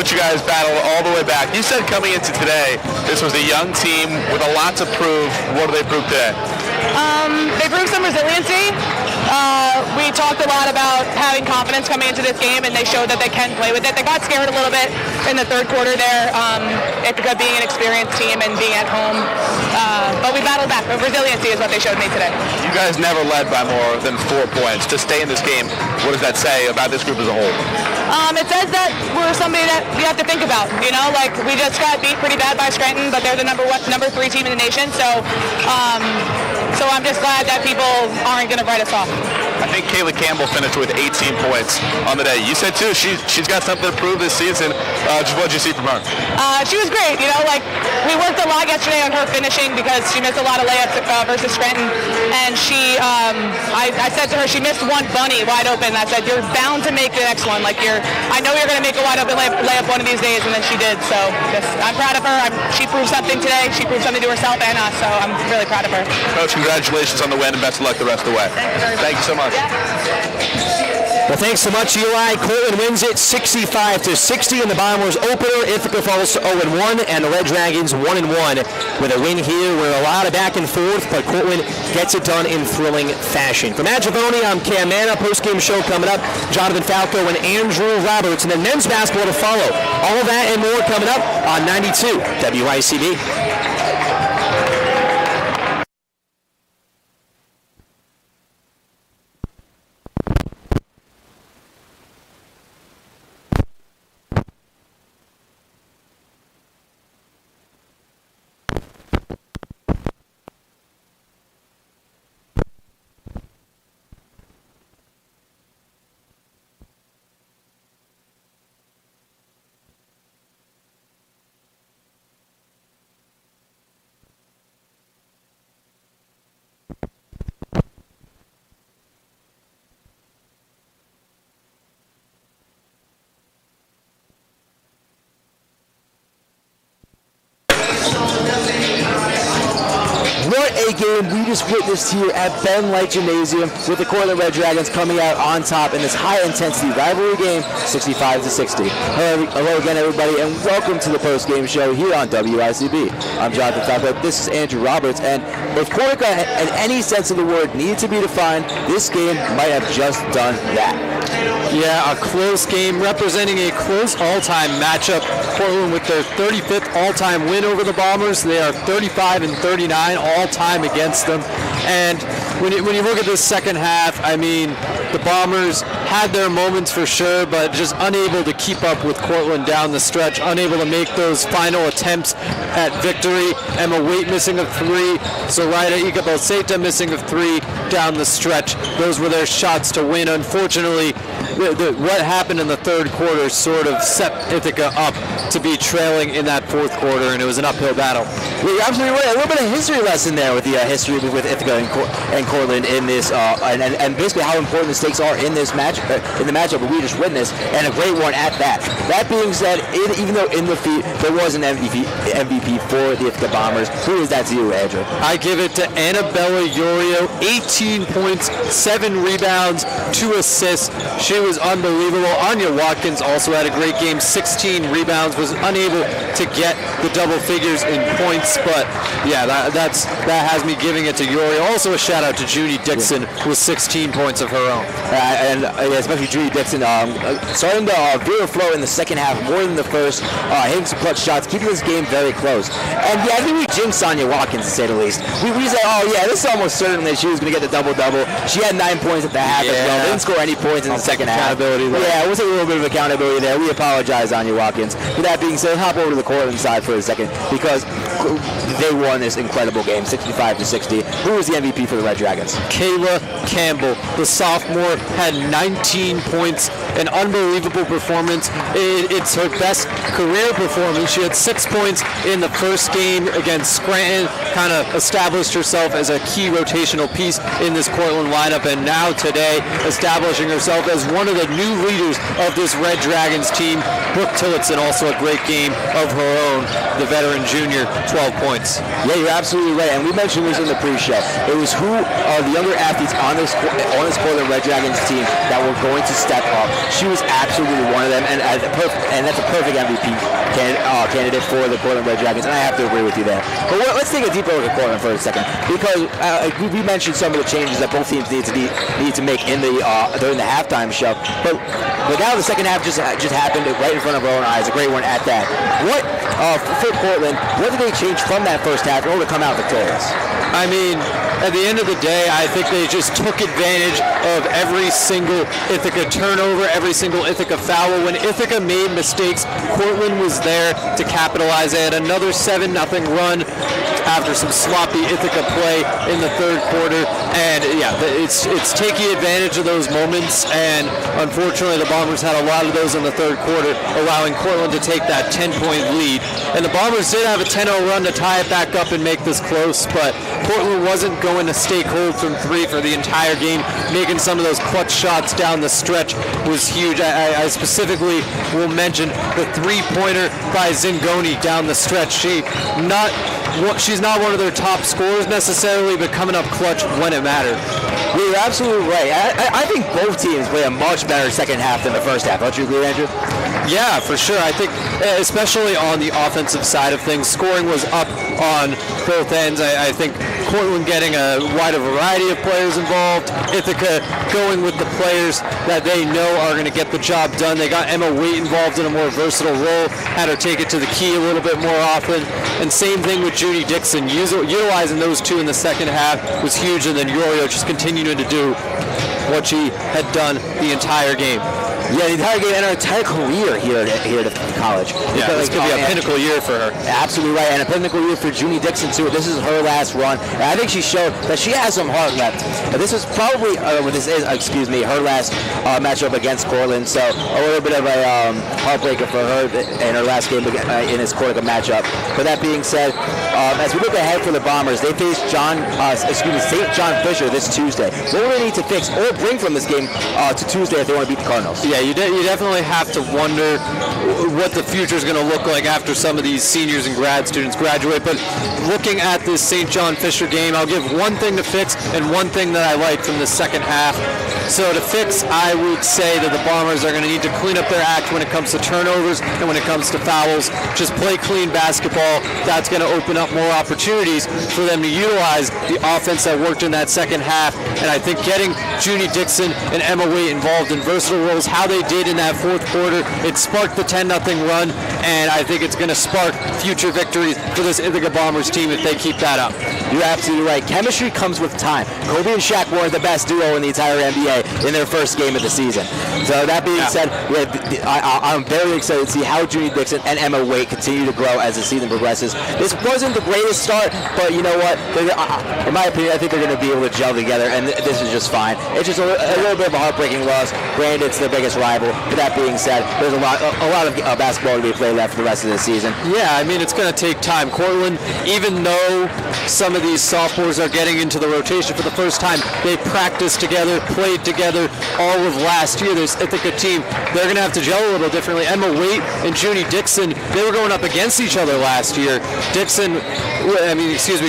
that you guys battled all the way back. You said coming into today, this was a young team with a lot to prove. What do they prove today? They proved some resiliency. We talked a lot about having confidence coming into this game, and they showed that they can play with it. They got scared a little bit in the third quarter there, Ithaca being an experienced team and being at home. But we battled back. Resiliency is what they showed me today. You guys never led by more than 4 points. To stay in this game, what does that say about this group as a whole? It says that we're somebody that you have to think about. You know, like we just got beat pretty bad by Scranton, but they're the number 3 team in the nation. So I'm just glad that people aren't going to write us off. I think Kayla Campbell finished with 18 points on the day. You said too, she's got something to prove this season. Just what did you see from her? She was great. You know, like we worked a lot yesterday on her finishing because she missed a lot of layups versus Scranton. And I said to her, she missed one bunny wide open. I said, you're bound to make the next one. Like I know you're going to make a wide open layup one of these days, and then she did. So I'm proud of her. She proved something today. She proved something to herself and us. So I'm really proud of her. Coach, congratulations on the win and best of luck the rest of the way. Thank you very much. Thank you so much. Well, thanks so much, Eli. Cortland wins it 65-60 in the Bombers opener. Ithaca falls to 0-1, and the Red Dragons 1-1 with a win here. We're a lot of back and forth, but Cortland gets it done in thrilling fashion. From Agivoni, I'm Cam Manna. Postgame show coming up. Jonathan Falco and Andrew Roberts, and then men's basketball to follow. All of that and more coming up on 92 WICB. What a game we just witnessed here at Ben Light Gymnasium with the Cortland Red Dragons coming out on top in this high-intensity rivalry game, 65-60. Hello again, everybody, and welcome to the post-game show here on WICB. I'm Jonathan Falco. This is Andrew Roberts, and if Cortland, in any sense of the word, needed to be defined, this game might have just done that. Yeah, a close game representing a close all-time matchup. Cortland with their 35th all-time win over the Bombers. They are 35-39 all-time against them. And when you look at this second half, I mean, the Bombers had their moments for sure, but just unable to keep up with Cortland down the stretch, unable to make those final attempts at victory. Emma Waite missing of 3, Zoraida Ikabalseta missing of 3 down the stretch. Those were their shots to win. Unfortunately, what happened in the third quarter sort of set Ithaca up to be trailing in that fourth quarter, and it was an uphill battle. Well, you're absolutely right. A little bit of history lesson there with the history with Ithaca and Cortland in this, and basically how important the stakes are in this match, in the matchup that we just witnessed, and a great one at that. That being said, even though in the feat there was an MVP for the Ithaca Bombers, who is that to you, Andrew? I give it to Annabella Yorio, 18 points, 7 rebounds, 2 assists. She was unbelievable. Anya Watkins also had a great game, 16 rebounds, was unable to get the double figures in points, but yeah, that has me giving it to Yorio. Also a shout out to Junie Dixon with 16 points of her own. And especially Junie Dixon starting to veer flow in the second half more than the first, hitting some clutch shots, keeping this game very close. And yeah, I think we jinxed Anya Watkins, to say the least. We said, oh yeah, this is almost certain that she was going to get the double-double. She had 9 points at the half as well. Didn't score any points in the second half. Yeah, we'll take a little bit of accountability there. We apologize, Anya Watkins. With that being said, hop over to the Cortland side for a second, because they won this incredible game, 65-60. Who was the MVP for the Red Dragons? Kayla Campbell, the sophomore, had 19 points, an unbelievable performance. It's her best career performance. She had 6 points in the first game against Scranton, kind of established herself as a key rotational piece in this Cortland lineup, and now today establishing herself as one of the new leaders of this Red Dragons team, Brooke Tillotson, also a great game of her own, the veteran junior, 12 points. Yeah, you're absolutely right, and we mentioned this in the pre-show. It was who are the younger athletes on this Cortland Red Dragons team that were going to step up. She was absolutely one of them, and that's a perfect MVP candidate for the Cortland Red Dragons, and I have to agree with you there. But let's take a deeper look at Cortland for a second, because we mentioned some of the changes that both teams need to make in during the halftime show. But now the second half just happened right in front of our own eyes, a great one at that. What for Cortland? What did they change from that first half in order to come out victorious? I mean, at the end of the day, I think they just took advantage of every single Ithaca turnover, every single Ithaca foul. When Ithaca made mistakes, Cortland was there to capitalize. They had another 7-0 run after some sloppy Ithaca play in the third quarter. And yeah, it's taking advantage of those moments. And unfortunately, the Bombers had a lot of those in the third quarter, allowing Cortland to take that 10-point lead. And the Bombers did have a 10-0 run to tie it back up and make this close, but Cortland wasn't going to stay cold from three for the entire game. Making some of those clutch shots down the stretch was huge. I specifically will mention the three-pointer by Zingoni down the stretch. She's not one of their top scorers necessarily, but coming up clutch when it mattered. You're absolutely right. I think both teams played a much better second half than the first half. Don't you agree, Andrew? Yeah, for sure. I think especially on the offensive side of things, scoring was up on both ends. I think Cortland getting a wider variety of players involved, Ithaca going with the players that they know are going to get the job done. They got Emma Waite involved in a more versatile role, had her take it to the key a little bit more often, and same thing with Judy Dixon. Utilizing those two in the second half was huge, and then Yorio just continuing to do what she had done the entire game. Yeah, the entire game and her entire career here at college. Yeah, this could be a pinnacle year for her. Absolutely right, and a pinnacle year for Junie Dixon too. This is her last run, and I think she showed that she has some heart left. This is probably her last matchup against Cortland, so a little bit of a heartbreaker for her in her last game in this Cortland matchup. But that being said, as we look ahead for the Bombers, they face St. John Fisher this Tuesday. What do they need to fix or bring from this game to Tuesday if they want to beat the Cardinals? Yeah, you definitely have to wonder what the future is going to look like after some of these seniors and grad students graduate. But looking at this St. John Fisher game, I'll give one thing to fix and one thing that I like from the second half. So to fix, I would say that the Bombers are going to need to clean up their act when it comes to turnovers and when it comes to fouls. Just play clean basketball. That's going to open up more opportunities for them to utilize the offense that worked in that second half. And I think getting Junie Dixon and Emma Waite involved in versatile roles, how they did in that fourth quarter, it sparked the 10-0 run, and I think it's going to spark future victories for this Ithaca Bombers team if they keep that up. You're absolutely right. Chemistry comes with time. Kobe and Shaq were the best duo in the entire NBA in their first game of the season. So that being said, I'm very excited to see how Junie Dixon and Emma Waite continue to grow as the season progresses. This wasn't the greatest start, but you know what? In my opinion, I think they're going to be able to gel together, and this is just fine. It's just a little bit of a heartbreaking loss. Granted, it's their biggest rival. But that being said, there's a lot of basketball to be played left for the rest of the season. Yeah, I mean, it's going to take time. Cortland, even though some of these sophomores are getting into the rotation for the first time, they practiced together, played together all of last year. This Ithaca team, they're going to have to gel a little differently. Emma Waite and Junie Dixon, they were going up against each other last year.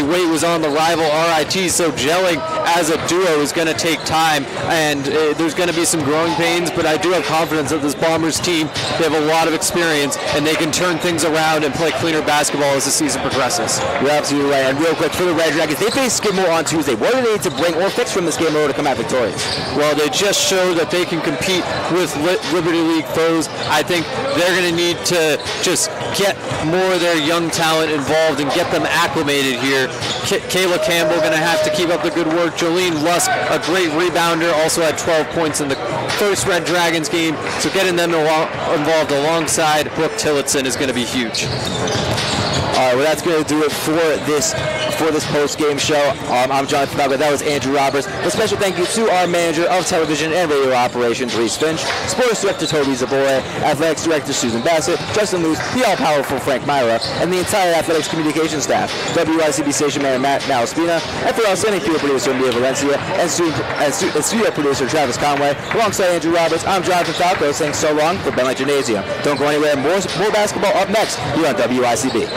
Waite was on the rival RIT, so gelling as a duo is going to take time, and there's going to be some growing pains, but I do have confidence that this Bombers team, they have a lot of experience, and they can turn things around and play cleaner basketball as the season progresses. You're absolutely right. And real quick, for the Red Dragons, they face Skidmore on Tuesday. What do they need to bring or fix from this game in order to come out victorious? Well, they just showed that they can compete with Liberty League foes. I think they're going to need to just get more of their young talent involved and get them acclimated here. Kayla Campbell going to have to keep up the good work. Jolene Lusk, a great rebounder, also had 12 points in the first Red Dragons game, so getting them involved alongside Brooke Tillotson is going to be huge. All right, well, that's going to do it for this for this post-game show. I'm Jonathan Falco. That was Andrew Roberts. A special thank you to our manager of television and radio operations, Reese Finch, sports director Toby Zaboya, athletics director Susan Bassett, Justin Luce, the all-powerful Frank Myra, and the entire athletics communications staff, WICB station manager Matt Malaspina, and for outstanding field producer Mia Valencia, and studio producer Travis Conway. Alongside Andrew Roberts, I'm Jonathan Falco saying so long for Benlight Gymnasium. Don't go anywhere. More basketball up next here on WICB.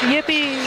Yippee!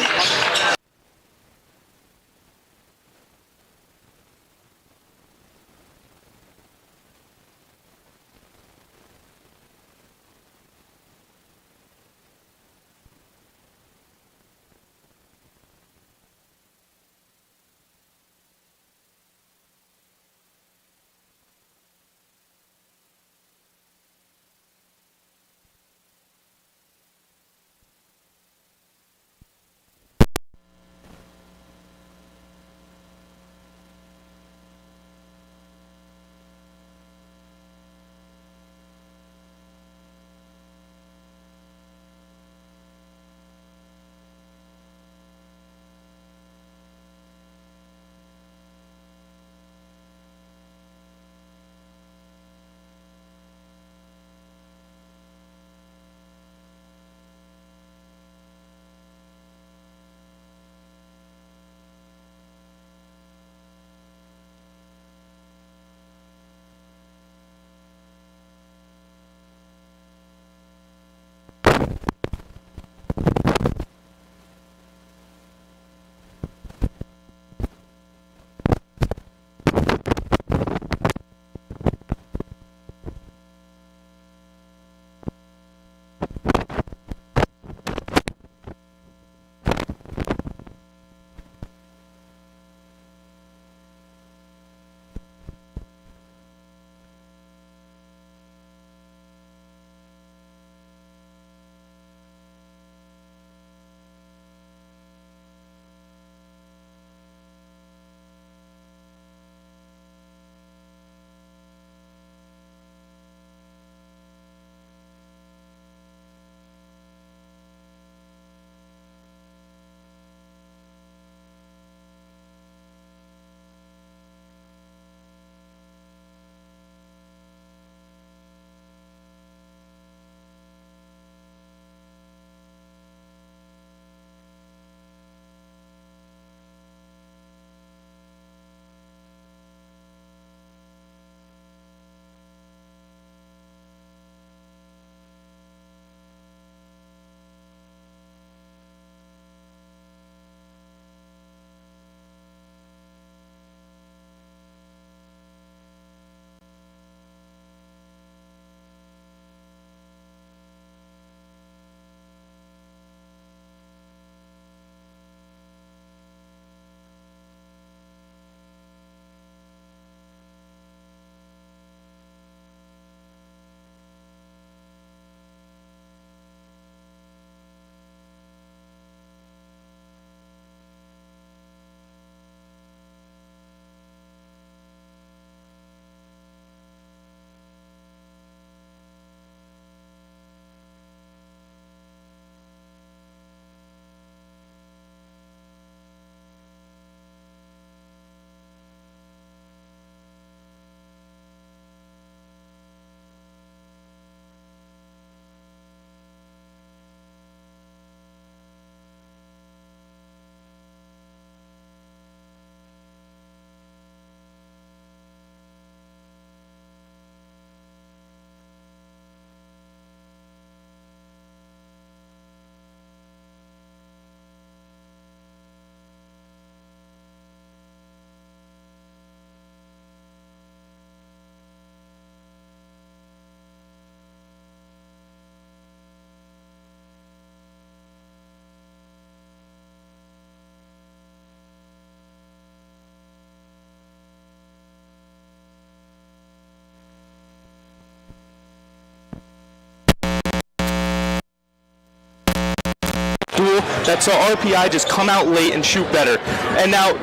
rule that saw RPI just come out late and shoot better. And now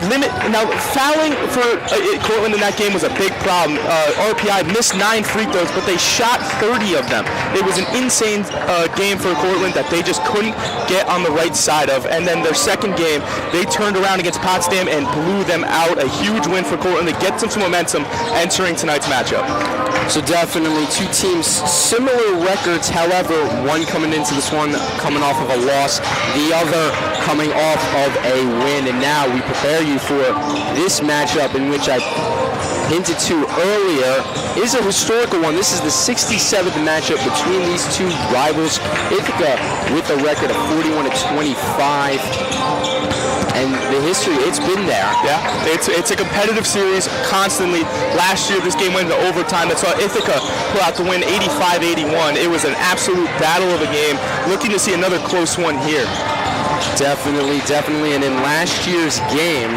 fouling for Cortland in that game was a big problem. RPI missed 9 free throws, but they shot 30 of them. It was an insane game for Cortland that they just couldn't get on the right side of. And then their second game, they turned around against Potsdam and blew them out. A huge win for Cortland to get some momentum entering tonight's matchup. So definitely two teams, similar records, however, one coming into this one coming off of a loss, the other coming off of a win. And now we prepare you for this matchup, in which I hinted to earlier, is a historical one. This is the 67th matchup between these two rivals. Ithaca with a record of 41-25. And the history, it's been there. Yeah, it's a competitive series constantly. Last year, this game went into overtime. That saw Ithaca pull out the win 85-81. It was an absolute battle of a game. Looking to see another close one here. Definitely. And in last year's game,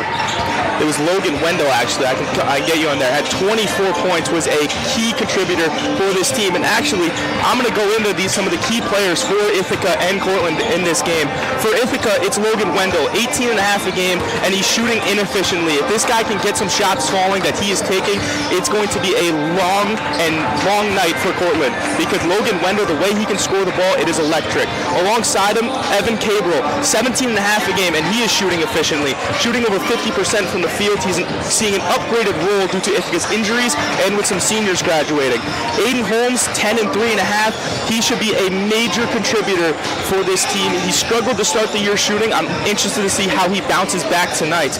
it was Logan Wendell, actually. I can get you on there. Had 24 points, was a key contributor for this team. And actually, I'm going to go into some of the key players for Ithaca and Cortland in this game. For Ithaca, it's Logan Wendell, 18 and a half a game, and he's shooting inefficiently. If this guy can get some shots falling that he is taking, it's going to be a long night for Cortland, because Logan Wendell, the way he can score the ball, it is electric. Alongside him, Evan Cabrel, 17 and a half a game, and he is shooting efficiently, shooting over 50% from the field. He's seeing an upgraded role due to Ithaca's injuries and with some seniors graduating. Aiden Holmes, 10 and 3 and a half. He should be a major contributor for this team. He struggled to start the year shooting. I'm interested to see how he bounces back tonight.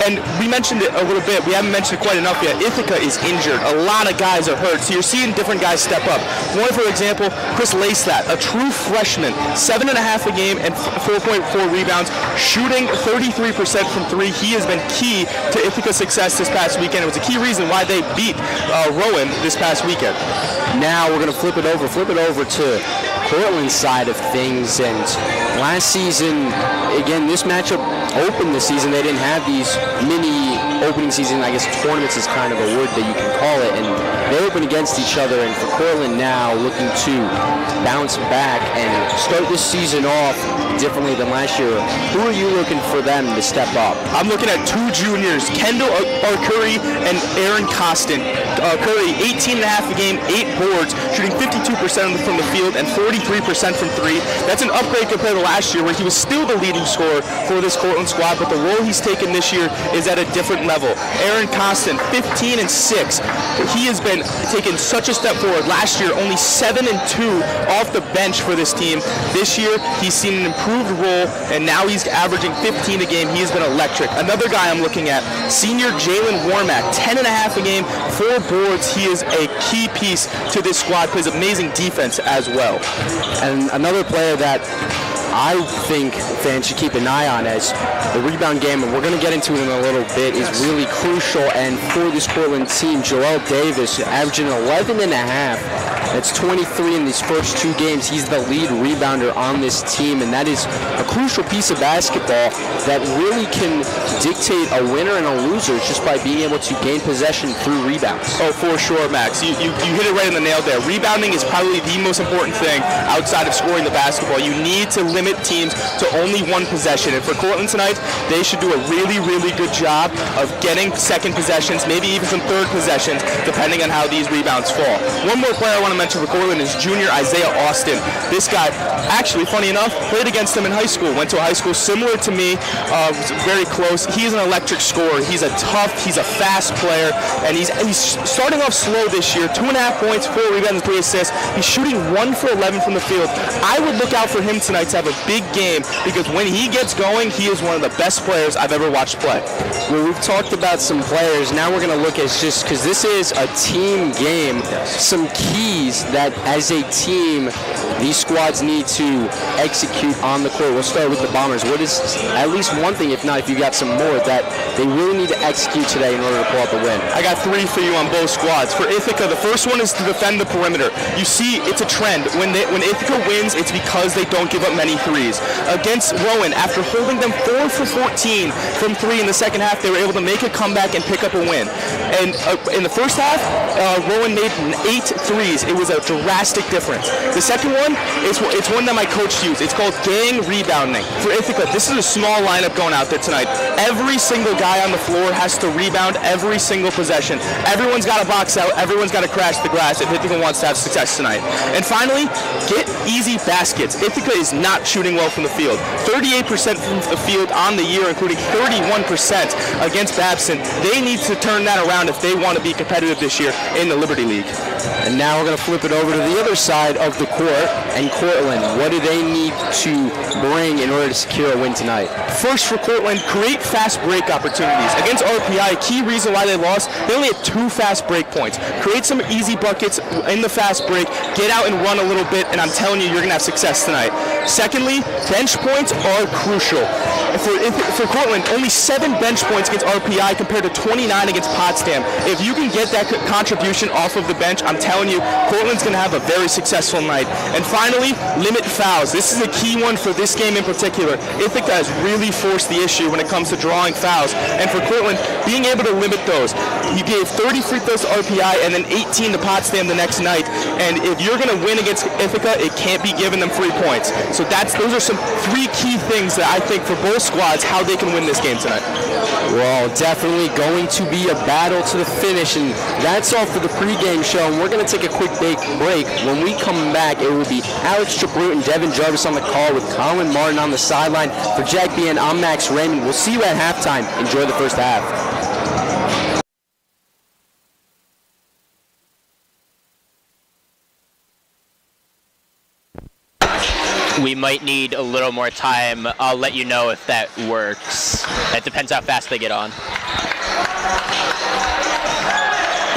And we mentioned it a little bit. We haven't mentioned it quite enough yet. Ithaca is injured. A lot of guys are hurt. So you're seeing different guys step up. One, for example, Chris Laystat, a true freshman, 7 and a half a game and 4.4 rebounds, shooting 33% from 3. He has been key to Ithaca's success this past weekend. It was a key reason why they beat Rowan this past weekend. Now we're going to flip it over to Cortland's side of things. And last season, again, this matchup opened the season. They didn't have these mini opening season, I guess tournaments is kind of a word that you can call it, and they open against each other. And for Cortland now looking to bounce back and start this season off differently than last year, who are you looking for them to step up? I'm looking at two juniors, Kendall Curry and Aaron Costin. Curry, 18 and a half a game, 8 boards, shooting 52% from the field and 43% from 3. That's an upgrade compared to last year, where he was still the leading scorer for this Cortland squad, but the role he's taken this year is at a different level. Aaron Costin, 15 and 6. He has been taking such a step forward. Last year, only 7 and 2 off the bench for this team. This year, he's seen an improved role, and now he's averaging 15 a game. He has been electric. Another guy I'm looking at, senior Jalen Warmack, 10 and a half a game, 4 boards. He is a key piece to this squad, plays amazing defense as well. And another player that I think fans should keep an eye on as the rebound game, and we're going to get into it in a little bit, is really crucial. And for this Cortland team, Joel Davis averaging 11 and a half. That's 23 in these first 2 games. He's the lead rebounder on this team, and that is a crucial piece of basketball that really can dictate a winner and a loser just by being able to gain possession through rebounds. Oh, for sure, Max. You hit it right on the nail there. Rebounding is probably the most important thing outside of scoring the basketball. You need to limit teams to only 1 possession, and for Cortland tonight, they should do a really, really good job of getting second possessions, maybe even some third possessions, depending on how these rebounds fall. One more player I want to mention for Cortland is junior Isaiah Austin. This guy, actually, funny enough, played against him in high school. Went to a high school similar to me, was very close. He's an electric scorer. He's a fast player, and he's starting off slow this year. 2.5 points, 4 rebounds, 3 assists. He's shooting 1 for 11 from the field. I would look out for him tonight to have a big game, because when he gets going, he is one of the best players I've ever watched play. Well, we've talked about some players. Now we're going to look at, just because this is a team game, some keys that as a team these squads need to execute on the court. We'll start with the Bombers. What is at least one thing, if not, if you got some more, that they really need to execute today in order to pull out the win? I got 3 for you on both squads. For Ithaca, the first one is to defend the perimeter. You see, it's a trend. When Ithaca wins, it's because they don't give up many threes. Against Rowan, after holding them 4 for 14 from 3 in the second half, they were able to make a comeback and pick up a win. And in the first half, Rowan made 8 threes. It was a drastic difference. The second one, one, it's one that my coach used. It's called gang rebounding. For Ithaca, this is a small lineup going out there tonight. Every single guy on the floor has to rebound every single possession. Everyone's got to box out. Everyone's got to crash the glass if Ithaca wants to have success tonight. And finally, get easy baskets. Ithaca is not shooting well from the field. 38% from the field on the year, including 31% against Babson. They need to turn that around if they want to be competitive this year in the Liberty League. And now we're going to flip it over to the other side of the court. And Cortland, what do they need to bring in order to secure a win tonight? First for Cortland, create fast break opportunities. Against RPI, key reason why they lost, they only had 2 fast break points. Create some easy buckets in the fast break, get out and run a little bit, and I'm telling you, you're going to have success tonight. Secondly, bench points are crucial. For Cortland, only 7 bench points against RPI compared to 29 against Potsdam. If you can get that contribution off of the bench, I'm telling you, Cortland's going to have a very successful night. And finally, limit fouls. This is a key one for this game in particular. Ithaca has really forced the issue when it comes to drawing fouls. And for Cortland, being able to limit those. You gave 30 free throws to RPI and then 18 to Potsdam the next night. And if you're going to win against Ithaca, it can't be giving them free points. So those are some 3 key things that I think for both squads, how they can win this game tonight. Well, definitely going to be a battle to the finish, and that's all for the pregame show. And we're going to take a quick break. When we come back, it will be Alex Triplett and Devin Jarvis on the call with Colin Martin on the sideline. For Jack B and I'm Max Raymond. We'll see you at halftime. Enjoy the first half. We might need a little more time. I'll let you know if that works. It depends how fast they get on.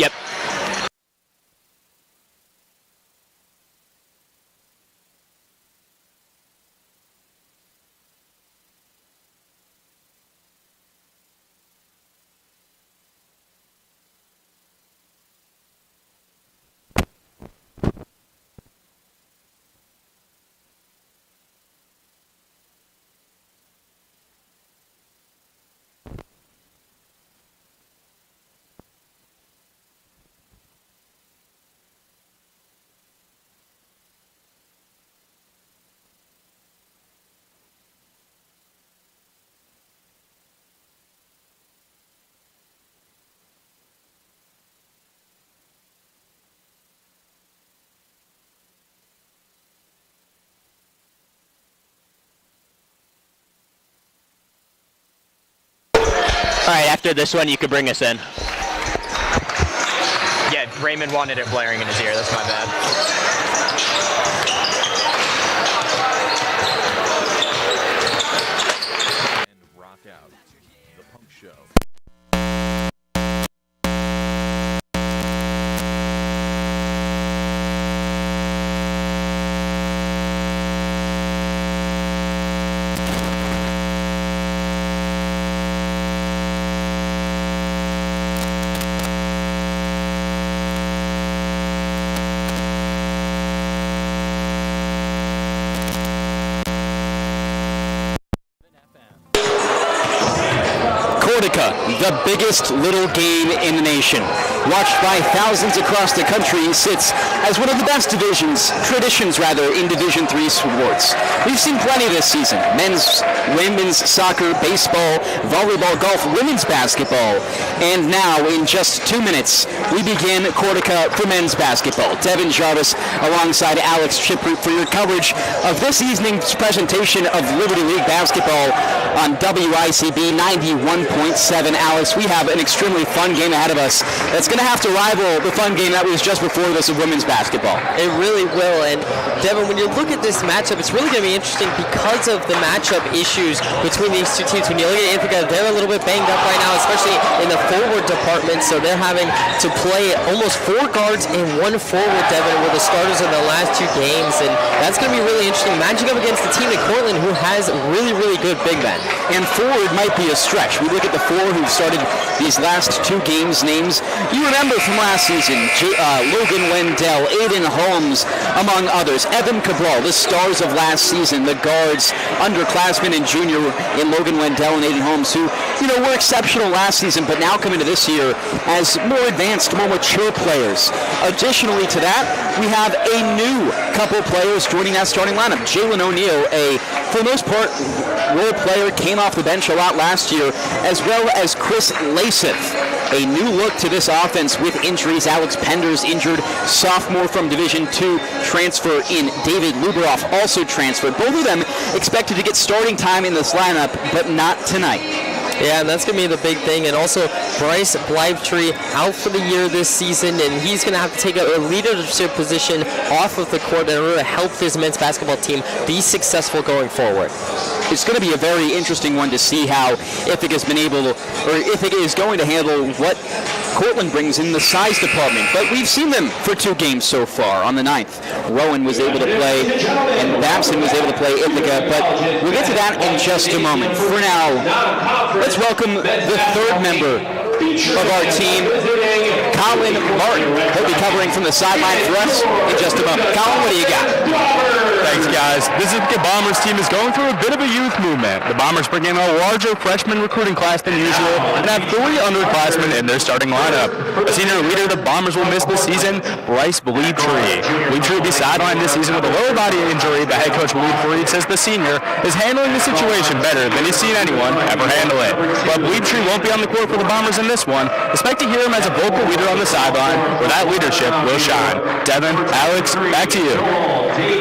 Yep. All right, after this one, you could bring us in. Yeah, Raymond wanted it blaring in his ear. That's my bad. And rock out the Punk Show. The biggest little game in the nation. Watched by thousands across the country, sits as one of the best traditions in Division III sports. We've seen plenty this season. Men's, women's soccer, baseball, volleyball, golf, women's basketball. And now, in just 2 minutes, we begin Cortica for men's basketball. Devin Jarvis alongside Alex Triplett for your coverage of this evening's presentation of Liberty League basketball on WICB 91.7. Alex, we have an extremely fun game ahead of us that's going to have to rival the fun game that was just before this of women's basketball. It really will. And Devin, when you look at this matchup, it's really going to be interesting because of the matchup issues between these two teams. When you look at Ithaca, they're a little bit banged up right now, especially in the forward department. So they're having to play almost 4 guards and 1 forward, Devin, were the starters in the last 2 games. And that's going to be really interesting, matching up against the team in Cortland who has really, really good big men. and forward might be a stretch. We look at the four who've started these last 2 games names. You remember from last season, Logan Wendell, Aiden Holmes, among others. Evan Cabral, the stars of last season, the guards, underclassmen and junior in Logan Wendell and Aiden Holmes, who, were exceptional last season, but now come into this year as more advanced, more mature players. Additionally to that, we have a new couple players joining that starting lineup. Jalen O'Neal, for the most part, role player, came off the bench a lot last year, as well as Chris Lasith, a new look to this offense with injuries. Alex Pender's injured, sophomore from Division II transfer in David Luberoff, also transferred. Both of them expected to get starting time in this lineup, but not tonight. Yeah, and that's going to be the big thing. And also, Bryce Blybetree out for the year this season, and he's going to have to take a leadership position off of the court in order to help this men's basketball team be successful going forward. It's going to be a very interesting one to see how Ithaca's been able to, or Ithaca is going to handle what Cortland brings in the size department. But we've seen them for 2 games so far. On the 9th, Rowan was able to play, and Babson was able to play Ithaca. But we'll get to that in just a moment. For now, let's welcome the 3rd member of our team, Colin Martin. He'll be covering from the sideline for us in just a moment. Colin, what do you got? Thanks, guys. This Ithaca Bombers team is going through a bit of a youth movement. The Bombers bring in a larger freshman recruiting class than usual and have 3 underclassmen in their starting lineup. A senior leader the Bombers will miss this season, Bryce Blybetree. Blybetree will be sidelined this season with a lower body injury. The head coach, Lee Freed, says the senior is handling the situation better than he's seen anyone ever handle it. But Blybetree won't be on the court for the Bombers in this one. Expect to hear him as a vocal leader on the sideline, where that leadership will shine. Devin, Alex, back to you.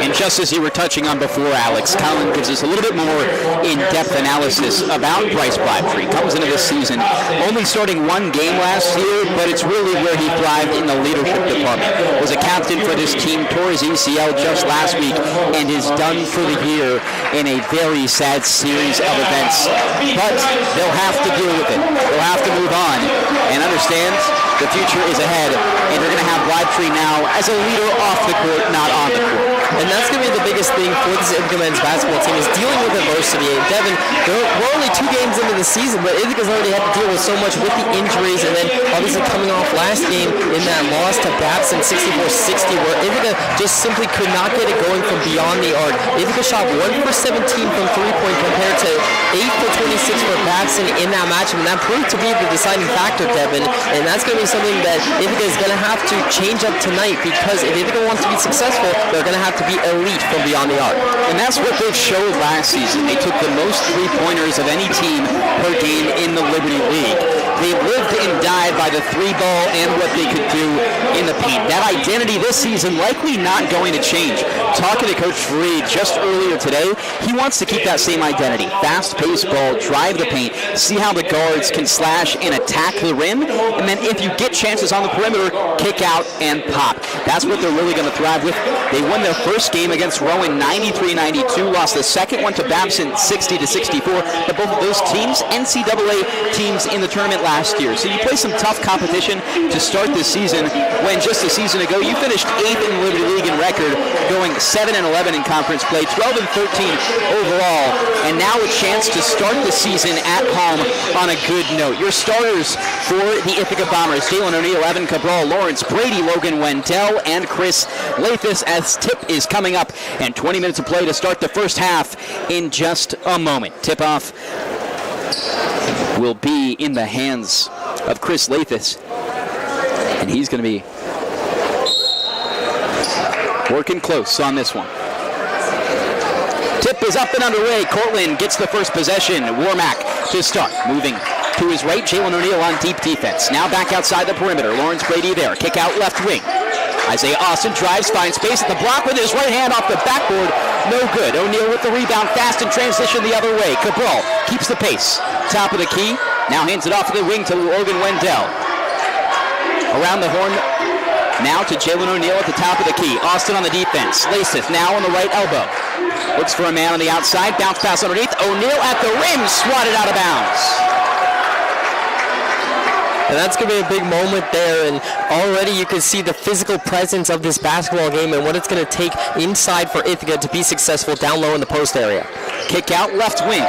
And just as you were touching on before, Alex, Colin gives us a little bit more in-depth analysis about Bryce Blybetree. Comes into this season only starting 1 game last year, but it's really where he thrived in the leadership department. Was a captain for this team, tore his ACL just last week, and is done for the year in a very sad series of events. But they'll have to deal with it. They'll have to move on and understand the future is ahead, and they're going to have Blybetree now as a leader off the court, not on the court. And that's going to be the biggest thing for this Ithaca men's basketball team, is dealing with adversity. And Devin, we're only 2 games into the season, but Ithaca's already had to deal with so much with the injuries, and then obviously coming off last game in that loss to Babson 64-60, where Ithaca just simply could not get it going from beyond the arc. Ithaca shot 1 for 17 from 3-point compared to 8 for 26 for Babson in that matchup, and that proved to be the deciding factor, Devin. And that's going to be something that Ithaca is going to have to change up tonight, because if Ithaca wants to be successful, they're going to have to be elite from beyond the arc. And that's what they've showed last season. They took the most 3-pointers of any team per game in the Liberty League. They lived and died by the 3-ball and what they could do in the paint. That identity this season likely not going to change. Talking to Coach Freed just earlier today, he wants to keep that same identity. Fast-paced ball, drive the paint, see how the guards can slash and attack the rim, and then if you get chances on the perimeter, kick out and pop. That's what they're really going to thrive with. They won their first game against Rowan 93-92, lost the second one to Babson 60-64, but both of those teams, NCAA teams in the tournament last year. So you play some tough competition to start this season, when just a season ago you finished 8th in the Liberty League in record, going 7-11 in conference play, 12-13 overall, and now a chance to start the season at home on a good note. Your starters for the Ithaca Bombers: Jalen O'Neal, Evan Cabral, Lawrence Brady, Logan Wendell, and Chris Lasith, as tip is coming up, and 20 minutes of play to start the first half in just a moment. Tip-off will be in the hands of Chris Lasith, and he's going to be working close on this one. Tip is up and underway. Cortland gets the first possession. Warmack to start. Moving to his right, Jalen O'Neal on deep defense. Now back outside the perimeter. Lawrence Brady there. Kick out left wing. Isaiah Austin drives, finds space at the block with his right hand off the backboard. No good. O'Neal with the rebound, fast in transition the other way. Cabral keeps the pace. Top of the key. Now hands it off to the wing to Logan Wendell. Around the horn. Now to Jalen O'Neal at the top of the key. Austin on the defense. Lasith now on the right elbow. Looks for a man on the outside. Bounce pass underneath. O'Neal at the rim. Swatted out of bounds. And that's going to be a big moment there, and already you can see the physical presence of this basketball game and what it's going to take inside for Ithaca to be successful down low in the post area. Kick out left wing.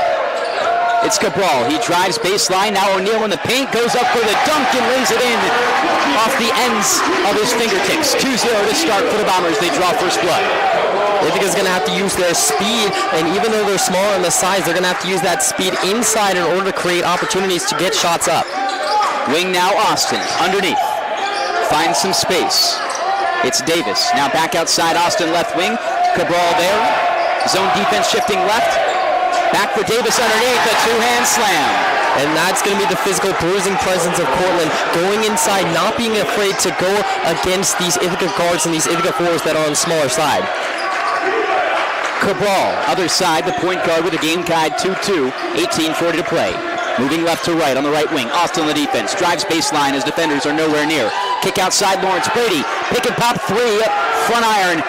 It's Cabral. He drives baseline. Now O'Neal in the paint. Goes up for the dunk and lays it in off the ends of his fingertips. 2-0 to start for the Bombers. They draw first blood. Ithaca's going to have to use their speed, and even though they're smaller on the sides, they're going to have to use that speed inside in order to create opportunities to get shots up. Wing now Austin. Underneath. Finds some space. It's Davis. Now back outside Austin left wing. Cabral there. Zone defense shifting left. Back for Davis underneath. A two-hand slam. And that's going to be the physical bruising presence of Cortland, going inside, not being afraid to go against these Ithaca guards and these Ithaca forwards that are on the smaller side. Cabral, other side, the point guard with a game guide 2-2, 18:40 to play. Moving left to right on the right wing. Austin on the defense. Drives baseline as defenders are nowhere near. Kick outside Lawrence Brady. Pick and pop three. Front iron.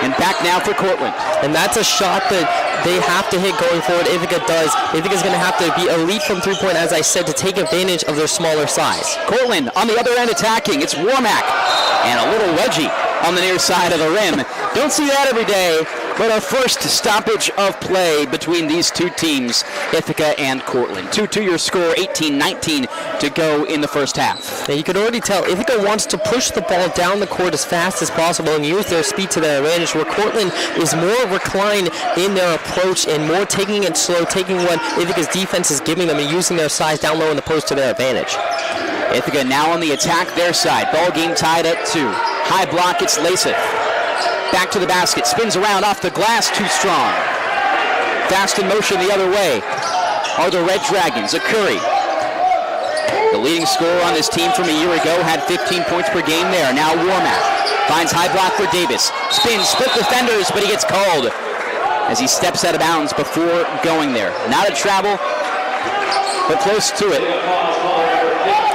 And back now for Cortland. And that's a shot that they have to hit going forward. Ithaca does. Ithaca's going to have to be elite from three-point, as I said, to take advantage of their smaller size. Cortland on the other end attacking. It's Warmack. And a little wedgie on the near side of the rim. Don't see that every day, but our first stoppage of play between these two teams, Ithaca and Cortland. 2-2 your score, 18-19 to go in the first half. Now you can already tell Ithaca wants to push the ball down the court as fast as possible and use their speed to their advantage, where Cortland is more reclined in their approach and more taking it slow, taking what Ithaca's defense is giving them and using their size down low in the post to their advantage. Ithaca now on the attack their side. Ball game tied at 2. High block, it's Decisive. Back to the basket, spins around off the glass, too strong. Fast in motion the other way are the Red Dragons. A Curry. The leading scorer on this team from a year ago had 15 points per game there. Now Warmack finds high block for Davis. Spins, split defenders, but he gets called as he steps out of bounds before going there. Not a travel, but close to it.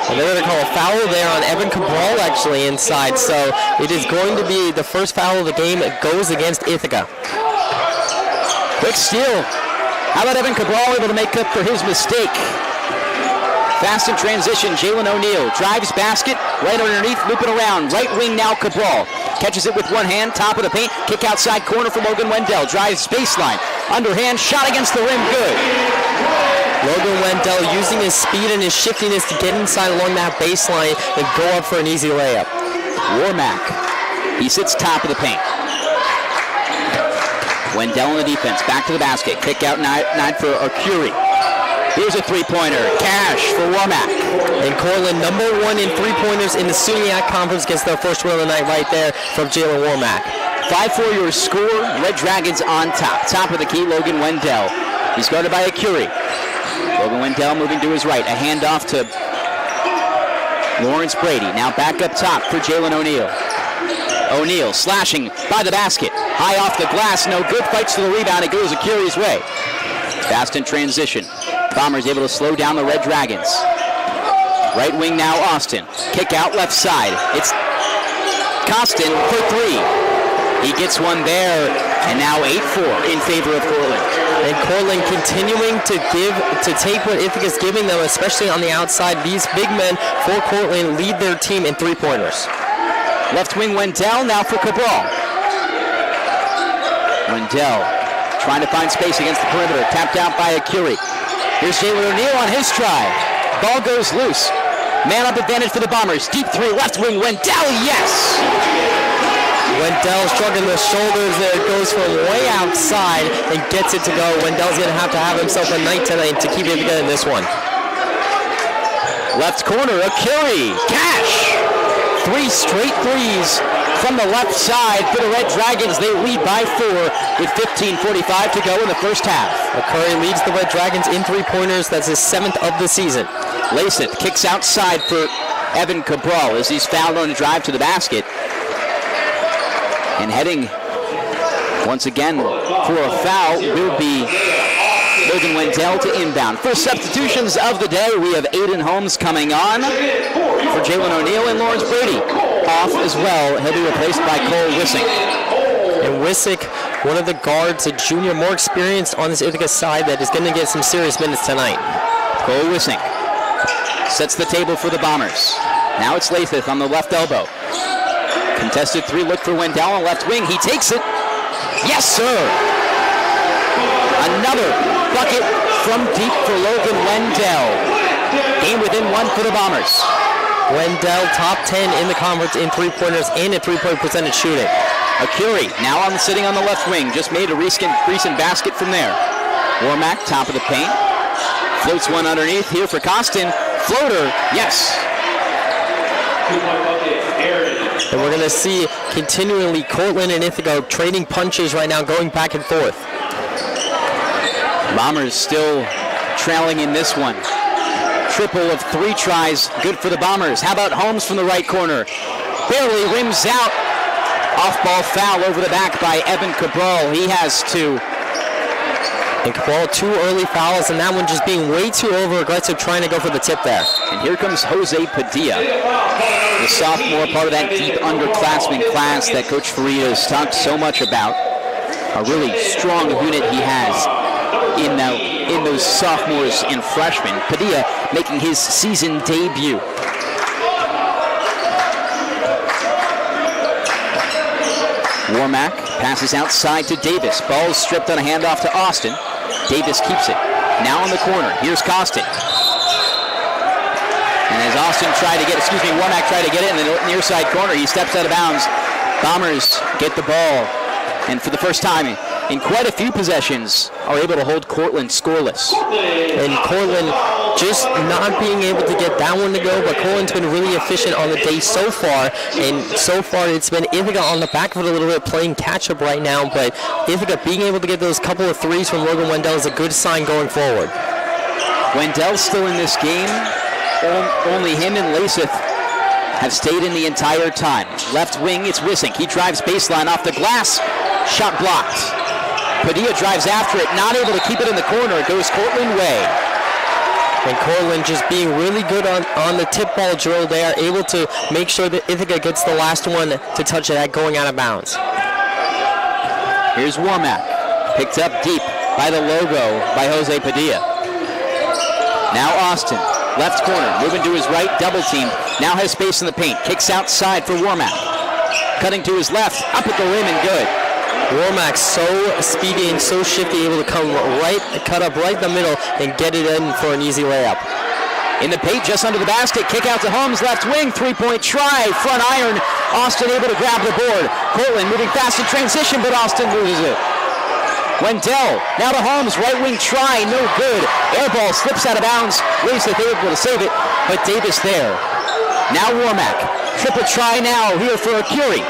And they're going to call a foul there on Evan Cabral actually inside, so it is going to be the first foul of the game. It goes against Ithaca. Quick steal. How about Evan Cabral able to make up for his mistake? Fast in transition, Jalen O'Neal drives basket, right underneath, looping around. Right wing now Cabral. Catches it with one hand, top of the paint, kick outside corner for Logan Wendell. Drives baseline, underhand, shot against the rim, good. Logan Wendell using his speed and his shiftiness to get inside along that baseline and go up for an easy layup. Warmack, he sits top of the paint. Wendell on the defense, back to the basket. Kick out nine for Curie. Here's a three-pointer. Cash for Warmack. And Cortland, number 1 in three-pointers in the SUNYAC Conference, gets their first win of the night right there from Jalen Warmack. 5-4 your score. Red Dragons on top. Top of the key, Logan Wendell. He's guarded by a Curie. Logan Wendell moving to his right. A handoff to Lawrence Brady. Now back up top for Jalen O'Neal. O'Neal slashing by the basket. High off the glass, no good. Fights to the rebound. It goes a Curie's way. Fast in transition. Bombers able to slow down the Red Dragons. Right wing now Austin. Kick out left side. It's Costin for 3. He gets one there, and now 8-4 in favor of Cortland. And Cortland continuing to take what Ithaca's giving them, especially on the outside. These big men for Cortland lead their team in three-pointers. Left wing Wendell now for Cabral. Wendell trying to find space against the perimeter. Tapped out by a Curie. Here's Jalen O'Neal on his try. Ball goes loose. Man-up advantage for the Bombers. Deep 3, left wing Wendell, yes! Wendell shrugging the shoulders there, goes from way outside and gets it to go. Wendell's going to have himself a night tonight to keep it together in this one. Left corner, a Curie. Cash! 3 straight threes from the left side for the Red Dragons. They lead by 4 with 15:45 to go in the first half. Curry leads the Red Dragons in three-pointers. That's his 7th of the season. Lasith kicks outside for Evan Cabral as he's fouled on a drive to the basket. And heading once again for a foul will be Logan Wendell to inbound. First substitutions of the day. We have Aiden Holmes coming on for Jalen O'Neal, and Lawrence Brady off as well. He'll be replaced by Cole Wissink. And Wissink, one of the guards, a junior, more experienced on this Ithaca side, that is going to get some serious minutes tonight. Cole Wissink sets the table for the Bombers. Now it's Lasith on the left elbow. Contested 3 look for Wendell on left wing. He takes it. Yes, sir. Another bucket from deep for Logan Wendell. Game within one for the Bombers. Wendell, top 10 in the conference in three-pointers and in three-point percentage shooting. Akuri now sitting on the left wing. Just made a recent basket from there. Warmack, top of the paint. Floats one underneath here for Costin. Floater, yes. And we're going to see continually Cortland and Ithaca trading punches right now, going back and forth. Bombers still trailing in this one. Triple of 3 tries, good for the Bombers. How about Holmes from the right corner? Barely rims out. Off-ball foul over the back by Evan Cabral. He has 2. And Cabral, 2 early fouls, and that one just being way too over-aggressive, trying to go for the tip there. And here comes Jose Padilla, the sophomore, part of that deep underclassmen class that Coach Faria has talked so much about. A really strong unit he has in those sophomores and freshmen. Padilla making his season debut. Warmack passes outside to Davis. Ball stripped on a handoff to Austin. Davis keeps it. Now in the corner. Here's Costin. And as Warmack tried to get it in the near side corner, he steps out of bounds. Bombers get the ball. And for the first time in quite a few possessions, are able to hold Cortland scoreless. And Cortland just not being able to get that one to go, but Cortland's been really efficient on the day so far, and so far it's been Ithaca on the back of it a little bit, playing catch-up right now, but Ithaca being able to get those couple of threes from Logan Wendell is a good sign going forward. Wendell's still in this game. Only him and Lasith have stayed in the entire time. Left wing, it's Wissink. He drives baseline off the glass. Shot blocked. Padilla drives after it, not able to keep it in the corner. It goes Cortland way. And Cortland just being really good on the tip ball drill there, able to make sure that Ithaca gets the last one to touch it at going out of bounds. Here's Warmack, picked up deep by the logo by Jose Padilla. Now Austin, left corner, moving to his right, double team. Now has space in the paint, kicks outside for Warmack. Cutting to his left, up at the rim and good. Warmack so speedy and so shifty, able to come right, cut up right in the middle and get it in for an easy layup. In the paint, just under the basket, kick out to Holmes, left wing, 3-point try, front iron. Austin able to grab the board. Cortland moving fast in transition, but Austin loses it. Wendell, now to Holmes, right wing try, no good. Air ball slips out of bounds. Lasith able to save it, but Davis there. Now Warmack, triple try now here for Akuri.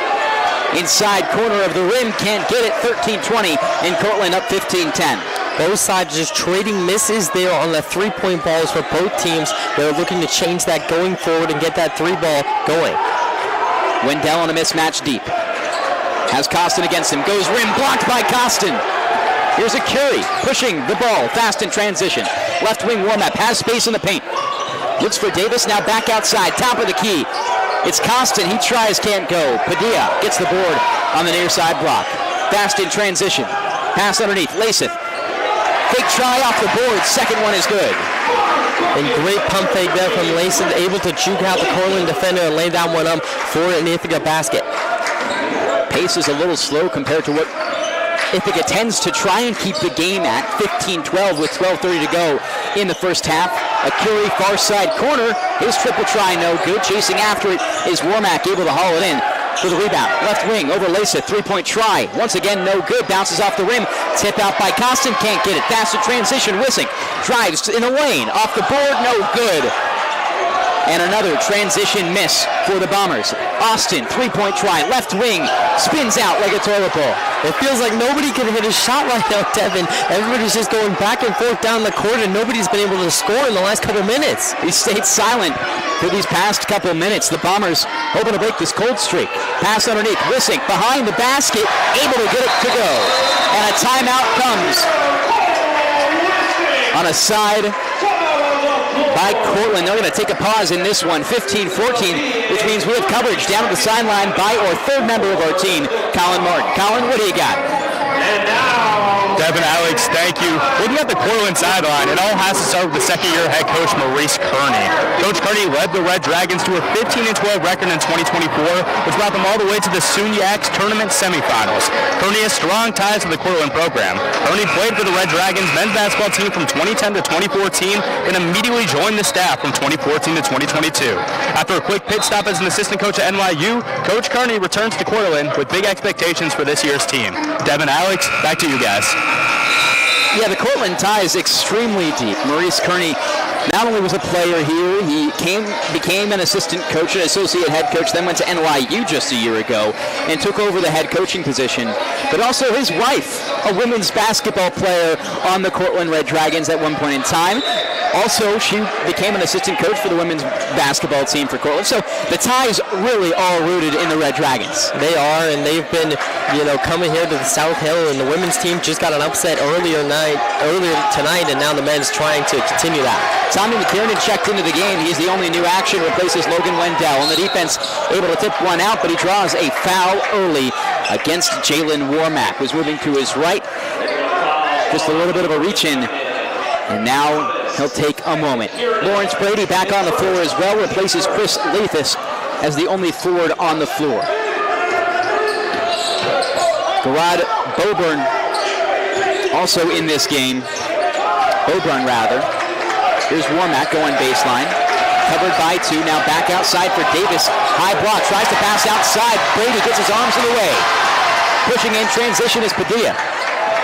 Inside corner of the rim, can't get it, 13-20, and Cortland up 15-10. Both sides just trading misses there on the three-point balls for both teams. They're looking to change that going forward and get that 3-ball going. Wendell on a mismatch deep. Has Costin against him, goes rim, blocked by Costin. Here's Akuri, pushing the ball, fast in transition. Left wing Warmack, has space in the paint. Looks for Davis, now back outside, top of the key. It's Costin, he tries, can't go. Padilla gets the board on the near side block. Fast in transition. Pass underneath, Lasith. Fake try off the board, second one is good. And great pump fake there from Lasith, able to juke out the Cortland defender and lay that one up for an Ithaca basket. Pace is a little slow compared to what Ithaca tends to try and keep the game at 15-12 with 12:30 to go in the first half. Akuri, far side corner. His triple try, no good. Chasing after it is Warmack, able to haul it in for the rebound. Left wing over Lasith, 3-point try. Once again, no good. Bounces off the rim. Tip out by Costin, can't get it. Fast in transition, Wissink drives in the lane. Off the board, no good. And another transition miss for the Bombers. Austin, 3-point try, left wing, spins out like a toilet bowl. It feels like nobody can hit a shot right now, Devin. Everybody's just going back and forth down the court, and nobody's been able to score in the last couple minutes. He stayed silent for these past couple minutes. The Bombers hoping to break this cold streak. Pass underneath, Wissink behind the basket, able to get it to go. And a timeout comes on a side by Cortland. They're going to take a pause in this one, 15-14, which means we have coverage down at the sideline by our third member of our team, Colin Martin. Colin, what do you got? And now, Devin, Alex, thank you. Looking at the Cortland sideline, it all has to start with the second-year head coach Maurice Kearney. Coach Kearney led the Red Dragons to a 15-12 record in 2024, which brought them all the way to the Suniacs tournament semifinals. Kearney has strong ties to the Cortland program. Kearney played for the Red Dragons men's basketball team from 2010 to 2014 and immediately joined the staff from 2014 to 2022. After a quick pit stop as an assistant coach at NYU, Coach Kearney returns to Cortland with big expectations for this year's team. Devin, Alex, back to you guys. Yeah, the Cortland tie is extremely deep. Maurice Kearney not only was a player here, he became an assistant coach, an associate head coach, then went to NYU just a year ago and took over the head coaching position. But also his wife, a women's basketball player on the Cortland Red Dragons at one point in time. Also, she became an assistant coach for the women's basketball team for Cortland. So the ties really all rooted in the Red Dragons. They are, and they've been, coming here to the South Hill, and the women's team just got an upset earlier tonight, and now the men's trying to continue that. Tommy McKiernan checked into the game. He's the only new action, replaces Logan Wendell. On the defense, able to tip one out, but he draws a foul early against Jalen Warmack, who's moving to his right. Just a little bit of a reach in, and now he'll take a moment. Lawrence Brady back on the floor as well, replaces Chris Lathis as the only forward on the floor. Garrod Boburn also in this game. Boburn, rather. Here's Warmack going baseline. Covered by two. Now back outside for Davis. High block. Tries to pass outside. Brady gets his arms in the way. Pushing in transition is Padilla.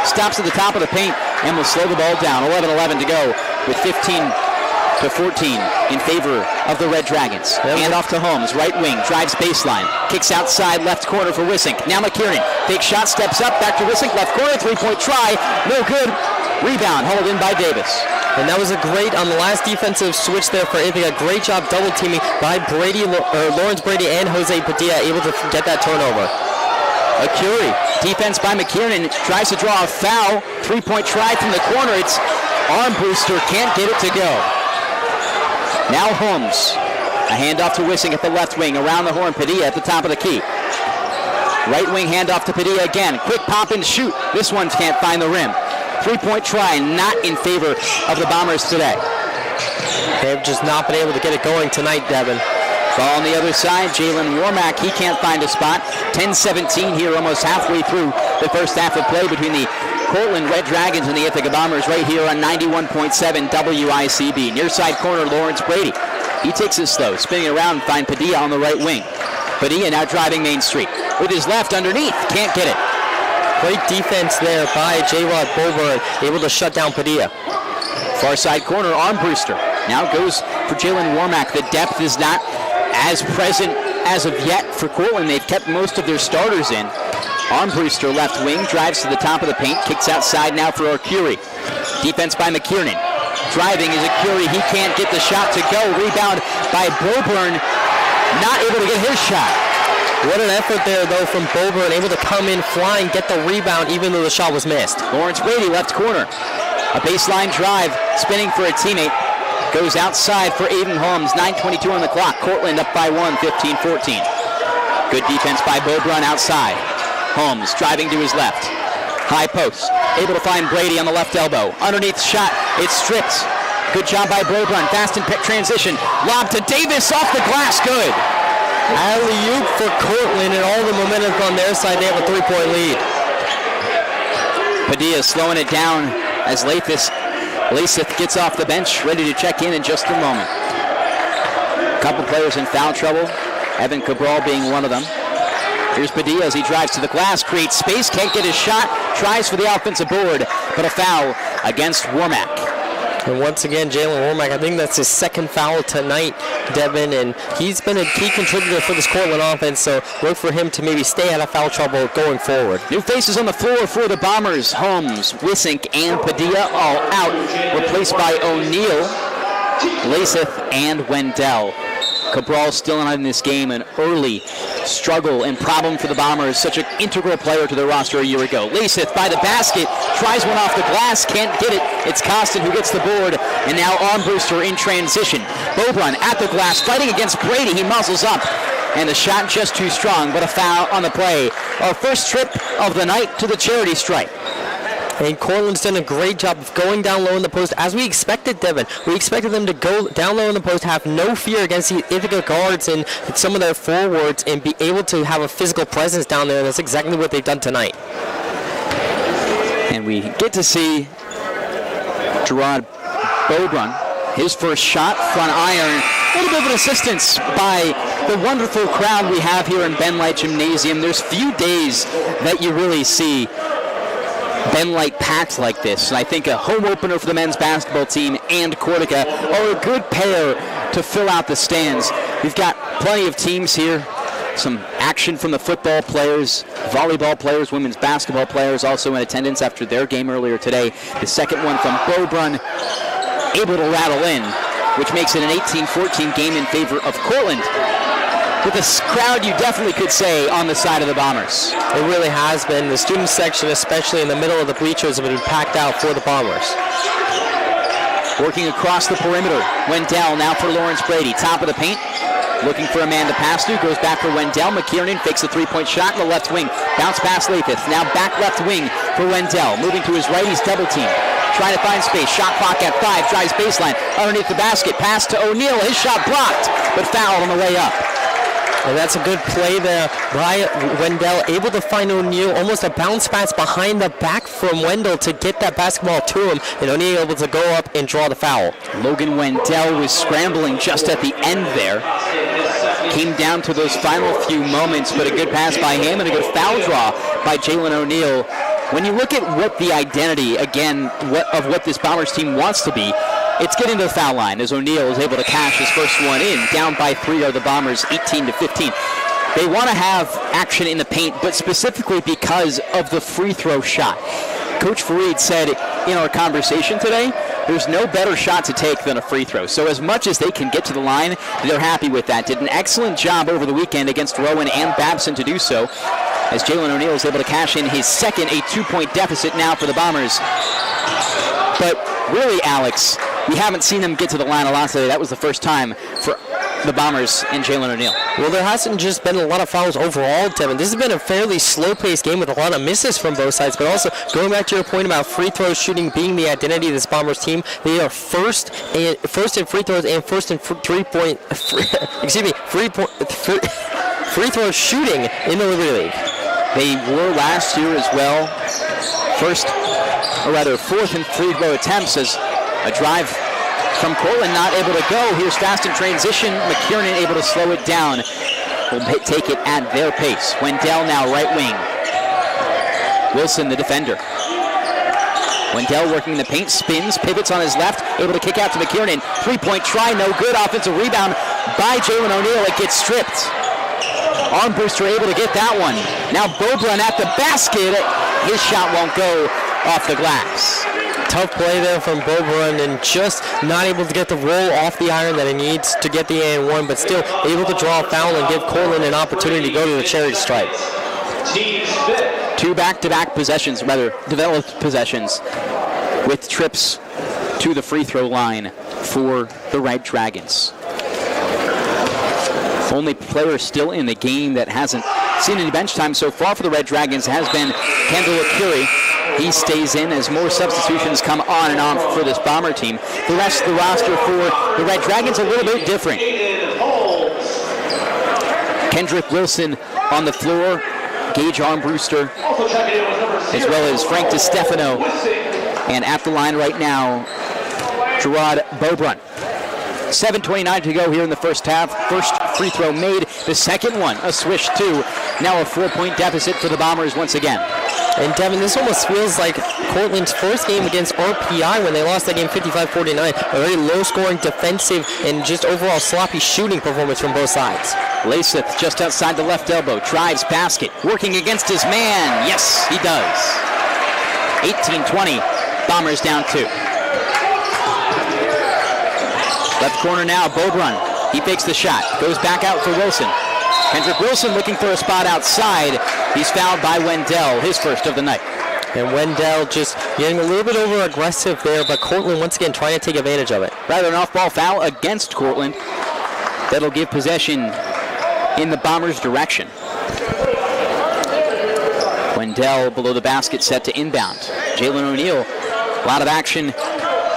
Stops at the top of the paint and will slow the ball down. 11-11 to go with 15-14 in favor of the Red Dragons. Hand off to Holmes. Right wing. Drives baseline. Kicks outside left corner for Wissink. Now McKiernan. Big shot. Steps up. Back to Wissink. Left corner. Three-point try. No good. Rebound. Hauled in by Davis. And that was a great, on the last defensive switch there for Ithaca, great job double teaming by Lawrence Brady and Jose Padilla, able to get that turnover. Akuri, defense by McKiernan, tries to draw a foul. Three-point try from the corner. It's arm booster, can't get it to go. Now Holmes. A handoff to Wissink at the left wing, around the horn. Padilla at the top of the key. Right wing handoff to Padilla again. Quick pop and shoot. This one can't find the rim. Three-point try, not in favor of the Bombers today. They've just not been able to get it going tonight, Devin. Ball on the other side, Jalen Warmack, he can't find a spot. 10-17 here, almost halfway through the first half of play between the Cortland Red Dragons and the Ithaca Bombers right here on 91.7 WICB. Near side corner, Lawrence Brady. He takes it slow, spinning around, find Padilla on the right wing. Padilla now driving Main Street. With his left underneath, can't get it. Great defense there by J-Rod Boburn, able to shut down Padilla. Far side corner, Armbruster. Now goes for Jalen Warmack. The depth is not as present as of yet for Cortland. They've kept most of their starters in. Armbruster, left wing, drives to the top of the paint, kicks outside now for Arcuri. Defense by McKiernan. Driving is Arcuri. He can't get the shot to go. Rebound by Boburn. Not able to get his shot. What an effort there, though, from Boburn, able to come in flying, get the rebound, even though the shot was missed. Lawrence Brady, left corner. A baseline drive, spinning for a teammate. Goes outside for Aiden Holmes. 9:22 on the clock. Cortland up by one, 15-14. Good defense by Boburn outside. Holmes driving to his left. High post. Able to find Brady on the left elbow. Underneath shot. It's stripped. Good job by Boburn. Fast and pick transition. Lob to Davis off the glass. Good. Alley-oop for Cortland, and all the momentum on their side. They have a three-point lead. Padilla slowing it down as Lasith gets off the bench, ready to check in just a moment. A couple players in foul trouble, Evan Cabral being one of them. Here's Padilla as he drives to the glass, creates space, can't get his shot, tries for the offensive board, but a foul against Warmack. And once again, Jalen Warmack, I think that's his second foul tonight, Devin, and he's been a key contributor for this Cortland offense, so look for him to maybe stay out of foul trouble going forward. New faces on the floor for the Bombers. Holmes, Wissink, and Padilla all out, replaced by O'Neal, Lasith, and Wendell. Cabral still not in this game, an early struggle and problem for the Bombers. Such an integral player to their roster a year ago. Lasith by the basket, tries one off the glass, can't get it. It's Costin who gets the board, and now Armbruster in transition. Boburn at the glass, fighting against Brady. He muzzles up, and the shot just too strong, but a foul on the play. Our first trip of the night to the charity stripe. And Cortland's done a great job of going down low in the post, as we expected, Devin. We expected them to go down low in the post, have no fear against the Ithaca guards and some of their forwards, and be able to have a physical presence down there, and that's exactly what they've done tonight. And we get to see Gerard Beaubrun, his first shot, front iron. A little bit of assistance by the wonderful crowd we have here in Ben Light Gymnasium. There's few days that you really see Ben Light packed like this. And I think a home opener for the men's basketball team and Cortica are a good pair to fill out the stands. We've got plenty of teams here. Some action from the football players, volleyball players, women's basketball players also in attendance after their game earlier today. The second one from Beaubrun, able to rattle in, which makes it an 18-14 game in favor of Cortland. With a crowd you definitely could say on the side of the Bombers. It really has been. The student section, especially in the middle of the bleachers, have been packed out for the Bombers. Working across the perimeter, Wendell now for Lawrence Brady, top of the paint. Looking for a man to pass to, goes back for Wendell. McKiernan fakes a three-point shot in the left wing. Bounce pass Lathith, now back left wing for Wendell. Moving to his right, he's double teamed. Trying to find space, shot clock at 5, drives baseline, underneath the basket, pass to O'Neal, his shot blocked, but fouled on the way up. And that's a good play there by Wendell, able to find O'Neal, almost a bounce pass behind the back from Wendell to get that basketball to him, and O'Neal able to go up and draw the foul. Logan Wendell was scrambling just at the end there. Came down to those final few moments, but a good pass by him and a good foul draw by Jalen O'Neal. When you look at what the identity, again, of what this Bombers team wants to be, it's getting to the foul line as O'Neal is able to cash his first one in. Down by 3 are the Bombers, 18-15. They want to have action in the paint, but specifically because of the free throw shot. Coach Fareed said in our conversation today, there's no better shot to take than a free throw. So as much as they can get to the line, they're happy with that. Did an excellent job over the weekend against Rowan and Babson to do so, as Jalen O'Neal is able to cash in his second, a 2-point deficit now for the Bombers. But really, Alex, we haven't seen them get to the line a lot today. That was the first time for the Bombers and Jalen O'Neal. Well, there hasn't just been a lot of fouls overall, Devin. This has been a fairly slow-paced game with a lot of misses from both sides, but also going back to your point about free throw shooting being the identity of this Bombers team, they are first in free throws and first in free throw shooting in the Liberty League. They were last year as well. Fourth in free throw attempts as a drive from Cortland not able to go. Here's fast in transition. McKiernan able to slow it down. Will take it at their pace. Wendell now right wing. Wilson the defender. Wendell working in the paint, spins, pivots on his left, able to kick out to McKiernan. 3-point try, no good. Offensive rebound by Jalen O'Neal. It gets stripped. Arm booster able to get that one. Now Beaubrun at the basket. His shot won't go off the glass. Tough play there from Beaubrun and just not able to get the roll off the iron that he needs to get the and one, but still able to draw a foul and give Cortland an opportunity to go to the charity stripe. 2 back-to-back possessions, rather developed possessions, with trips to the free throw line for the Red Dragons. Only player still in the game that hasn't seen any bench time so far for the Red Dragons has been Kendall Akiri. He stays in as more substitutions come on and off for this Bomber team. The rest of the roster for the Red Dragons a little bit different. Kendrick Wilson on the floor, Gage Armbruster, as well as Frank DiStefano. And at the line right now, Gerard Beaubrun. 7:29 to go here in the first half. First free throw made. The second one, a swish too. Now a 4-point deficit for the Bombers once again. And Devin, this almost feels like Cortland's first game against RPI when they lost that game 55-49. A very low-scoring defensive and just overall sloppy shooting performance from both sides. Lasith just outside the left elbow, drives basket, working against his man. Yes, he does. 18-20, Bombers down 2. Left corner now, Beaubrun. He fakes the shot, goes back out for Wilson. Kendrick Wilson looking for a spot outside. He's fouled by Wendell, his first of the night. And Wendell just getting a little bit over-aggressive there, but Cortland once again trying to take advantage of it. Rather an off-ball foul against Cortland. That'll give possession in the Bombers' direction. Wendell below the basket, set to inbound. Jalen O'Neal, a lot of action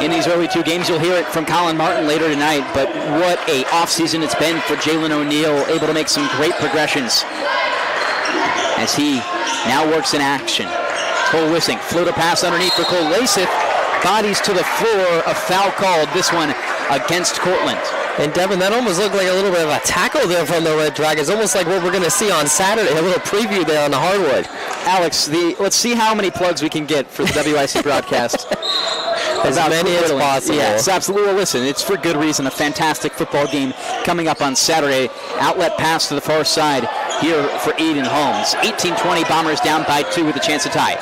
in these early two games. You'll hear it from Colin Martin later tonight, but what a offseason it's been for Jalen O'Neal, able to make some great progressions as he now works in action. Cole Wissing, floater pass underneath for Cole Lasith, bodies to the floor, a foul called, this one against Cortland. And Devin, that almost looked like a little bit of a tackle there from the Red Dragons, almost like what we're going to see on Saturday, a little preview there on the hardwood. Alex, let's see how many plugs we can get for the WIC broadcast. As many as possible. Yes, absolutely. Well, listen, it's for good reason. A fantastic football game coming up on Saturday. Outlet pass to the far side here for Eden Holmes. 18-20, Bombers down by 2 with a chance to tie.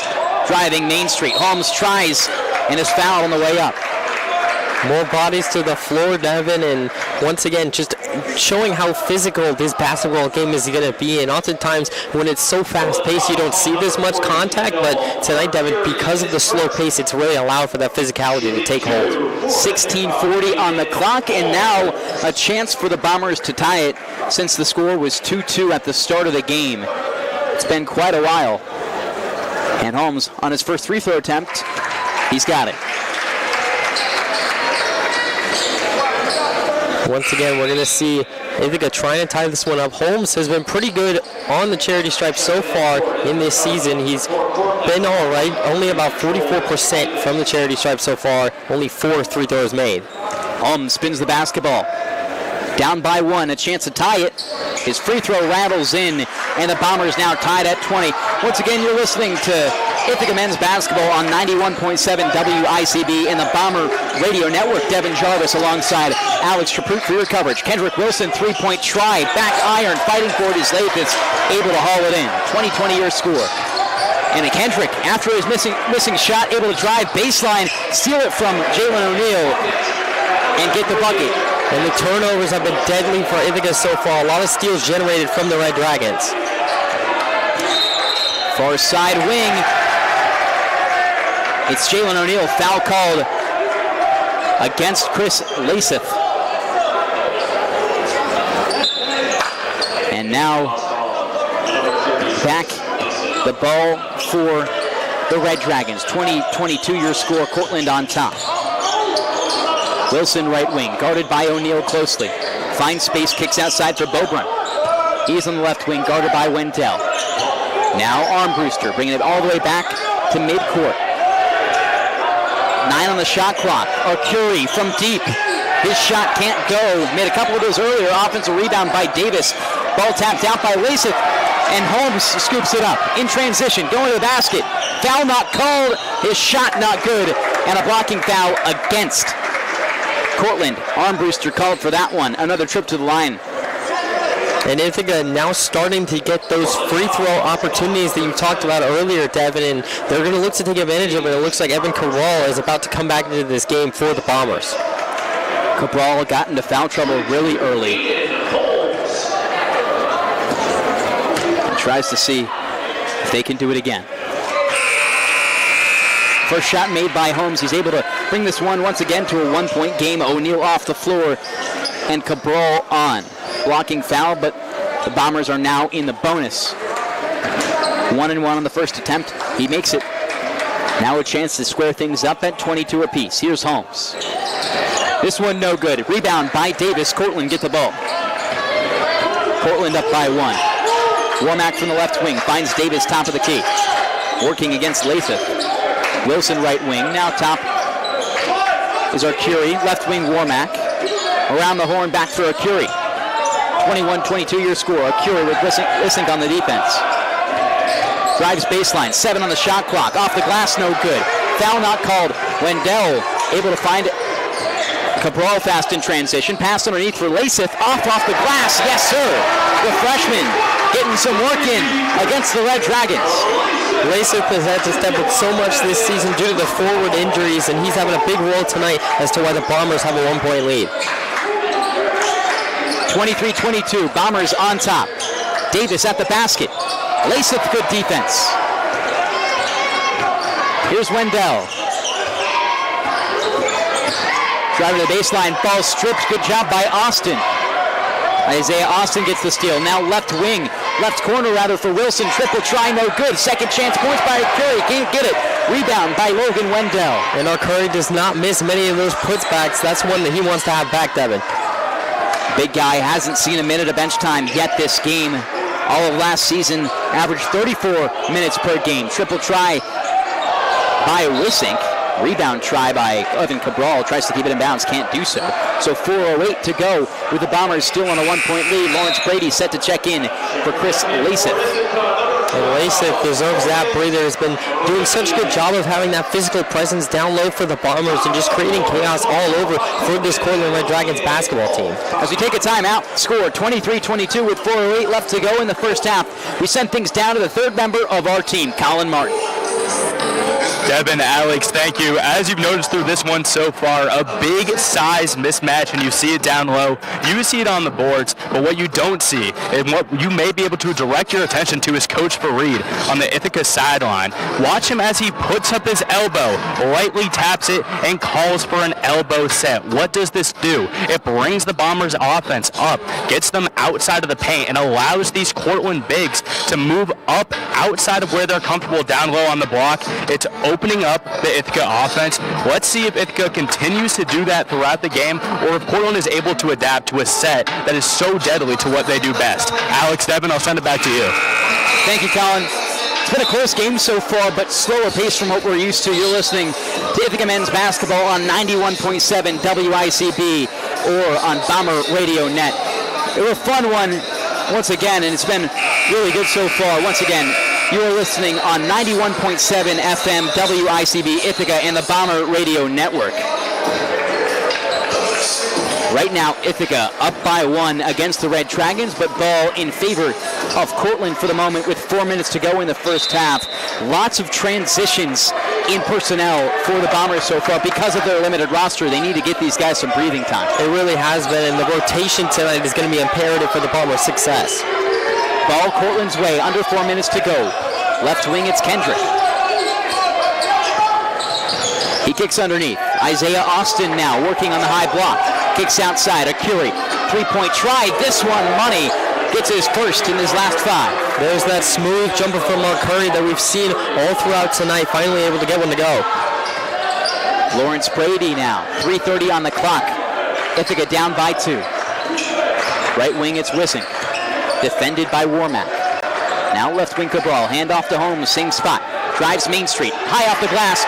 Driving Main Street. Holmes tries and is fouled on the way up. More bodies to the floor, Devin, and once again, just showing how physical this basketball game is going to be. And oftentimes, when it's so fast-paced, you don't see this much contact. But tonight, Devin, because of the slow pace, it's really allowed for that physicality to take hold. 16:40 on the clock, and now a chance for the Bombers to tie it since the score was 2-2 at the start of the game. It's been quite a while. And Holmes, on his first free throw attempt, he's got it. Once again, we're going to see Ithaca trying to tie this one up. Holmes has been pretty good on the charity stripe so far in this season. He's been all right, only about 44% from the charity stripe so far, only 4 free throws made. Holmes spins the basketball. Down by 1, a chance to tie it. His free throw rattles in, and the Bombers now tied at 20. Once again, you're listening to Ithaca men's basketball on 91.7 WICB in the Bomber Radio Network. Devin Jarvis alongside Alex Traput for your coverage. Kendrick Wilson, three-point try, back iron, fighting for it is Lathes, able to haul it in. 20-20 score. And Kendrick, after his missing shot, able to drive baseline, steal it from Jalen O'Neal, and get the bucket. And the turnovers have been deadly for Ithaca so far. A lot of steals generated from the Red Dragons. Far side wing. It's Jalen O'Neal, foul called against Chris Lasith. And now back the ball for the Red Dragons. 20-22 your score, Cortland on top. Wilson right wing, guarded by O'Neal closely. Finds space, kicks outside for Beaubrun. He's on the left wing, guarded by Wendell. Now Armbruster, bringing it all the way back to midcourt. 9 on the shot clock. Arcuri from deep. His shot can't go. Made a couple of those earlier. Offensive rebound by Davis. Ball tapped out by Lasith. And Holmes scoops it up. In transition, going to the basket. Foul not called. His shot not good. And a blocking foul against Cortland. Armbruster called for that one. Another trip to the line. And Ithaca now starting to get those free throw opportunities that you talked about earlier, Devin, and they're going to look to take advantage of it. It looks like Evan Cabral is about to come back into this game for the Bombers. Cabral got into foul trouble really early. He tries to see if they can do it again. First shot made by Holmes. He's able to bring this one once again to a 1-point game. O'Neal off the floor and Cabral on. Blocking foul, but the Bombers are now in the bonus. 1-1 on the first attempt. He makes it. Now a chance to square things up at 22 apiece. Here's Holmes. This one no good. Rebound by Davis. Cortland get the ball. Cortland up by 1. Wormack from the left wing finds Davis top of the key. Working against Lasith. Wilson right wing. Now top is Arcuri. Left wing Wormack. Around the horn back for Arcuri. 21-22 your score. Arcuri with Wissink on the defense. Drives baseline. 7 on the shot clock. Off the glass, no good. Foul not called. Wendell able to find Cabral fast in transition. Pass underneath for Lasith. Off the glass. Yes, sir. The freshman getting some work in against the Red Dragons. Lasith has had to step up so much this season due to the forward injuries, and he's having a big role tonight as to why the Bombers have a 1-point lead. 23-22, Bombers on top. Davis at the basket. Lasith, good defense. Here's Wendell. Driving to the baseline, ball stripped. Good job by Austin. Isaiah Austin gets the steal. Now left wing, left corner rather for Wilson. Triple try, no good. Second chance points by Curry. Can't get it. Rebound by Logan Wendell. And our Curry does not miss many of those putbacks. That's one that he wants to have back, Devin. Big guy hasn't seen a minute of bench time yet this game. All of last season, averaged 34 minutes per game. Triple try by Wisink. Rebound try by Evan Cabral. Tries to keep it in bounds, can't do so. So 4:08 to go with the Bombers still on a 1-point lead. Lawrence Brady set to check in for Chris Lasith. And Lasith deserves that breather. Has been doing such a good job of having that physical presence down low for the Bombers and just creating chaos all over for this Cortland Red Dragons basketball team. As we take a timeout, score 23-22 with 4:08 left to go in the first half. We send things down to the third member of our team, Colin Martin. Devin, Alex, thank you. As you've noticed through this one so far, a big size mismatch, and you see it down low. You see it on the boards, but what you don't see, and what you may be able to direct your attention to, is Coach Fareed on the Ithaca sideline. Watch him as he puts up his elbow, lightly taps it, and calls for an elbow set. What does this do? It brings the Bombers' offense up, gets them outside of the paint, and allows these Cortland bigs to move up outside of where they're comfortable down low on the block. It's opening up the Ithaca offense. Let's see if Ithaca continues to do that throughout the game, or if Cortland is able to adapt to a set that is so deadly to what they do best. Alex, Devin, I'll send it back to you. Thank you, Colin. It's been a close game so far, but slower pace from what we're used to. You're listening to Ithaca men's basketball on 91.7 WICB or on Bomber Radio Net. It was a fun one once again, and it's been really good so far. Once again, you are listening on 91.7 FM WICB Ithaca and the Bomber Radio Network. Right now, Ithaca up by 1 against the Red Dragons, but ball in favor of Cortland for the moment with 4 minutes to go in the first half. Lots of transitions in personnel for the Bombers so far. Because of their limited roster, they need to get these guys some breathing time. It really has been, and the rotation tonight is going to be imperative for the Bombers' success. Ball Cortland's way, under 4 minutes to go. Left wing, it's Kendrick. He kicks underneath. Isaiah Austin now working on the high block. Kicks outside, Akuri. 3-point try, this one, money. Gets his first in his last 5. There's that smooth jumper from Mark Curry that we've seen all throughout tonight, finally able to get one to go. Lawrence Brady now, 3:30 on the clock. Ithaca down by 2. Right wing, it's Wisink. Defended by Warmack. Now left wing Cabral, hand off to Holmes, same spot. Drives Main Street, high off the glass.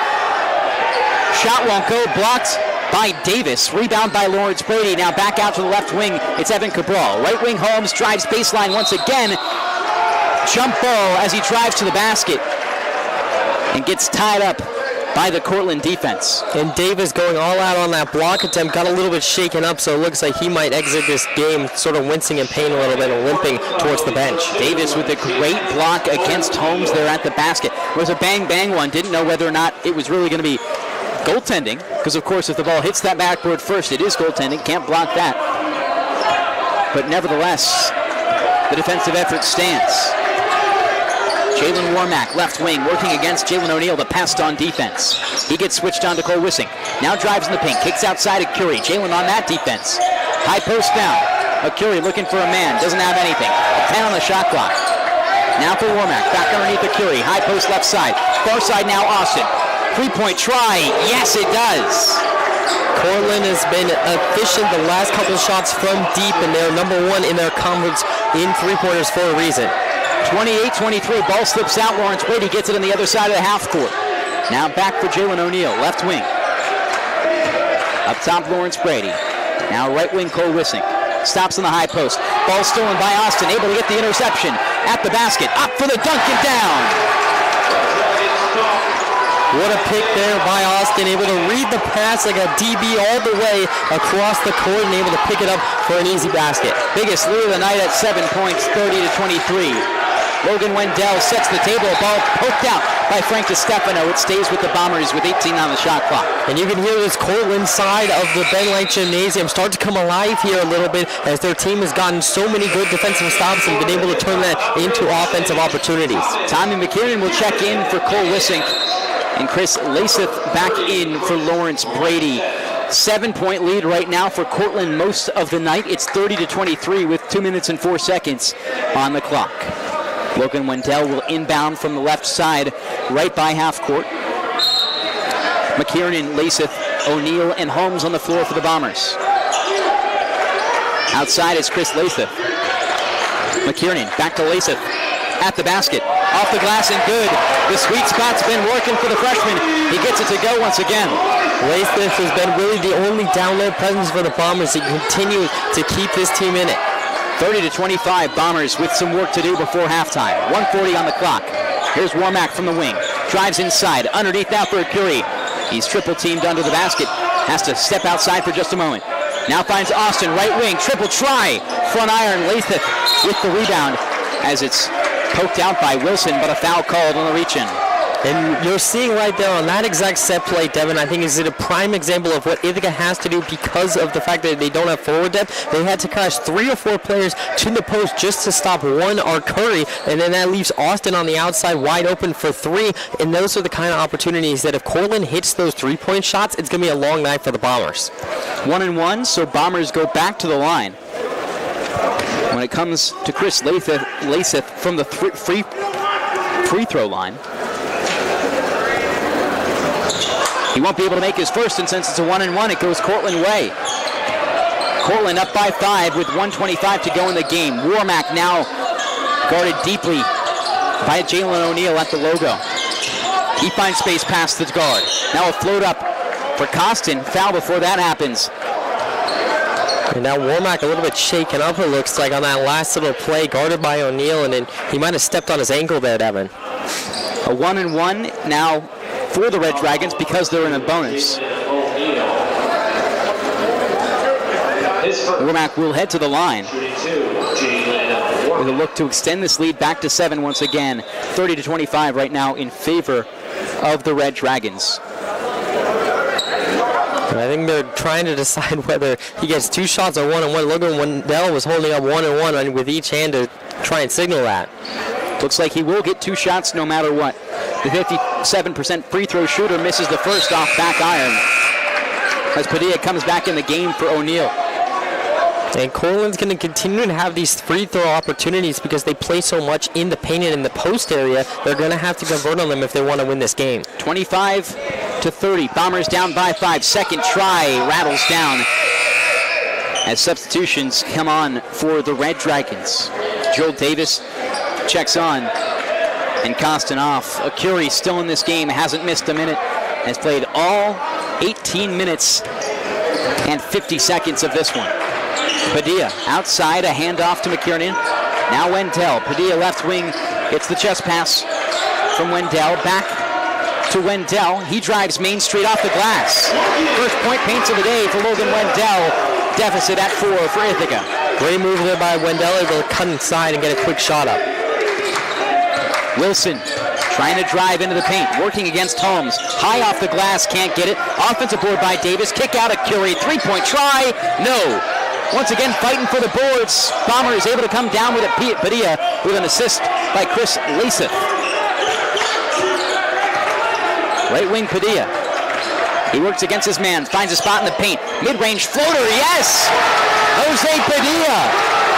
Shot won't go, blocked by Davis. Rebound by Lawrence Brady. Now back out to the left wing, it's Evan Cabral. Right wing Holmes drives baseline once again. Jump ball as he drives to the basket and gets tied up by the Cortland defense. And Davis going all out on that block attempt, got a little bit shaken up, so it looks like he might exit this game sort of wincing in pain a little bit and limping towards the bench. Davis with a great block against Holmes there at the basket. It was a bang-bang one. Didn't know whether or not it was really going to be goaltending, because of course if the ball hits that backboard first, it is goaltending. Can't block that. But nevertheless, the defensive effort stands. Jalen Warmack, left wing, working against Jalen O'Neal, the passed on defense. He gets switched on to Cole Wisink. Now drives in the paint, kicks outside at Curry. Jalen on that defense. High post down. Curry looking for a man, doesn't have anything. 10 on the shot clock. Now for Warmack, back underneath the Curry. High post left side. Far side now Austin. 3-point try, yes it does. Cortland has been efficient the last couple shots from deep, and they're number 1 in their conference in three-pointers for a reason. 28-23, ball slips out. Lawrence Brady gets it on the other side of the half court. Now back for Jalen O'Neal, left wing. Up top, Lawrence Brady. Now right wing, Cole Wisink. Stops on the high post. Ball stolen by Austin, able to get the interception. At the basket, up for the dunk and down. What a pick there by Austin, able to read the pass like a DB all the way across the court and able to pick it up for an easy basket. Biggest lead of the night at 7 points, 30-23. Logan Wendell sets the table, ball poked out by Frank DiStefano. It stays with the Bombers with 18 on the shot clock. And you can hear this Cortland side of the Ben Light Gymnasium start to come alive here a little bit as their team has gotten so many good defensive stops and been able to turn that into offensive opportunities. Tommy McKinnon will check in for Cole Wisink. And Chris Lasith back in for Lawrence Brady. 7-point lead right now for Cortland most of the night. It's 30-23 with 2 minutes and 4 seconds on the clock. Logan Wendell will inbound from the left side, right by half court. McKiernan, Laseth, O'Neal, and Holmes on the floor for the Bombers. Outside is Chris Laseth. McKiernan, back to Laseth. At the basket, off the glass and good. The sweet spot's been working for the freshman. He gets it to go once again. Laseth has been really the only down-low presence for the Bombers to continue to keep this team in it. 30-25, Bombers with some work to do before halftime. 1:40 on the clock. Here's Warmack from the wing. Drives inside, underneath now for Curie. He's triple teamed under the basket. Has to step outside for just a moment. Now finds Austin, right wing, triple try. Front iron, Laseth with the rebound as it's poked out by Wilson, but a foul called on the reach-in. And you're seeing right there on that exact set play, Devin, I think is a prime example of what Ithaca has to do because of the fact that they don't have forward depth. They had to crash 3 or 4 players to the post just to stop one or Curry, and then that leaves Austin on the outside wide open for 3, and those are the kind of opportunities that if Cortland hits those 3-point shots, it's going to be a long night for the Bombers. 1-1, so Bombers go back to the line. When it comes to Chris Laseth from the free throw line, he won't be able to make his first, and since it's a 1-1, it goes Cortland way. Cortland up by 5 with 1:25 to go in the game. Warmack now guarded deeply by Jalen O'Neal at the logo. He finds space past the guard. Now a float up for Costin. Foul before that happens. And now Warmack a little bit shaken up, it looks like, on that last little play, guarded by O'Neal, and then he might have stepped on his ankle there, Devin. A 1-1 now for the Red Dragons because they're in a bonus. Warmack will head to the line with a look to extend this lead back to 7 once again. 30-25 right now in favor of the Red Dragons. I think they're trying to decide whether he gets 2 shots or 1-1. Logan Wendell was holding up 1-1 with each hand to try and signal that. Looks like he will get 2 shots no matter what. The 57% free throw shooter misses the first off back iron as Padilla comes back in the game for O'Neal. And Cortland's going to continue to have these free throw opportunities because they play so much in the paint and in the post area. They're going to have to convert on them if they want to win this game. 25-30. Bombers down by 5. Second try rattles down as substitutions come on for the Red Dragons. Joel Davis checks on and Costin off. Curie still in this game, hasn't missed a minute, has played all 18 minutes and 50 seconds of this one. Padilla outside, a handoff to McKiernan. Now Wendell. Padilla left wing gets the chest pass from Wendell. Back to Wendell. He drives Main Street off the glass. First point paints of the day for Logan Wendell. Deficit at 4 for Ithaca. Great move there by Wendell, able to cut inside and get a quick shot up. Wilson trying to drive into the paint, working against Holmes. High off the glass, can't get it. Offensive board by Davis. Kick out of Curie. 3-point try. No. Once again, fighting for the boards. Bomber is able to come down with it. Padilla with an assist by Chris Laseth. Right wing Padilla. He works against his man, finds a spot in the paint. Mid-range floater, yes! Jose Padilla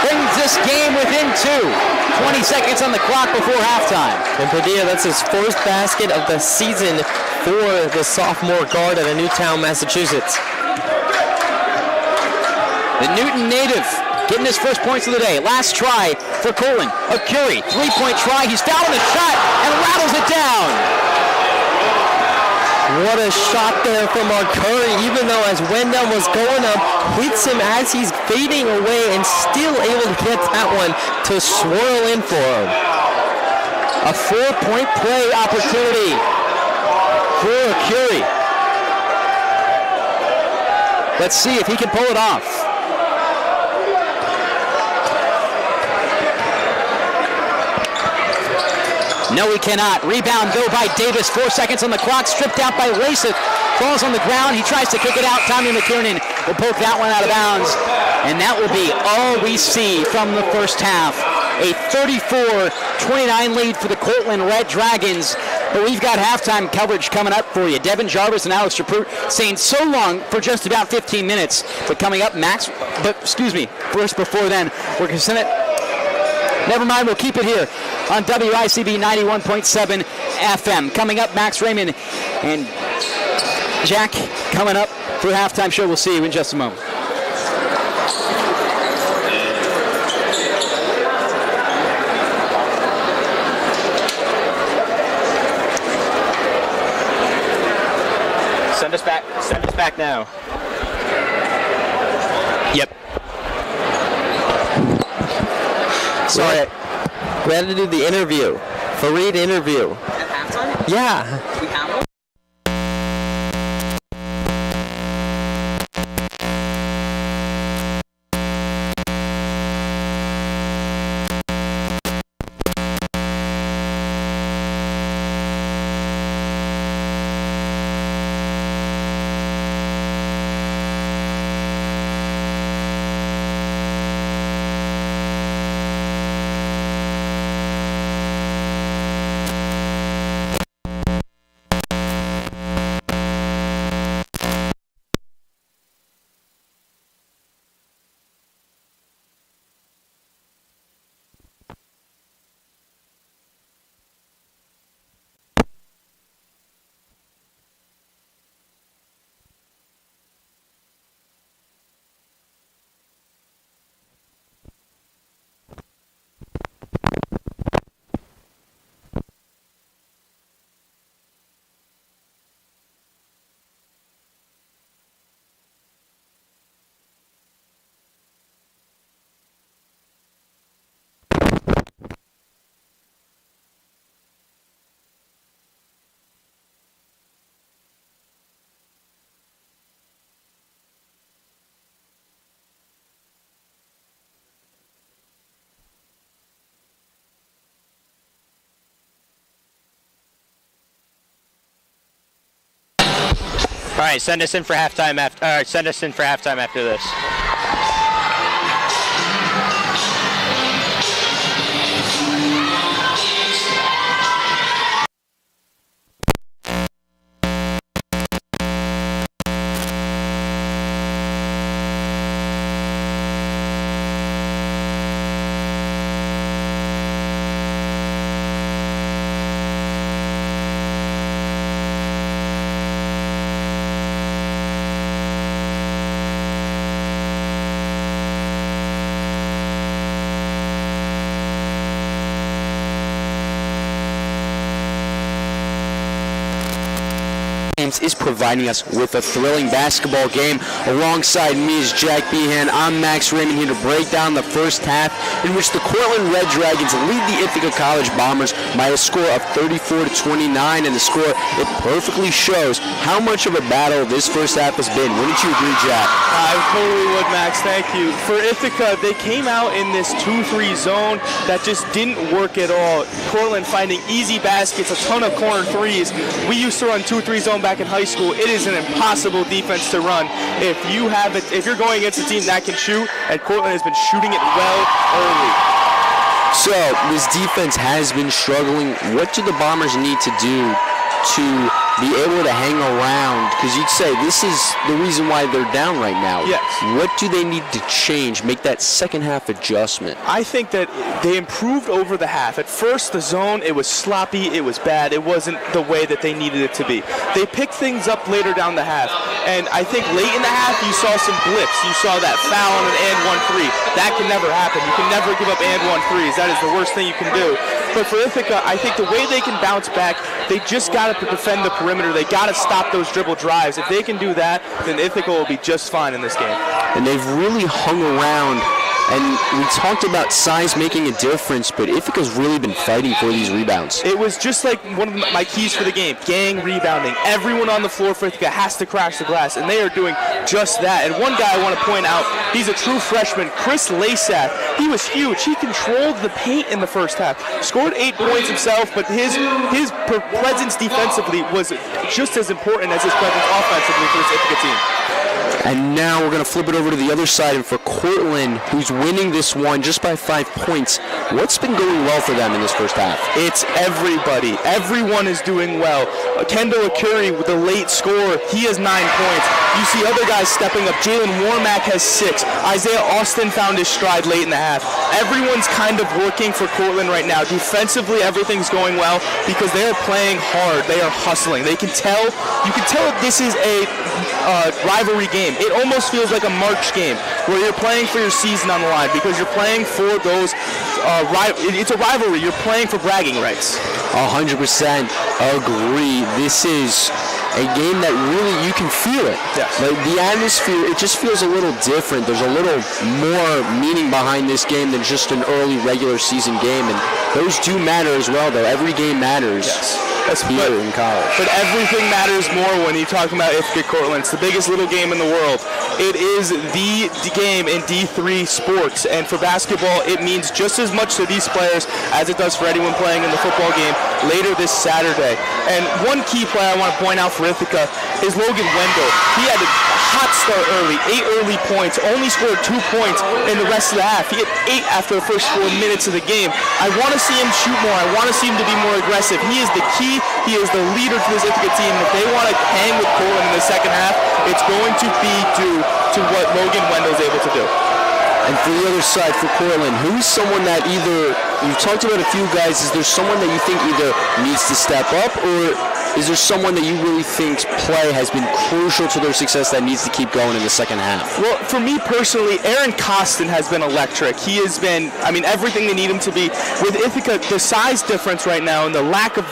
brings this game within 2. 20 seconds on the clock before halftime. And Padilla, that's his first basket of the season for the sophomore guard out of Newtown, Massachusetts. The Newton native getting his first points of the day. Last try for Cortland. A Curie, 3-point try. He's fouling the shot and rattles it down. What a shot there from Curry, even though as Wendell was going up, hits him as he's fading away and still able to get that one to swirl in for him. A 4-point play opportunity for Curie. Let's see if he can pull it off. No, he cannot. Rebound, though, by Davis. 4 seconds on the clock. Stripped out by Laseth. Falls on the ground. He tries to kick it out. Tommy McKiernan will poke that one out of bounds. And that will be all we see from the first half. A 34-29 lead for the Cortland Red Dragons. But we've got halftime coverage coming up for you. Devin Jarvis and Alex Chaprout saying so long for just about 15 minutes. But coming up, first before then, we're going to send it. Never mind, we'll keep it here on WICB 91.7 FM. Coming up, Max Raymond and Jack coming up for halftime show. We'll see you in just a moment. Send us back now. Yep. Sorry, we had to do the interview. Fareed interview. At halftime? Yeah. We have one? All right, send us in for halftime after this. Is providing us with a thrilling basketball game. Alongside me is Jack Behan. I'm Max Raymond here to break down the first half in which the Cortland Red Dragons lead the Ithaca College Bombers by a score of 34-29, and the score, it perfectly shows how much of a battle this first half has been. Wouldn't you agree, Jack? I totally would, Max. Thank you. For Ithaca, they came out in this 2-3 zone that just didn't work at all. Cortland finding easy baskets, a ton of corner threes. We used to run 2-3 zone back in high school. It is an impossible defense to run if you're going against a team that can shoot, and Cortland has been shooting it well early. So this defense has been struggling. What do the Bombers need to do to be able to hang around? Because you'd say this is the reason why they're down right now. Yes. What do they need to change, make that second half adjustment? I think that they improved over the half. At first, the zone, it was sloppy, it was bad, it wasn't the way that they needed it to be. They picked things up later down the half, and I think late in the half, you saw some blips. You saw that foul on an and 1 3. That can never happen. You can never give up and 1 threes. That is the worst thing you can do. But for Ithaca, I think the way they can bounce back, they just got to defend the perimeter. They got to stop those dribble drives. If they can do that, then Ithaca will be just fine in this game. And they've really hung around. And we talked about size making a difference, but Ithaca's really been fighting for these rebounds. It was just like one of my keys for the game, gang rebounding. Everyone on the floor for Ithaca has to crash the glass, and they are doing just that. And one guy I want to point out, he's a true freshman, Chris Lasath. He was huge. He controlled the paint in the first half. Scored 8 points himself, but his presence defensively was just as important as his presence offensively for this Ithaca team. And now we're going to flip it over to the other side, and for Cortland, who's winning this one just by 5 points. What's been going well for them in this first half? It's everybody. Everyone is doing well. Kendall Akuri with the late score, he has 9 points. You see other guys stepping up. Jalen Warmack has 6. Isaiah Austin found his stride late in the half. Everyone's kind of working for Cortland right now. Defensively, everything's going well because they are playing hard. They are hustling. You can tell that this is a rivalry game. It almost feels like a March game where you're playing for your season on the line because you're playing for those it's a rivalry. You're playing for bragging rights. 100% agree. This is a game that really, you can feel it. Yes. Like the atmosphere, it just feels a little different. There's a little more meaning behind this game than just an early regular season game, and those do matter as well, though. Every game matters. Yes. Here in college. But everything matters more when you're talking about Ithaca Cortland. It's the biggest little game in the world. It is the game in D3 sports, and for basketball, it means just as much to these players as it does for anyone playing in the football game later this Saturday. And one key player I want to point out for Ithaca is Logan Wendell. He had a hot start early, 8 early points, only scored 2 points in the rest of the half. He had 8 after the first 4 minutes of the game. I want to see him shoot more. I want to see him to be more aggressive. He is the key. He is the leader to this Ithaca team. If they want to hang with Cortland in the second half, it's going to be due to what Logan Wendell is able to do. And for the other side, for Cortland, who's someone that either, you've talked about a few guys, is there someone that you think either needs to step up, or is there someone that you really think's play has been crucial to their success that needs to keep going in the second half? Well, for me personally, Aaron Costin has been electric. He has been, everything they need him to be. With Ithaca, the size difference right now and the lack of,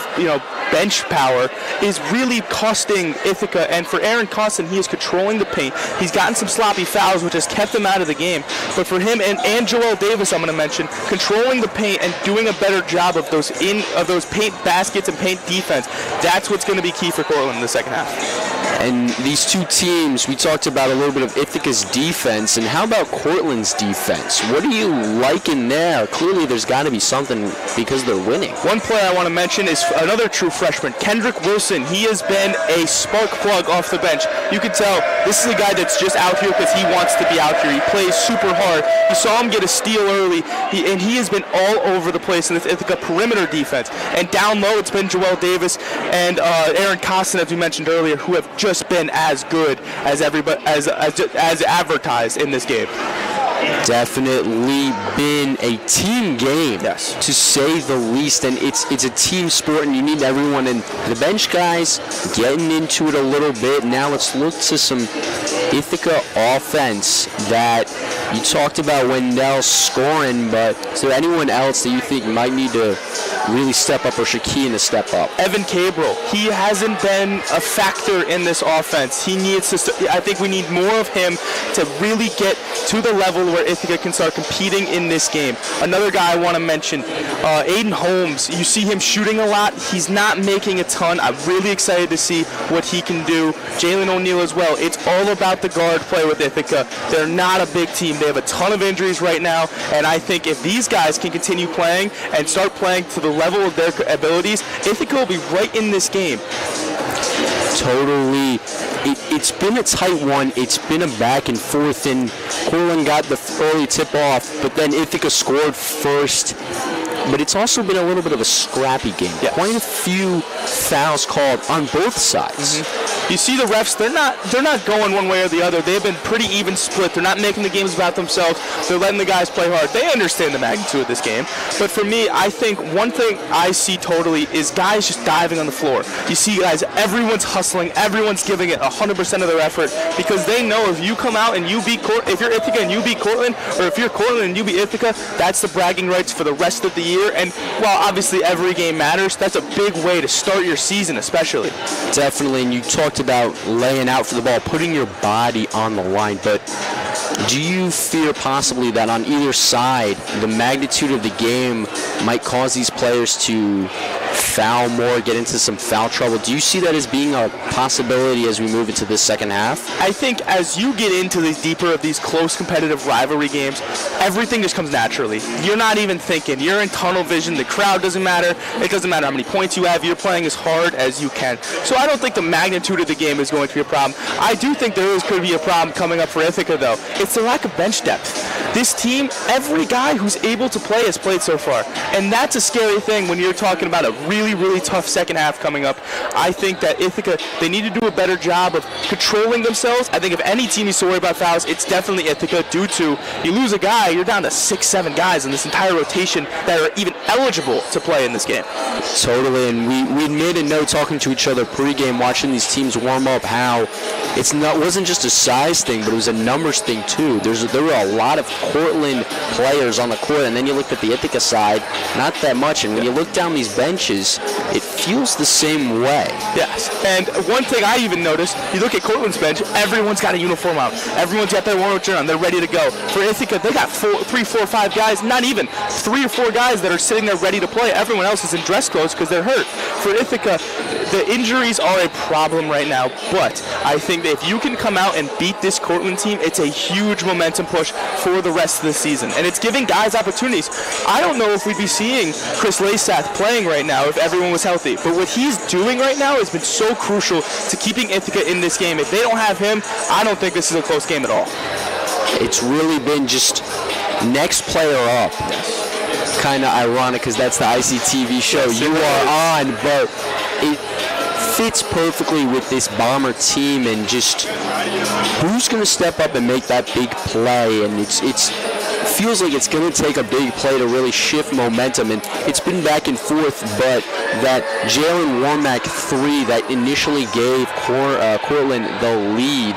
bench power is really costing Ithaca. And for Aaron Costin, he is controlling the paint. He's gotten some sloppy fouls, which has kept him out of the game. But for him and Joel Davis, I'm going to mention, controlling the paint and doing a better job of those paint baskets and paint defense, that's what's going to be key for Cortland in the second half. And these two teams, we talked about a little bit of Ithaca's defense, and how about Cortland's defense? What are you liking there? Clearly there's got to be something because they're winning. One player I want to mention is another true freshman, Kendrick Wilson. He has been a spark plug off the bench. You can tell this is a guy that's just out here because he wants to be out here. He plays super hard. You saw him get a steal early, and he has been all over the place in this Ithaca perimeter defense. And down low, it's been Joel Davis and Aaron Costin, as we mentioned earlier, who have just been as good as everybody as advertised in this game. Definitely been a team game, yes, to say the least, and it's a team sport, and you need everyone. And the bench guys getting into it a little bit. Now let's look to some Ithaca offense that you talked about. Wendell scoring, but is there anyone else that you think might need to really step up or should key in to step up? Evan Cabral, he hasn't been a factor in this offense. He needs to. I think we need more of him to really get to the level where Ithaca can start competing in this game. Another guy I want to mention, Aiden Holmes. You see him shooting a lot. He's not making a ton. I'm really excited to see what he can do. Jalen O'Neal as well. It's all about the guard play with Ithaca. They're not a big team. They have a ton of injuries right now, and I think if these guys can continue playing and start playing to the level of their abilities, Ithaca will be right in this game. Totally. It's been a tight one. It's been a back and forth, and Cortland got the early tip off, but then Ithaca scored first. But it's also been a little bit of a scrappy game. Yes. Quite a few fouls called on both sides. You see the refs, they're not going one way or the other. They've been pretty even split. They're not making the games about themselves. They're letting the guys play hard. They understand the magnitude of this game. But for me, I think one thing I see totally is guys just diving on the floor. You see guys, everyone's hustling. Everyone's giving it 100% of their effort because they know if you come out and you beat if you're Ithaca and you beat Cortland, or if you're Cortland and you beat Ithaca, that's the bragging rights for the rest of the year. And while obviously every game matters, that's a big way to start your season, especially. Definitely, and you talked about laying out for the ball, putting your body on the line, but do you fear possibly that on either side, the magnitude of the game might cause these players to foul more, get into some foul trouble? Do you see that as being a possibility as we move into this second half? I think as you get into the deeper of these close competitive rivalry games, everything just comes naturally. You're not even thinking. You're in tunnel vision. The crowd doesn't matter. It doesn't matter how many points you have. You're playing as hard as you can. So I don't think the magnitude of the game is going to be a problem. I do think could be a problem coming up for Ithaca, though. It's the lack of bench depth. this team, every guy who's able to play has played so far. And that's a scary thing when you're talking about a really, really tough second half coming up. I think that Ithaca, they need to do a better job of controlling themselves. I think if any team needs to worry about fouls, it's definitely Ithaca, due to you lose a guy, you're down to 6-7 guys in this entire rotation that are even eligible to play in this game. Totally, and we made a note talking to each other pregame, watching these teams warm up, how wasn't just a size thing, but it was a numbers thing too. There were a lot of Cortland players on the court, and then you looked at the Ithaca side, not that much, and when you look down these benches, it feels the same way. Yes, and one thing I even noticed, you look at Cortland's bench, everyone's got a uniform out. Everyone's got their warm-up jersey on. They're ready to go. For Ithaca, they got 3, 4, 5 guys, not even 3 or 4 guys that are sitting there ready to play. Everyone else is in dress clothes because they're hurt. For Ithaca, the injuries are a problem right now, but I think that if you can come out and beat this Cortland team, it's a huge momentum push for the rest of the season, and it's giving guys opportunities. I don't know if we'd be seeing Chris Lasath playing right now if everyone was healthy, but what he's doing right now has been so crucial to keeping Ithaca in this game. If they don't have him, I don't think this is a close game at all. It's really been just next player up. Kind of ironic because that's the ICTV show you are on, but it fits perfectly with this Bomber team, and just who's going to step up and make that big play. And it feels like it's going to take a big play to really shift momentum, and it's been back and forth, but that Jalen Warmack 3 that initially gave Cortland the lead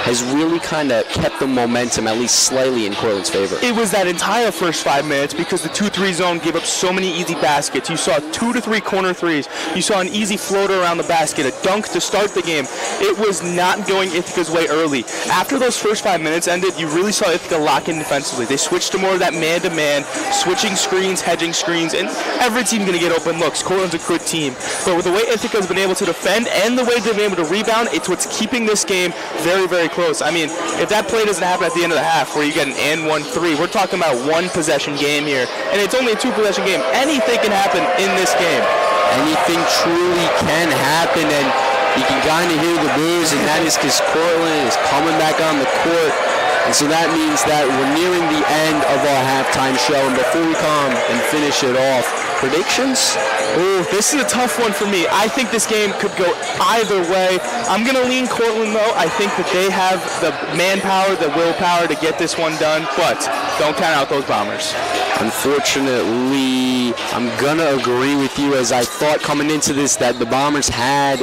has really kind of kept the momentum at least slightly in Cortland's favor. It was that entire first 5 minutes because the 2-3 zone gave up so many easy baskets. You saw 2 to 3 corner threes. You saw an easy floater around the basket, a dunk to start the game. It was not going Ithaca's way early. After those first 5 minutes ended, you really saw Ithaca lock in defensively. They switched to more of that man-to-man, switching screens, hedging screens, and every team going to get open looks. Cortland's a good team. But with the way Ithaca's been able to defend and the way they've been able to rebound, it's what's keeping this game very, very close. I mean, if that play doesn't happen at the end of the half where you get an and 1-3, we're talking about 1-possession game here, and it's only a 2-possession game. Anything can happen in this game. Anything truly can happen, and you can kind of hear the boos, and that is because Cortland is coming back on the court. And so that means that we're nearing the end of our halftime show, and before we come and finish it off, predictions? Ooh, this is a tough one for me. I think this game could go either way. I'm going to lean Cortland, though. I think that they have the manpower, the willpower to get this one done, but don't count out those Bombers. Unfortunately, I'm going to agree with you, as I thought coming into this that the Bombers had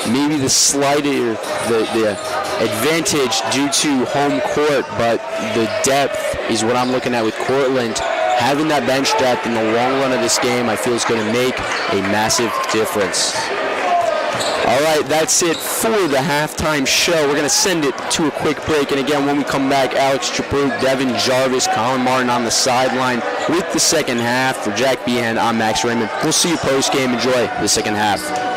maybe the slighter, the advantage due to home court, but the depth is what I'm looking at with Cortland. Having that bench depth in the long run of this game, I feel, is going to make a massive difference. All right, that's it for the halftime show. We're going to send it to a quick break. And again, when we come back, Alex Chaprou, Devin Jarvis, Colin Martin on the sideline with the second half. For Jack Behan, I'm Max Raymond. We'll see you post-game. Enjoy the second half.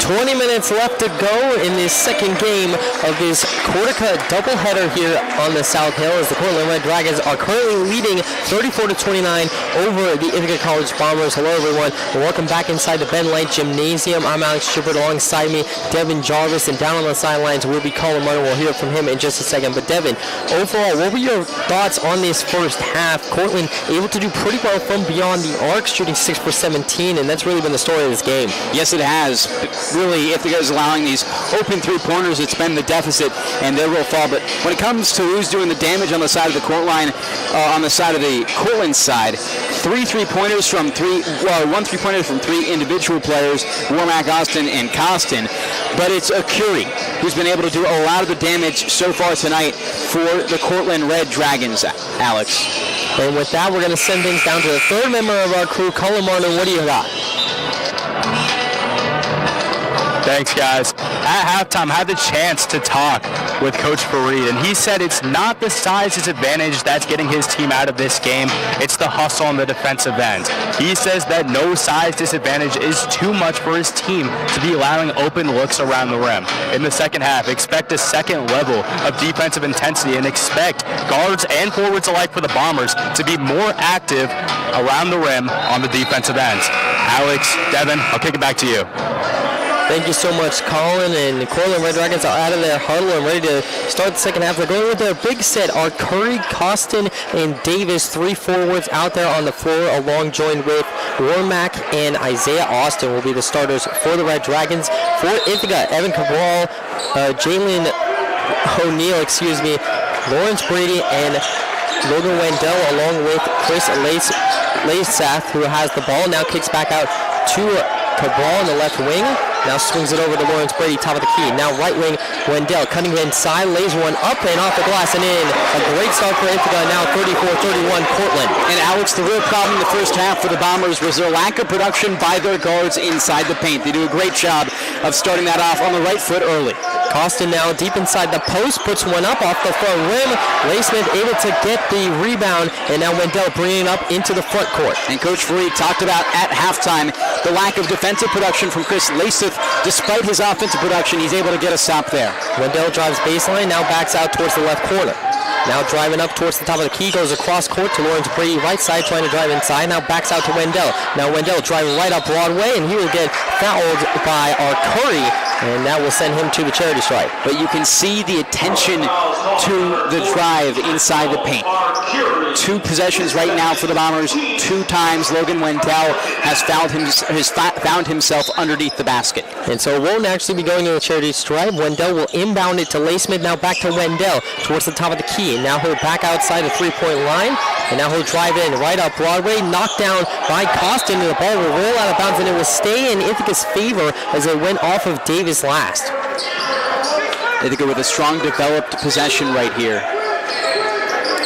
20 minutes left to go in this second game of this Cortland doubleheader here on the South Hill as the Cortland Red Dragons are currently leading 34-29 over the Ithaca College Bombers. Hello, everyone, and welcome back inside the Ben Light Gymnasium. I'm Alex Shepard. Alongside me, Devin Jarvis, and down on the sidelines will be Colin Martin. We'll hear from him in just a second. But Devin, overall, what were your thoughts on this first half? Cortland able to do pretty well from beyond the arc, shooting 6 for 17, and that's really been the story of this game. Yes, it has. Really, if the guys allowing these open three-pointers, it's been the deficit, and they will fall. But when it comes to who's doing the damage on the side of the court line, on the side of the Cortland side, one three-pointer from three individual players, Warmack, Austin, and Costin. But it's Curie who's been able to do a lot of the damage so far tonight for the Cortland Red Dragons, Alex. And with that, we're going to send things down to the third member of our crew, Colin Martin. What do you got? Thanks, guys. At halftime, I had the chance to talk with Coach Fareed, and he said it's not the size disadvantage that's getting his team out of this game. It's the hustle on the defensive end. He says that no size disadvantage is too much for his team to be allowing open looks around the rim. In the second half, expect a second level of defensive intensity and expect guards and forwards alike for the Bombers to be more active around the rim on the defensive ends. Alex, Devin, I'll kick it back to you. Thank you so much, Colin. And the Cortland Red Dragons are out of their huddle and ready to start the second half. They're going with their big set. Are Curry, Costin, and Davis, three forwards out there on the floor, along joined with Warmack and Isaiah Austin will be the starters for the Red Dragons. For Ithaca, Evan Cabral, Jalen O'Neill, Lawrence Brady, and Logan Wendell, along with Chris Lasath, who has the ball. Now kicks back out to Cabral on the left wing. Now swings it over to Lawrence Brady, top of the key. Now right wing, Wendell cutting inside, lays one up and off the glass and in. A great start for Ithaca, now 34-31 Cortland. And Alex, the real problem in the first half for the Bombers was their lack of production by their guards inside the paint. They do a great job of starting that off on the right foot early. Costin now deep inside the post, puts one up off the front rim. Laysmith able to get the rebound, and now Wendell bringing it up into the front court. And Coach Fareed talked about at halftime the lack of defensive production from Chris Laysmith. Despite his offensive production, he's able to get a stop there. Wendell drives baseline, now backs out towards the left corner. Now driving up towards the top of the key, goes across court to Lawrence Brady, right side, trying to drive inside. Now backs out to Wendell. Now Wendell driving right up Broadway, and he will get fouled by our Curry, and that will send him to the charity stripe. But you can see the attention to the drive inside the paint. 2 possessions right now for the Bombers. 2 times Logan Wendell has found himself underneath the basket. And so it won't actually be going to the charity stripe. Wendell will inbound it to Laysmith. Now back to Wendell towards the top of the key. And now he'll back outside the three-point line. And now he'll drive in right up Broadway. Knocked down by Costin. And the ball will roll out of bounds. And it will stay in Ithaca's favor as it went off of Davis last. Ithaca with a strong developed possession right here.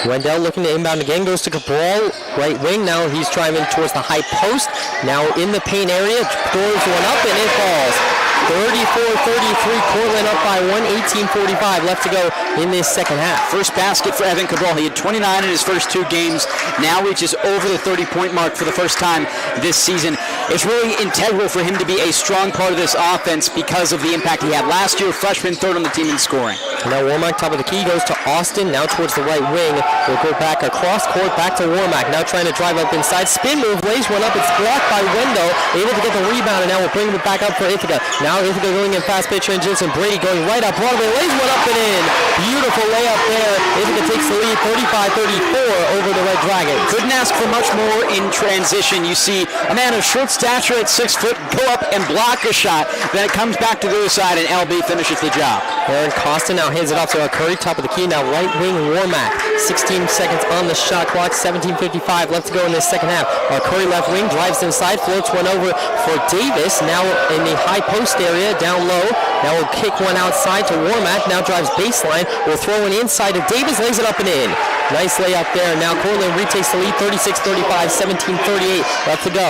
Wendell looking to inbound again, goes to Cabral, right wing. Now he's driving towards the high post. Now in the paint area, throws one up and it falls. 34-33, Cortland up by 1, 18:45 left to go in this second half. First basket for Evan Cabral. He had 29 in his first 2 games. Now reaches over the 30-point mark for the first time this season. It's really integral for him to be a strong part of this offense because of the impact he had last year. Freshman, third on the team in scoring. Now Warmack, top of the key, goes to Austin. Now towards the right wing. We'll go back across court, back to Warmack. Now trying to drive up inside. Spin move, lays one up. It's blocked by Wendell. Able to get the rebound, and now we'll bring it back up for Ithaca. Now Ithaca going in fast pitch transition. Brady going right up Broadway. Lays one up and in. Beautiful layup there. Ithaca takes the lead 35-34 over the Red Dragons. Couldn't ask for much more in transition. You see a man of short stature at 6 foot go up and block a shot. Then it comes back to the other side, and LB finishes the job. Aaron Costin now hands it off to Curry, top of the key. Now right wing Warmack. 16 seconds on the shot clock. 17:55 left to go in this second half. Curry left wing drives inside, floats one over for Davis. Now in the high post area, down low. Now we'll kick one outside to Warmack. Now drives baseline. We'll throw one inside to Davis. Lays it up and in. Nice layup there. Now Cortland retakes the lead. 36-35. 17:38 left to go.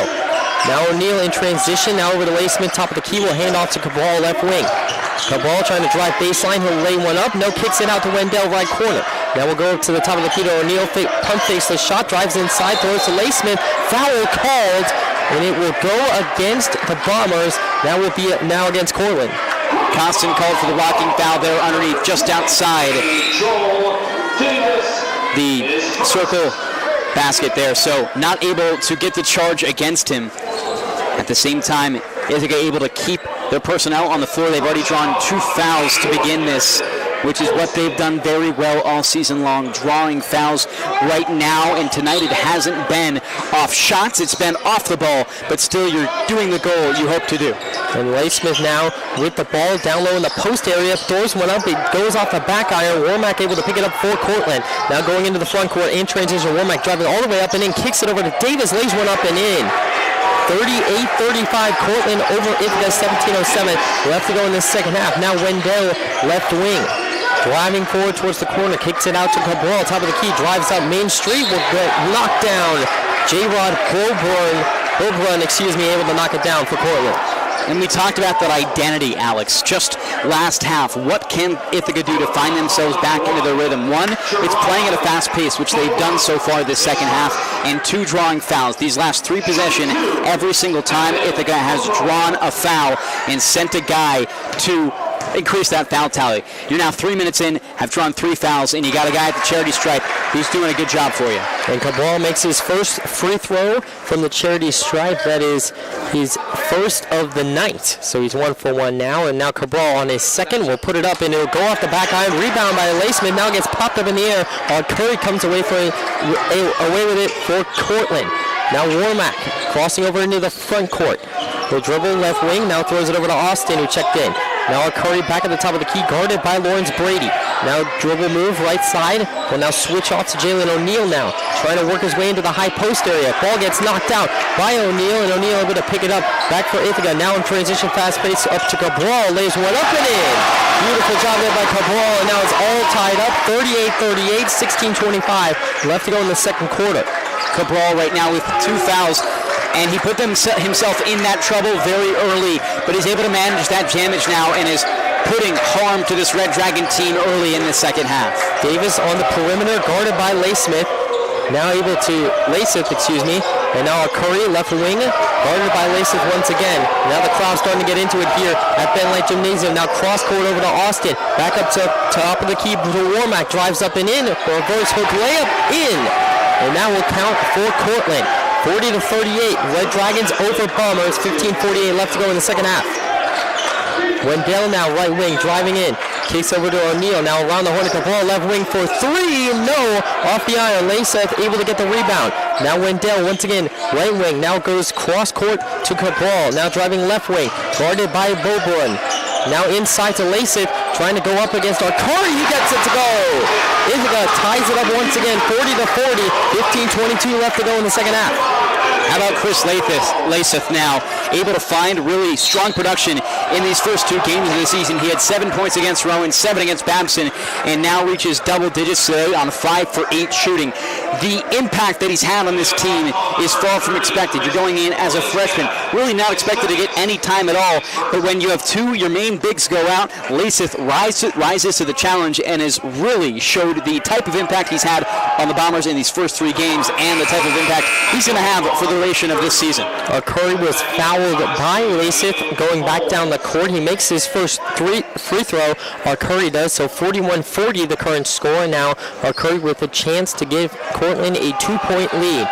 Now O'Neill in transition. Now over to Laysmith, top of the key. Will hand off to Cabral, left wing. Cabral trying to drive baseline. He'll lay one up. No, kicks it out to Wendell, right corner. Now we'll go up to the top of the key to O'Neill. Pump fakes the shot. Drives inside. Throws to Laysmith. Foul called and it will go against the Bombers. That will be now against Cortland. Constant called for the blocking foul there underneath, just outside the circle basket there. So not able to get the charge against him. At the same time, Ithaca able to keep their personnel on the floor. They've already drawn 2 fouls to begin this, which is what they've done very well all season long, drawing fouls right now. And tonight it hasn't been off shots, it's been off the ball, but still you're doing the goal you hope to do. And Laysmith now with the ball down low in the post area, throws one up, it goes off the back iron. Warmack able to pick it up for Cortland. Now going into the front court in transition, Warmack driving all the way up and in, kicks it over to Davis, lays one up and in. 38-35, Cortland over Ithaca, 17:07 left to go in the second half. Now Wendell, left wing, driving forward towards the corner, kicks it out to Cabral, top of the key, drives up Main Street, will get knocked down. J-Rod Bobrun, able to knock it down for Cortland. And we talked about that identity, Alex, just last half. What can Ithaca do to find themselves back into their rhythm? One, it's playing at a fast pace, which they've done so far this second half, and 2, drawing fouls. These last 3 possessions, every single time Ithaca has drawn a foul and sent a guy to increase that foul tally. You're now 3 minutes in, have drawn 3 fouls, and you got a guy at the charity stripe who's doing a good job for you. And Cabral makes his first free throw from the charity stripe. That is his first of the night. So he's 1 for 1 now, and now Cabral on his second will put it up, and it'll go off the back iron. Rebound by Laceman. Now gets popped up in the air. Curry comes away away with it for Cortland. Now Warmack crossing over into the front court. He'll dribble left wing. Now throws it over to Austin, who checked in. Now Curry back at the top of the key, guarded by Lawrence Brady. Now dribble move right side. Will now switch off to Jalen O'Neal now. Trying to work his way into the high post area. Ball gets knocked out by O'Neal, and O'Neal able to pick it up. Back for Ithaca. Now in transition, fast pace up to Cabral. Lays one up and in. Beautiful job there by Cabral, and now it's all tied up. 38-38, 16:25 left to go in the second quarter. Cabral right now with 2 fouls, and he put himself in that trouble very early, but he's able to manage that damage now and is putting harm to this Red Dragon team early in the second half. Davis on the perimeter, guarded by Laysmith. Now able to and now Curry left wing, guarded by Laysmith once again. Now the crowd's starting to get into it here at Ben Light Gymnasium. Now cross court over to Austin, back up to top of the key to Warmack, drives up and in, reverse hook layup in, and that will count for Cortland. 40-38, Red Dragons over Bombers, 15:48 left to go in the second half. Wendell now right wing, driving in, kicks over to O'Neal, now around the horn to Cabral, left wing for 3, no, off the iron. Layseth able to get the rebound. Now Wendell once again, right wing, now goes cross court to Cabral, now driving left wing, guarded by Boborn. Now inside to Layseth, trying to go up against Arcari, he gets it to go. Ithaca ties it up once again, 40-40, 15:22 left to go in the second half. How about Chris Layseth now, able to find really strong production in these first 2 games of the season. He had 7 points against Rowan, 7 against Babson, and now reaches double digits today on 5 for 8 shooting. The impact that he's had on this team is far from expected. You're going in as a freshman, really not expected to get any time at all, but when you have 2 your main bigs go out, Layseth rises to the challenge and has really showed the type of impact he's had on the Bombers in these first 3 games and the type of impact he's going to have for the duration of this season. Curry was fouled by Layseth going back down the court. He makes his first free throw. Curry does, so 41-40 the current score. Now Curry with a chance to give Cortland a 2-point lead.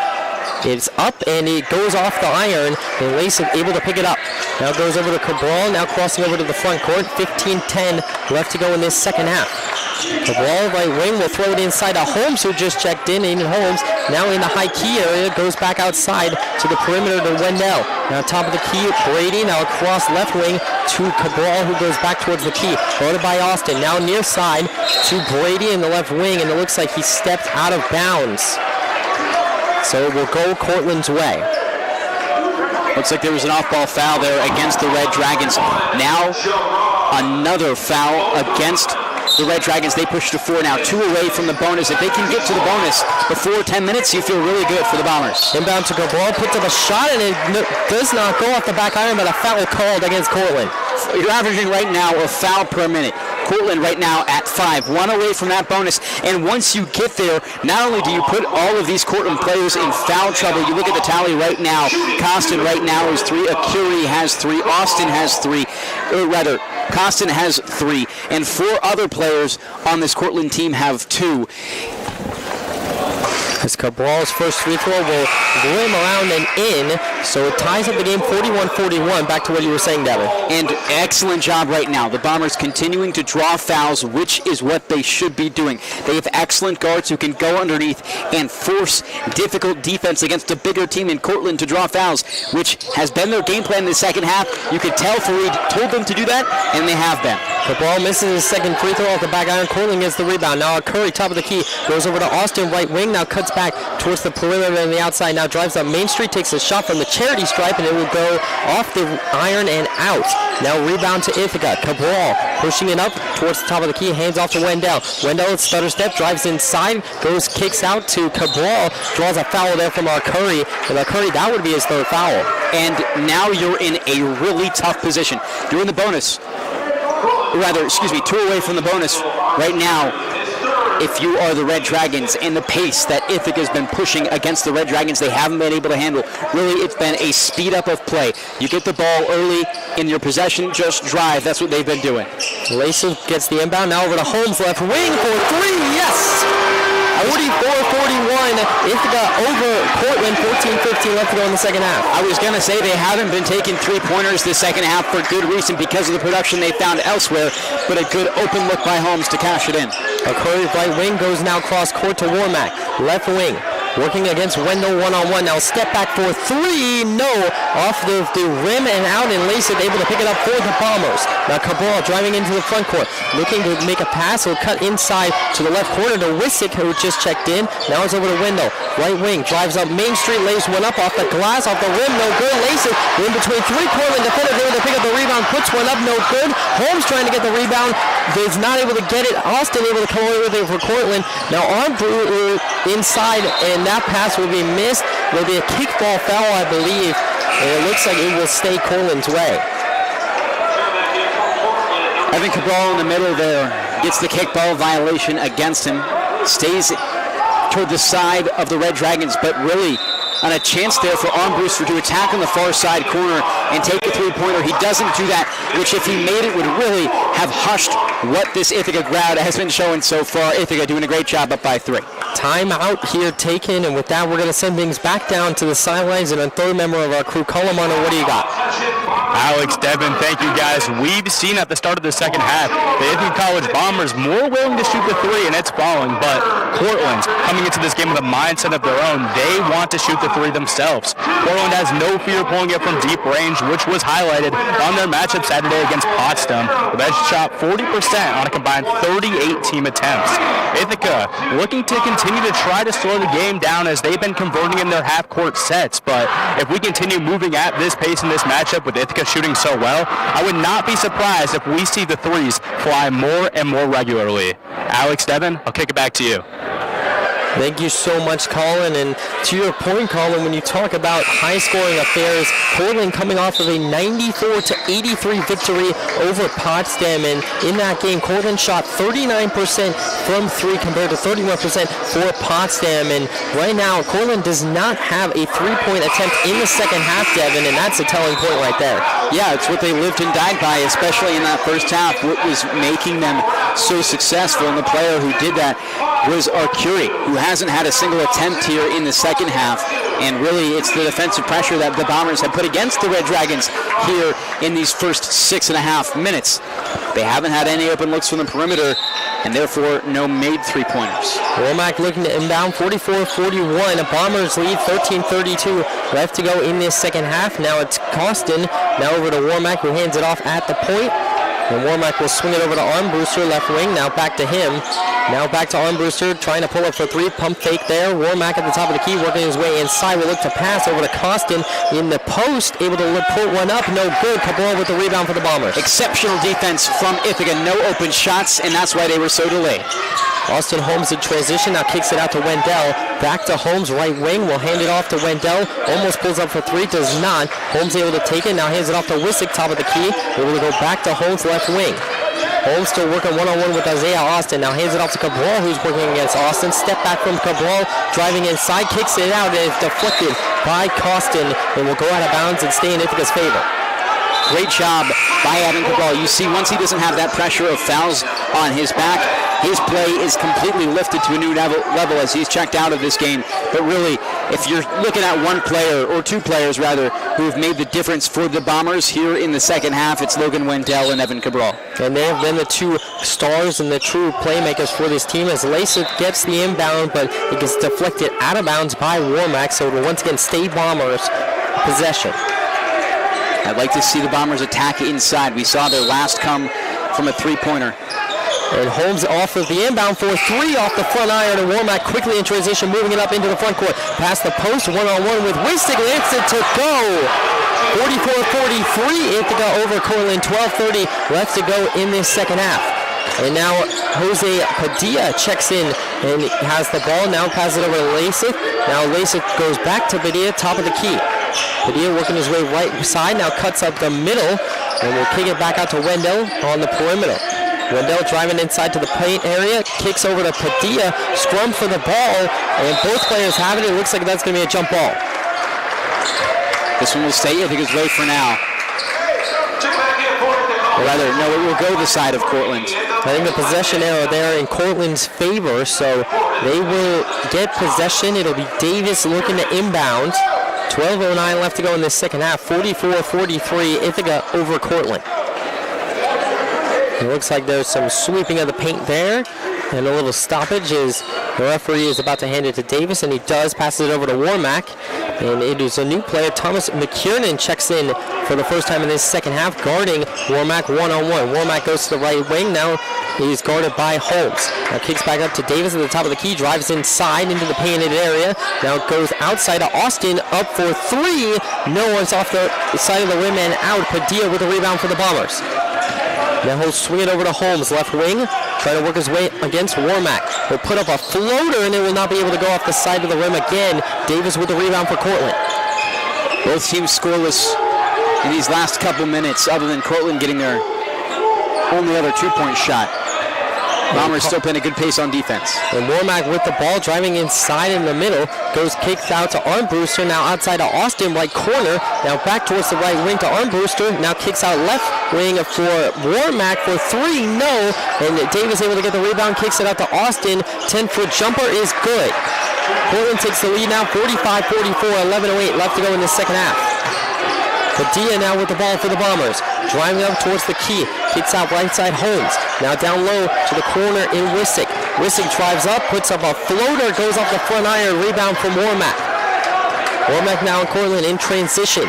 It's up and it goes off the iron, and Layseth able to pick it up. Now goes over to Cabral, now crossing over to the front court. 15-10 left to go in this second half. Cabral right wing will throw it inside to Holmes, who just checked in. Aiden Holmes now in the high key area, goes back outside to the perimeter to Wendell. Now top of the key, Brady now across left wing to Cabral, who goes back towards the key. Guarded by Austin, now near side to Brady in the left wing, and it looks like he stepped out of bounds. So it will go Cortland's way. Looks like there was an off-ball foul there against the Red Dragons. Now another foul against the Red Dragons. They push to 4 now, 2 away from the bonus. If they can get to the bonus before 10 minutes, you feel really good for the Bombers. Inbound to Cabral, puts up a shot, and it does not go off the back iron, but a foul called against Cortland. You're averaging right now a foul per minute. Cortland right now at 5, 1 away from that bonus. And once you get there, not only do you put all of these Cortland players in foul trouble, you look at the tally right now. Costin right now is 3, Akuri has 3, Austin has 3, or rather, Costin has 3, and 4 other players on this Cortland team have 2. As Cabral's first free throw will rim around and in, so it ties up the game 41-41. Back to what you were saying, Devin. And excellent job right now. The Bombers continuing to draw fouls, which is what they should be doing. They have excellent guards who can go underneath and force difficult defense against a bigger team in Cortland to draw fouls, which has been their game plan in the second half. You could tell Fareed told them to do that, and they have been. Cabral misses his second free throw off the back iron. Cortland gets the rebound. Now Curry, top of the key, goes over to Austin, right wing. Now cuts back towards the perimeter and the outside. Now drives up Main Street, takes a shot from the charity stripe, and it will go off the iron and out. Now rebound to Ithaca. Cabral pushing it up towards the top of the key, hands off to Wendell. Wendell stutter step, drives inside, kicks out to Cabral, draws a foul there from Curry. And Curry, that would be his third foul. And now you're in a really tough position. You're in the bonus. Rather, 2 away from the bonus right now. If you are the Red Dragons, and the pace that Ithaca has been pushing against the Red Dragons, they haven't been able to handle. Really, it's been a speed up of play. You get the ball early in your possession, just drive. That's what they've been doing. Lacey gets the inbound, now over to Holmes, left wing for 3, yes! 44-41, Ithaca over Cortland, 14-15 left to go in the second half. I was going to say they haven't been taking three-pointers this second half for good reason because of the production they found elsewhere, but a good open look by Holmes to cash it in. Curry right wing goes now cross court to Warmack, left wing. Working against Wendell one-on-one. Now step back for 3. No. Off the rim and out, and Lacey able to pick it up for the Bombers. Now Cabral driving into the front court. Looking to make a pass. He'll cut inside to the left corner to Wissick, who just checked in. Now it's over to Wendell. Right wing. Drives up Main Street. Lays one up off the glass. Off the rim. No good. Lacey in between 3 Cortland defenders able to pick up the rebound. Puts one up. No good. Holmes trying to get the rebound. Is not able to get it. Austin able to come away with it for Cortland. Now Armbrew inside, and that pass will be missed. Will be a kickball foul, I believe. And it looks like it will stay Cortland's way. Evan Cabral in the middle there gets the kickball violation against him. Stays toward the side of the Red Dragons, but really on a chance there for Armbruster to attack on the far side corner and take a three-pointer. He doesn't do that, which if he made it would really have hushed what this Ithaca crowd has been showing so far. Ithaca doing a great job up by 3. Timeout here taken, and with that we're going to send things back down to the sidelines, and a third member of our crew, Colomano, what do you got? Alex, Devin, thank you guys. We've seen at the start of the second half the Ithaca College Bombers more willing to shoot the 3, and it's falling, but Cortland coming into this game with a mindset of their own. They want to shoot the 3 themselves. Cortland has no fear pulling it from deep range, which was highlighted on their matchup Saturday against Potsdam. They shot 40% on a combined 38 team attempts. Ithaca looking to continue to try to slow the game down as they've been converting in their half-court sets, but if we continue moving at this pace in this matchup with Ithaca shooting so well, I would not be surprised if we see the 3s fly more and more regularly. Alex, Devin, I'll kick it back to you. Thank you so much, Colin. And to your point, Colin, when you talk about high-scoring affairs, Cortland coming off of a 94-83 victory over Potsdam. And in that game, Cortland shot 39% from 3 compared to 31% for Potsdam. And right now, Cortland does not have a 3-point attempt in the second half, Devin, and that's a telling point right there. Yeah, it's what they lived and died by, especially in that first half. What was making them so successful, and the player who did that was Arcuri, who hasn't had a single attempt here in the second half. And really, it's the defensive pressure that the Bombers have put against the Red Dragons here in these first 6.5 minutes. They haven't had any open looks from the perimeter, and therefore no made three-pointers. Womack looking to inbound, 44-41. The Bombers lead 13-32 left to go in this second half. Now it's Costin. Now over to Womack, who hands it off at the point. And Womack will swing it over to Armbruster, left wing. Now back to him. Now back to Armbruster, trying to pull up for 3. Pump fake there. Womack at the top of the key, working his way inside. Will look to pass over to Costin in the post. Able to put one up. No good. Cabral with the rebound for the Bombers. Exceptional defense from Ithaca. No open shots, and that's why they were so delayed. Austin Holmes in transition, now kicks it out to Wendell. Back to Holmes, right wing, will hand it off to Wendell. Almost pulls up for 3, does not. Holmes able to take it, now hands it off to Wissick, top of the key. Able to go back to Holmes, left wing. Holmes still working one-on-one with Isaiah Austin. Now hands it off to Cabral, who's working against Austin. Step back from Cabral, driving inside, kicks it out, and it's deflected by Costin, and will go out of bounds and stay in Ithaca's favor. Great job by Evan Cabral. You see, once he doesn't have that pressure of fouls on his back, his play is completely lifted to a new level as he's checked out of this game. But really, if you're looking at one player, or two players rather, who have made the difference for the Bombers here in the second half, it's Logan Wendell and Evan Cabral. And they have been the two stars and the true playmakers for this team as Lasith gets the inbound, but it gets deflected out of bounds by Warmack, so it will once again stay Bombers possession. I'd like to see the Bombers attack inside. We saw their last come from a three-pointer. And Holmes off of the inbound for three off the front iron, and Warmack quickly in transition, moving it up into the front court. Past the post, one-on-one with Winston, lands it to go. 44-43, Ithaca over Cortland, 12:30 left to go in this second half. And now Jose Padilla checks in and has the ball, now passes it over to Lasith. Now Lasith goes back to Padilla, top of the key. Padilla working his way right side, now cuts up the middle, and will kick it back out to Wendell on the perimeter. Wendell driving inside to the paint area, kicks over to Padilla, scrum for the ball, and both players have it. It looks like that's going to be a jump ball. This one will stay Ithaca's way for now. Or rather, no, it will go the side of Cortland. I think the possession arrow there in Cortland's favor, so they will get possession. It'll be Davis looking to inbound. 12:09 left to go in this second half. 44-43, Ithaca over Cortland. It looks like there's some sweeping of the paint there, and a little stoppage as the referee is about to hand it to Davis, and he does, passes it over to Warmack, and it is a new player. Thomas McKiernan checks in for the first time in this second half, guarding Warmack one-on-one. Warmack goes to the right wing, now he's guarded by Holmes. Now kicks back up to Davis at the top of the key, drives inside into the painted area, now goes outside to Austin, up for three, no one's off the side of the rim and out. Padilla with a rebound for the Bombers. Now he'll swing it over to Holmes, left wing, trying to work his way against Warmack. He'll put up a floater, and it will not be able to go off the side of the rim again. Davis with the rebound for Cortland. Both teams scoreless in these last couple minutes, other than Cortland getting their only other two-point shot. Bombers still playing a good pace on defense. And Warmack with the ball, driving inside in the middle, goes kicked out to Armbruster, now outside to Austin, right corner, now back towards the right wing to Armbruster, now kicks out left wing for Warmack for three, no, and Davis able to get the rebound, kicks it out to Austin, 10-foot jumper is good. Cortland takes the lead now, 45-44, 11:08 left to go in the second half. Padilla now with the ball for the Bombers. Driving up towards the key. Kicks out right side Holmes. Now down low to the corner in Wissick. Wissick drives up, puts up a floater, goes off the front iron. Rebound from Warmack. Warmack now in Cortland in transition.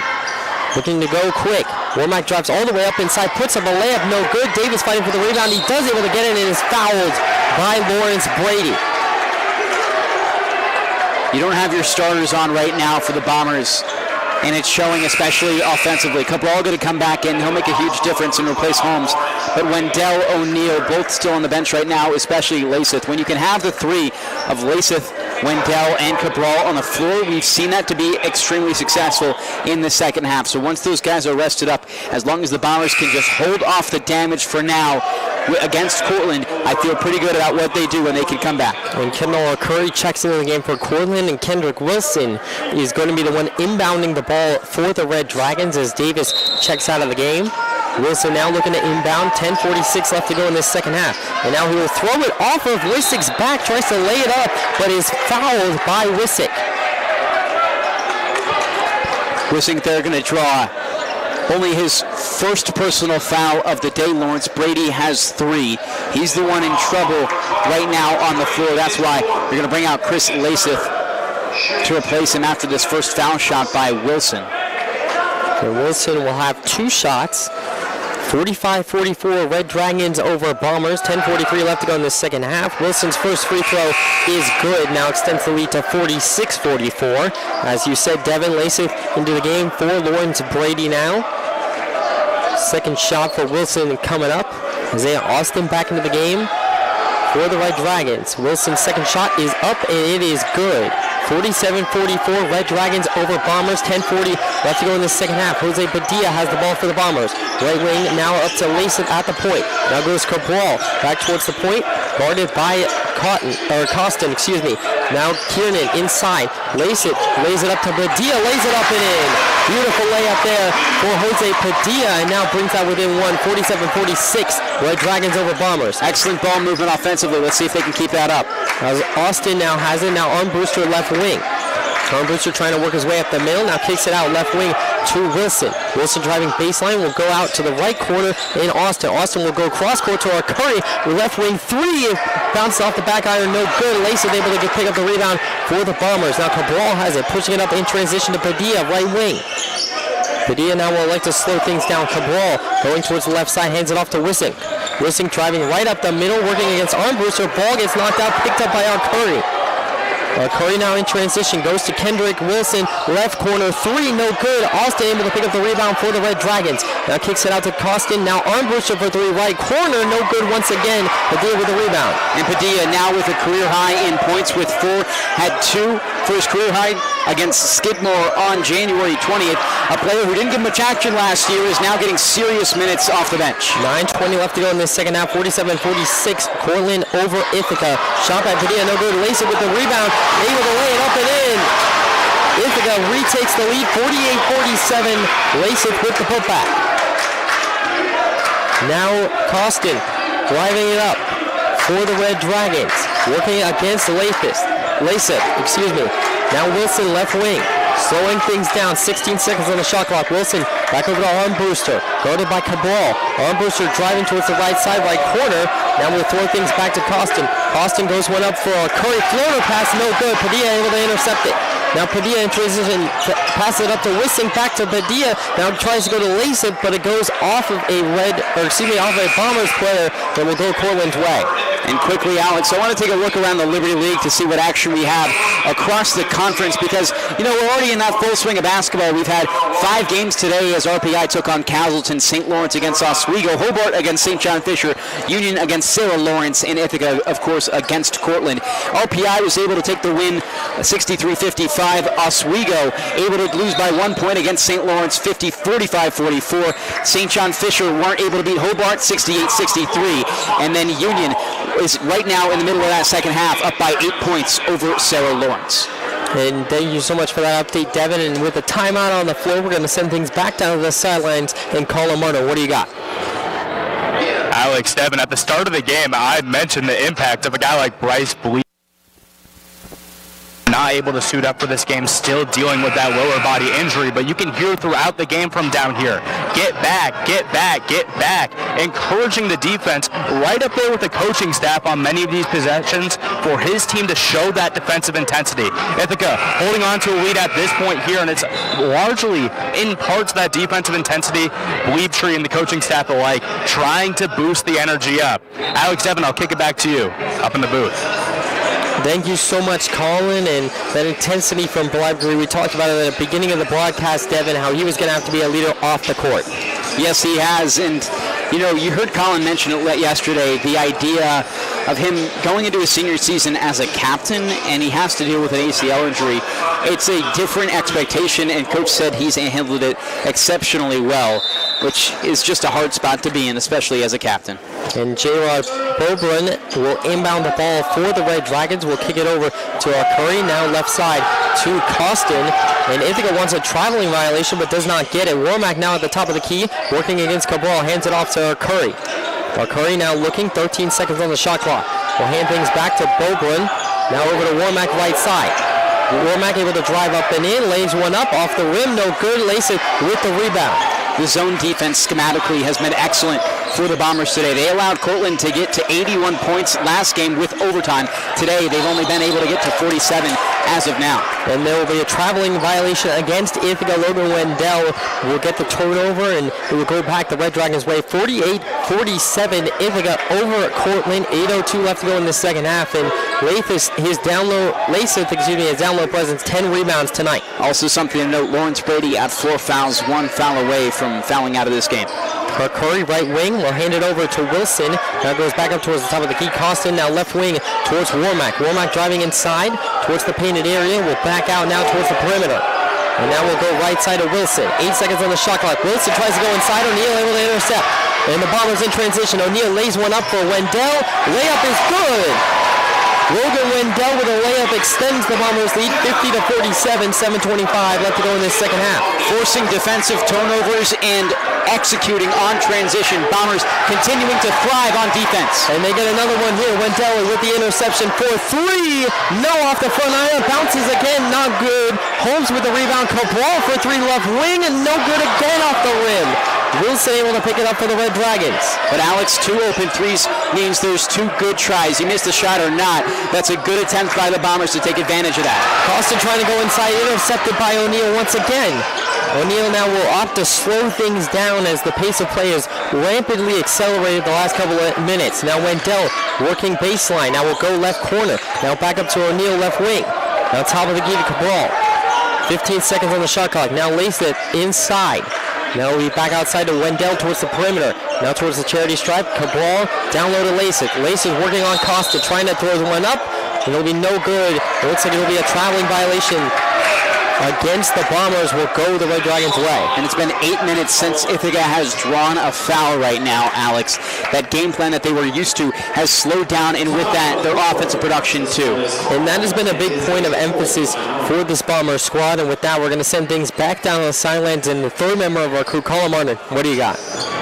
Looking to go quick. Warmack drives all the way up inside, puts up a layup, no good. Davis fighting for the rebound. He does able to get it and is fouled by Lawrence Brady. You don't have your starters on right now for the Bombers, and it's showing, especially offensively. Cabral going to come back in. He'll make a huge difference and replace Holmes. But Wendell, O'Neal, both still on the bench right now, especially Lasith. When you can have the three of Lasith, Wendell, and Cabral on the floor, we've seen that to be extremely successful in the second half. So once those guys are rested up, as long as the Bombers can just hold off the damage for now against Cortland, I feel pretty good about what they do when they can come back. And Kendall Curry checks into the game for Cortland, and Kendrick Wilson is going to be the one inbounding the ball for the Red Dragons as Davis checks out of the game. Wilson now looking to inbound, 10:46 left to go in this second half. And now he will throw it off of Wissick's back, tries to lay it up, but is fouled by Wissick. Wissick they're going to draw only his first personal foul of the day. Lawrence Brady has three. He's the one in trouble right now on the floor. That's why they're going to bring out Chris Lasith to replace him after this first foul shot by Wilson. So Wilson will have two shots. 45-44, Red Dragons over Bombers. 10:43 left to go in the second half. Wilson's first free throw is good. Now extends the lead to 46-44. As you said, Devin Lasith into the game for Lawrence Brady now. Second shot for Wilson coming up. Isaiah Austin back into the game for the Red Dragons. Wilson's second shot is up, and it is good. 47-44, Red Dragons over Bombers. 10:40 left to go in the second half. Jose Padilla has the ball for the Bombers. Right wing now up to Lasith at the point. Now goes Cabral back towards the point, guarded by Costin. Now Kiernan inside. Lasith lays it up to Padilla, lays it up and in. Beautiful layup there for Jose Padilla, and now brings that within one. 47-46, Red Dragons over Bombers. Excellent ball movement offensively. Let's see if they can keep that up. Austin now has it. Now Armbruster left wing. Armbruster trying to work his way up the middle. Now kicks it out left wing to Wilson. Wilson driving baseline will go out to the right corner in Austin. Austin will go cross court to our Curry. Left wing three. Bounces off the back iron. No good. Lasith able to pick up the rebound for the Bombers. Now Cabral has it. Pushing it up in transition to Padilla. Right wing. Padilla now will like to slow things down. Cabral going towards the left side. Hands it off to Wissing. Wissing driving right up the middle. Working against Armbruster. Ball gets knocked out. Picked up by our Curry. Curry now in transition, goes to Kendrick Wilson, left corner, three, no good. Austin able to pick up the rebound for the Red Dragons. Now kicks it out to Costin, now Armbruster for three, right corner, no good once again. Padilla with the rebound. And Padilla now with a career high in points with 4, had 2 for his career high against Skidmore on January 20th. A player who didn't get much action last year is now getting serious minutes off the bench. 9:20 left to go in the second half, 47-46, Cortland over Ithaca. Shot by Padilla, no good. Lasith with the rebound, able to lay it up and in. Ithaca retakes the lead, 48-47. Lasith with the putback. Now Costin driving it up for the Red Dragons, working against Lasith. Now Wilson left wing, slowing things down. 16 seconds on the shot clock. Wilson back over to Armbruster, guarded by Cabral. Armbruster driving towards the right side, right corner. Now we'll throw things back to Costin. Costin goes one up for a Curry floater pass, no good. Padilla able to intercept it. Now Padilla in transition, passes it up to Wissing, back to Padilla. Now tries to go to Lasith, but it goes off of a Bombers player that will go Cortland's way. And quickly, Alex, I want to take a look around the Liberty League to see what action we have across the conference because, we're already in that full swing of basketball. We've had 5 games today as RPI took on Castleton, St. Lawrence against Oswego, Hobart against St. John Fisher, Union against Sarah Lawrence, and Ithaca, of course, against Cortland. RPI was able to take the win 63-55. Oswego able to lose by 1 point against St. Lawrence, 45-44. St. John Fisher weren't able to beat Hobart, 68-63. And then Union is right now in the middle of that second half, up by 8 points over Sarah Lawrence. And thank you so much for that update, Devin. And with the timeout on the floor, we're going to send things back down to the sidelines and call Marno. What do you got? Alex, Devin, at the start of the game, I mentioned the impact of a guy like Bryce Bleed. Not able to suit up for this game, still dealing with that lower body injury, but you can hear throughout the game from down here, get back, encouraging the defense right up there with the coaching staff on many of these possessions for his team to show that defensive intensity. Ithaca holding on to a lead at this point here, and it's largely in parts that defensive intensity, Bleebtree and the coaching staff alike, trying to boost the energy up. Alex, Devin, I'll kick it back to you up in the booth. Thank you so much, Colin, and that intensity from Bleebtree. We talked about it at the beginning of the broadcast, Devin, how he was going to have to be a leader off the court. Yes, he has, and you heard Colin mention it yesterday, the idea of him going into his senior season as a captain, and he has to deal with an ACL injury. It's a different expectation, and Coach said he's handled it exceptionally well, which is just a hard spot to be in, especially as a captain. And J-Rod Bobrun will inbound the ball for the Red Dragons. We'll kick it over to our Curry, now left side to Costin. And Ithaca wants a traveling violation, but does not get it. Wormack now at the top of the key, working against Cabral, hands it off to our Curry. Our Curry now looking, 13 seconds on the shot clock. We'll hand things back to Bobrun, now over to Wormack right side. Wormack able to drive up and in, lays one up, off the rim, no good. Lasith with the rebound. The zone defense schematically has been excellent for the Bombers today. They allowed Cortland to get to 81 points last game with overtime. Today, they've only been able to get to 47 as of now. And there will be a traveling violation against Ithaca. Logan Wendell will get the turnover, and it will go back the Red Dragons' way. 48-47, Ithaca over at Cortland. 8:02 left to go in the second half, and Lasith, his down low presence, 10 rebounds tonight. Also something to note, Lawrence Brady at 4 fouls, 1 foul away from fouling out of this game. Curry right wing We'll hand it over to Wilson. Now goes back up towards the top of the key. Costin now left wing towards Warmack. Warmack driving inside towards the painted area. Will back out now towards the perimeter. And now we'll go right side of Wilson. 8 seconds on the shot clock. Wilson tries to go inside. O'Neal able to intercept. And the Bombers in transition. O'Neal lays one up for Wendell. Layup is good. Logan Wendell with a layup extends the Bombers' lead 50-47, 7:25 left to go in this second half. Forcing defensive turnovers and executing on transition. Bombers continuing to thrive on defense. And they get another one here. Wendell with the interception for 3. No off the front iron. Bounces again, not good. Holmes with the rebound. Cabral for 3 left wing, and no good again off the rim. Wilson able to pick it up for the Red Dragons. But Alex, 2 open threes means there's 2 good tries. You missed a shot or not, that's a good attempt by the Bombers to take advantage of that. Costin trying to go inside, intercepted by O'Neal once again. O'Neal now will opt to slow things down as the pace of play has rampantly accelerated the last couple of minutes. Now Wendell working baseline. Now we'll go left corner. Now back up to O'Neal left wing. Now top of the key to Cabral. 15 seconds on the shot clock. Now lace it inside. Now we back outside to Wendell towards the perimeter. Now towards the charity stripe. Cabral down low to Lasik. Lasik working on Costa, trying to throw one up. It'll be no good. It looks like it'll be a traveling violation against the Bombers. Will go the Red Dragons' way. And it's been 8 minutes since Ithaca has drawn a foul right now, Alex. That game plan that they were used to has slowed down, and with that, their offensive production too. And that has been a big point of emphasis for this Bomber squad. And with that, we're going to send things back down on the sidelines. And the third member of our crew, Colin Martin, what do you got?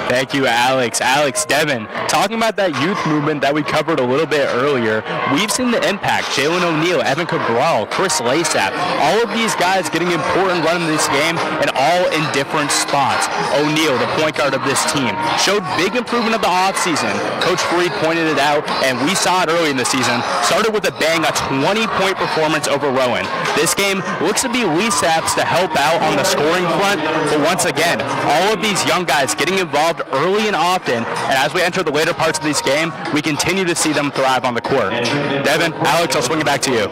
Thank you, Alex. Alex, Devin, talking about that youth movement that we covered a little bit earlier, we've seen the impact. Jalen O'Neal, Evan Cabral, Chris Lasap, all of these guys getting important run in this game and all in different spots. O'Neal, the point guard of this team, showed big improvement of the offseason. Coach Fareed pointed it out, and we saw it early in the season. Started with a bang, a 20-point performance over Rowan. This game looks to be Lasap's to help out on the scoring front, but once again, all of these young guys getting involved early and often, and as we enter the later parts of this game, we continue to see them thrive on the court. Devin, Alex, I'll swing it back to you.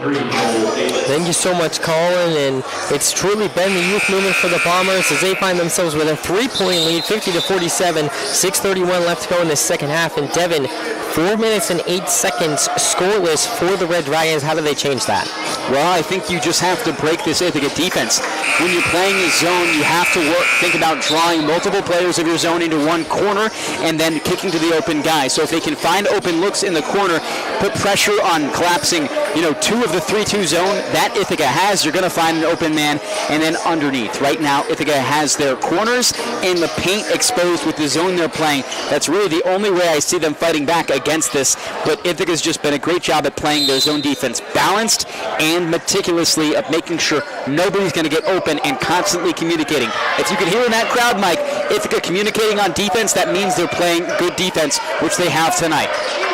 Thank you so much, Colin, and it's truly been the youth movement for the Bombers as they find themselves with a 3-point lead, 50-47, 6:31 left to go in the second half, and Devin, 4 minutes and 8 seconds scoreless for the Red Dragons. How do they change that? Well, I think you just have to break this Ithaca defense. When you're playing a zone, you have to think about drawing multiple players of your zone into one corner and then kicking to the open guy. So if they can find open looks in the corner, put pressure on collapsing, 2 of the 3-2 zone that Ithaca has, you're going to find an open man, and then underneath. Right now, Ithaca has their corners and the paint exposed with the zone they're playing. That's really the only way I see them fighting back against this, but Ithaca's just been a great job at playing their zone defense balanced and meticulously of making sure nobody's going to get open and constantly communicating. If you can hear in that crowd, Mike, Ithaca communicating on defense, that means they're playing good defense, which they have tonight.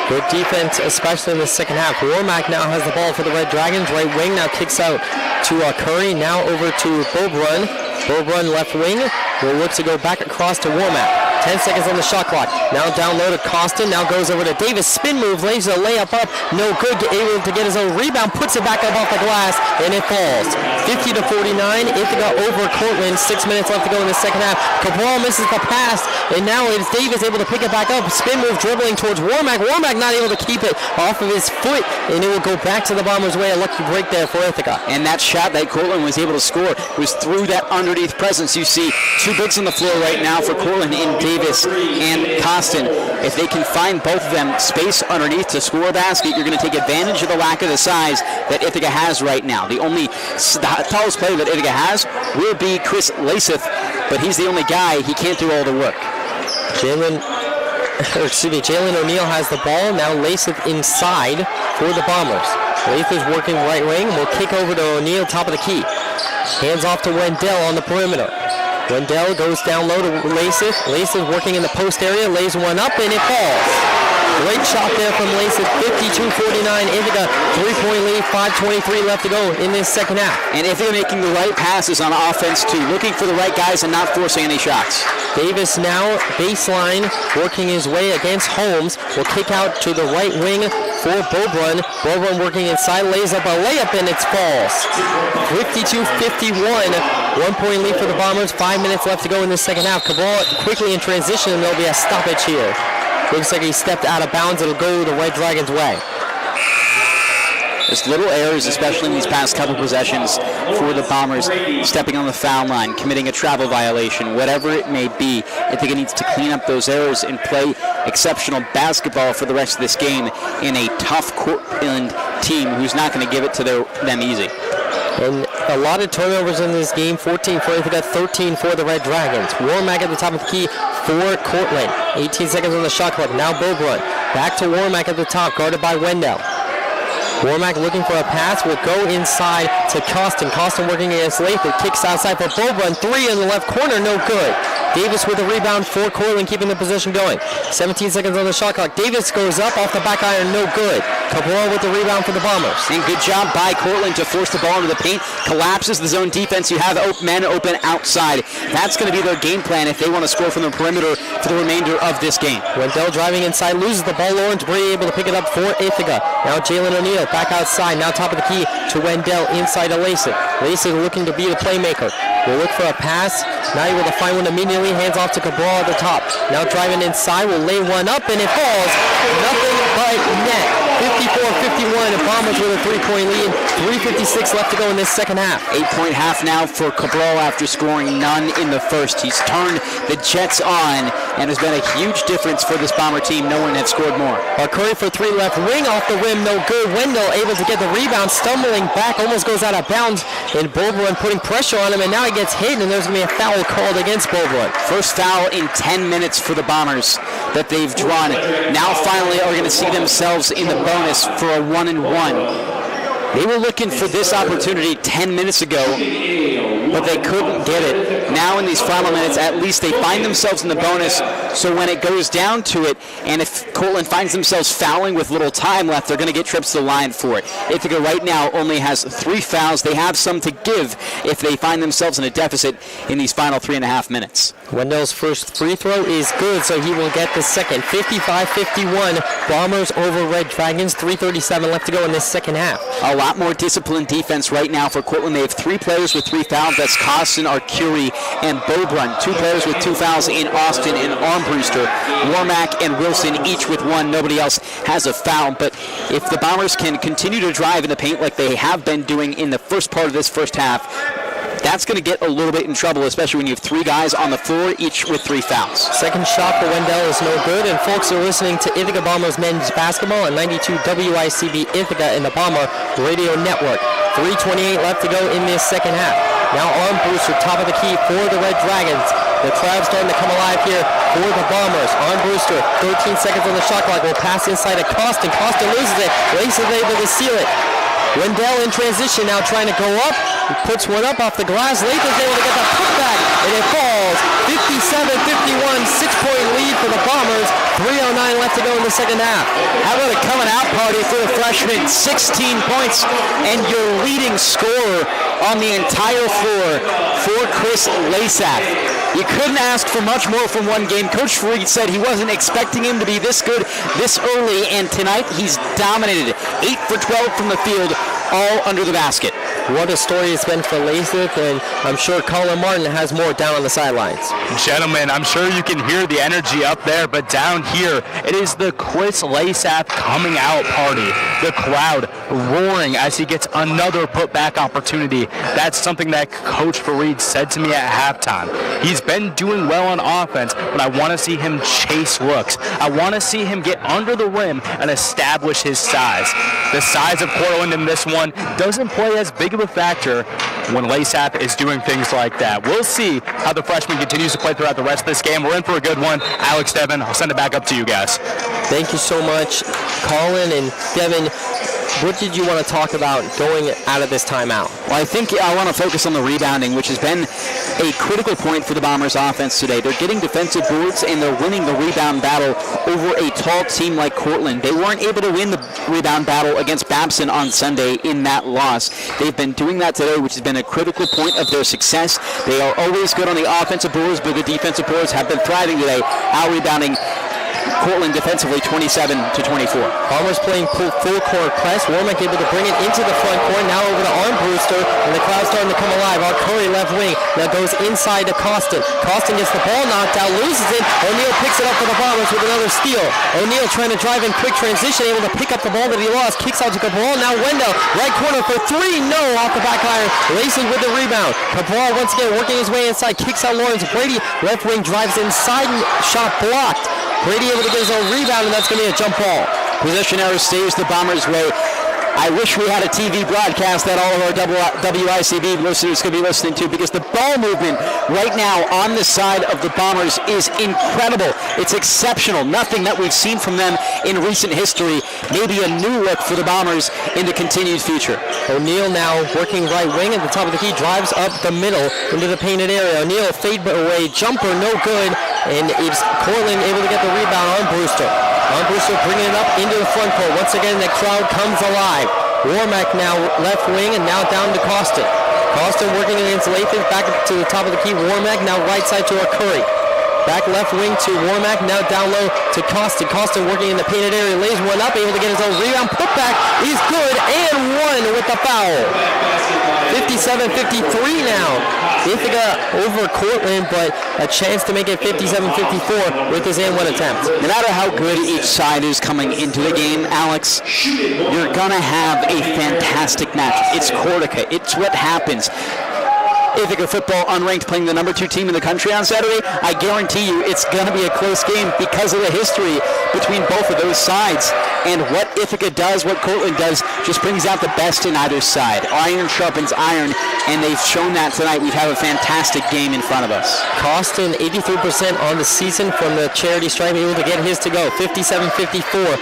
Good defense, especially in the second half. Warmack now has the ball for the Red Dragons. Right wing now kicks out to Curry. Now over to Bobrun. Bobrun left wing will look to go back across to Warmack. 10 seconds on the shot clock. Now down low to Costin. Now goes over to Davis. Spin move. Lays a layup up. No good. Able to get his own rebound. Puts it back up off the glass. And it falls. 50-49. Ithaca over Cortland. 6 minutes left to go in the second half. Cabral misses the pass. And now it's Davis able to pick it back up. Spin move dribbling towards Warmack. Warmack not able to keep it off of his foot. And it will go back to the Bombers' way. A lucky break there for Ithaca. And that shot that Cortland was able to score was through that underneath presence. You see 2 bigs on the floor right now for Cortland in Davis and Costin. If they can find both of them space underneath to score a basket, you're going to take advantage of the lack of the size that Ithaca has right now. The tallest player that Ithaca has will be Chris Lasith, but he's the only guy. He can't do all the work. Jalen O'Neal has the ball. Now Lasith inside for the Bombers. Lasith is working right wing. Will kick over to O'Neal, top of the key. Hands off to Wendell on the perimeter. Wendell goes down low to Lasith. Lasith working in the post area, lays one up, and it falls. Great shot there from Lasith. 52-49. Ithaca 3-point lead, 5:23 left to go in this second half. And Ithaca making the right passes on offense too, looking for the right guys and not forcing any shots. Davis now baseline, working his way against Holmes. Will kick out to the right wing for Bobrun. Bobrun working inside, lays up a layup, and it's falls. 52-51. 1 point lead for the Bombers. 5 minutes left to go in the second half. Cabral quickly in transition, and there'll be a stoppage here. Looks like he stepped out of bounds. It'll go the Red Dragons' way. Just little errors, especially in these past couple possessions for the Bombers, stepping on the foul line, committing a travel violation, whatever it may be. I think it needs to clean up those errors and play exceptional basketball for the rest of this game in a tough Cortland team who's not going to give it to them easy. And a lot of turnovers in this game. 14 for Ithaca, 13 for the Red Dragons. Warmack at the top of the key for Cortland. 18 seconds on the shot clock. Now Bobrun. Back to Warmack at the top, guarded by Wendell. Warmack looking for a pass, will go inside to Costin. Costin working against Lathan, kicks outside for Bobrun. 3 in the left corner, no good. Davis with a rebound for Cortland, keeping the possession going. 17 seconds on the shot clock. Davis goes up off the back iron, no good. Cabral with the rebound for the Bombers. And good job by Cortland to force the ball into the paint. Collapses the zone defense. You have men open outside. That's going to be their game plan if they want to score from the perimeter for the remainder of this game. Wendell driving inside, loses the ball. Lawrence Brady able to pick it up for Ithaca. Now Jalen O'Neal back outside. Now top of the key to Wendell inside to Layson. Layson looking to be the playmaker. Will look for a pass. Now able to find one immediately. Hands off to Cabral at the top. Now driving inside. Will lay one up and it falls. Nothing but net. 54-51. The Bombers with a 3-point lead. 3:56 left to go in this second half. 8-point half now for Cabral after scoring none in the first. He's turned the Jets on and has been a huge difference for this Bomber team. No one had scored more. Curry for 3 left wing off the rim. No good. Wendell able to get the rebound. Stumbling back. Almost goes out of bounds. And Bobrun putting pressure on him. And now he gets hit. And there's going to be a foul called against Bobrun. First foul in 10 minutes for the Bombers that they've drawn. Now finally are going to see themselves in the bonus for a 1-and-1. They were looking for this opportunity 10 minutes ago, but they couldn't get it. Now in these final minutes, at least they find themselves in the bonus, so when it goes down to it, and if Cortland finds themselves fouling with little time left, they're going to get trips to the line for it. Ithaca right now only has 3 fouls. They have some to give if they find themselves in a deficit in these final 3.5 minutes. Wendell's first free throw is good, so he will get the second. 55-51, Bombers over Red Dragons. 3:37 left to go in this second half. A lot more disciplined defense right now for Cortland. They have 3 players with 3 fouls. That's Costin, Arcuri, and Bobrun. 2 players with 2 fouls in Austin and Armbruster. Warmack and Wilson each with 1. Nobody else has a foul. But if the Bombers can continue to drive in the paint like they have been doing in the first part of this first half, that's going to get a little bit in trouble, especially when you have 3 guys on the floor, each with 3 fouls. Second shot for Wendell is no good, and folks are listening to Ithaca Bombers men's basketball on 92 WICB Ithaca and the Bomber Radio Network. 3:28 left to go in this second half. Now Armbruster, top of the key for the Red Dragons. The crowd starting to come alive here for the Bombers. Armbruster, 13 seconds on the shot clock, will pass inside to Costin. Costin loses it. Lace is able to seal it. Wendell in transition now trying to go up. He puts one up off the glass. Lathan's able to get the putback, and it falls. 57-51, 6-point lead for the Bombers. 3:09 left to go in the second half. How about a coming out party for the freshman? 16 points, and your leading scorer on the entire floor for Chris Lasaf. You couldn't ask for much more from one game. Coach Fareed said he wasn't expecting him to be this good this early, and tonight he's dominated. 8 for 12 from the field, all under the basket. What a story it's been for Lathan, and I'm sure Colin Martin has more down on the sidelines. Gentlemen, I'm sure you can hear the energy up there, but down here, it is the Chris Lasaf coming out party. The crowd roaring as he gets another putback opportunity. That's something that Coach Fareed said to me at halftime. He's been doing well on offense, but I want to see him chase looks. I want to see him get under the rim and establish his size. The size of Cortland in this one doesn't play as big of a factor when Lasap is doing things like that. We'll see how the freshman continues to play throughout the rest of this game. We're in for a good one. Alex, Devin, I'll send it back up to you guys. Thank you so much, Colin and Devin. What did you want to talk about going out of this timeout? Well, I think I want to focus on the rebounding, which has been a critical point for the Bombers offense today. They're getting defensive boards, and they're winning the rebound battle over a tall team like Cortland. They weren't able to win the rebound battle against Babson on Sunday in that loss. They've been doing that today, which has been a critical point of their success. They are always good on the offensive boards, but the defensive boards have been thriving today, out-rebounding Cortland defensively 27-24. Bombers playing full court press. Womack able to bring it into the front court. Now over to Armbruster, and the crowd's starting to come alive. Curry left wing. Now goes inside to Costin. Costin gets the ball knocked out, loses it. O'Neal picks it up for the Bombers with another steal. O'Neal trying to drive in quick transition, able to pick up the ball that he lost. Kicks out to Cabral. Now Wendell, right corner for three. No, off the back iron. Lacey with the rebound. Cabral once again working his way inside. Kicks out Lawrence. Brady left wing drives inside and shot blocked. Brady able to get his own rebound, and that's going to be a jump ball. Possession error stays the Bombers' way. I wish we had a TV broadcast that all of our WICB listeners could be listening to, because the ball movement right now on the side of the Bombers is incredible. It's exceptional. Nothing that we've seen from them in recent history. Maybe a new look for the Bombers in the continued future. O'Neal now working right wing at the top of the key, drives up the middle into the painted area. O'Neal fade away, jumper no good, and it's Cortland able to get the rebound on Brewster. Armbruster bringing it up into the front court. Once again, the crowd comes alive. Warmack now left wing, and now down to Costin. Costin working against Lathan, back to the top of the key. Warmack now right side to Curry. Back left wing to Warmack, now down low to Costin. Costin working in the painted area, lays one up, able to get his own rebound. Putback is good, and one with the foul. 57-53 now. Ithaca over Cortland, but a chance to make it 57-54 with his and one attempt. No matter how good each side is coming into the game, Alex, you're going to have a fantastic match. It's Cortica. It's what happens. Ithaca football unranked playing the number 2 team in the country on Saturday. I guarantee you it's going to be a close game because of the history between both of those sides. And what Ithaca does, what Cortland does, just brings out the best in either side. Iron sharpens iron, and they've shown that tonight. We have a fantastic game in front of us. Costin, 83% on the season from the charity stripe, able to get his to go. 57-54.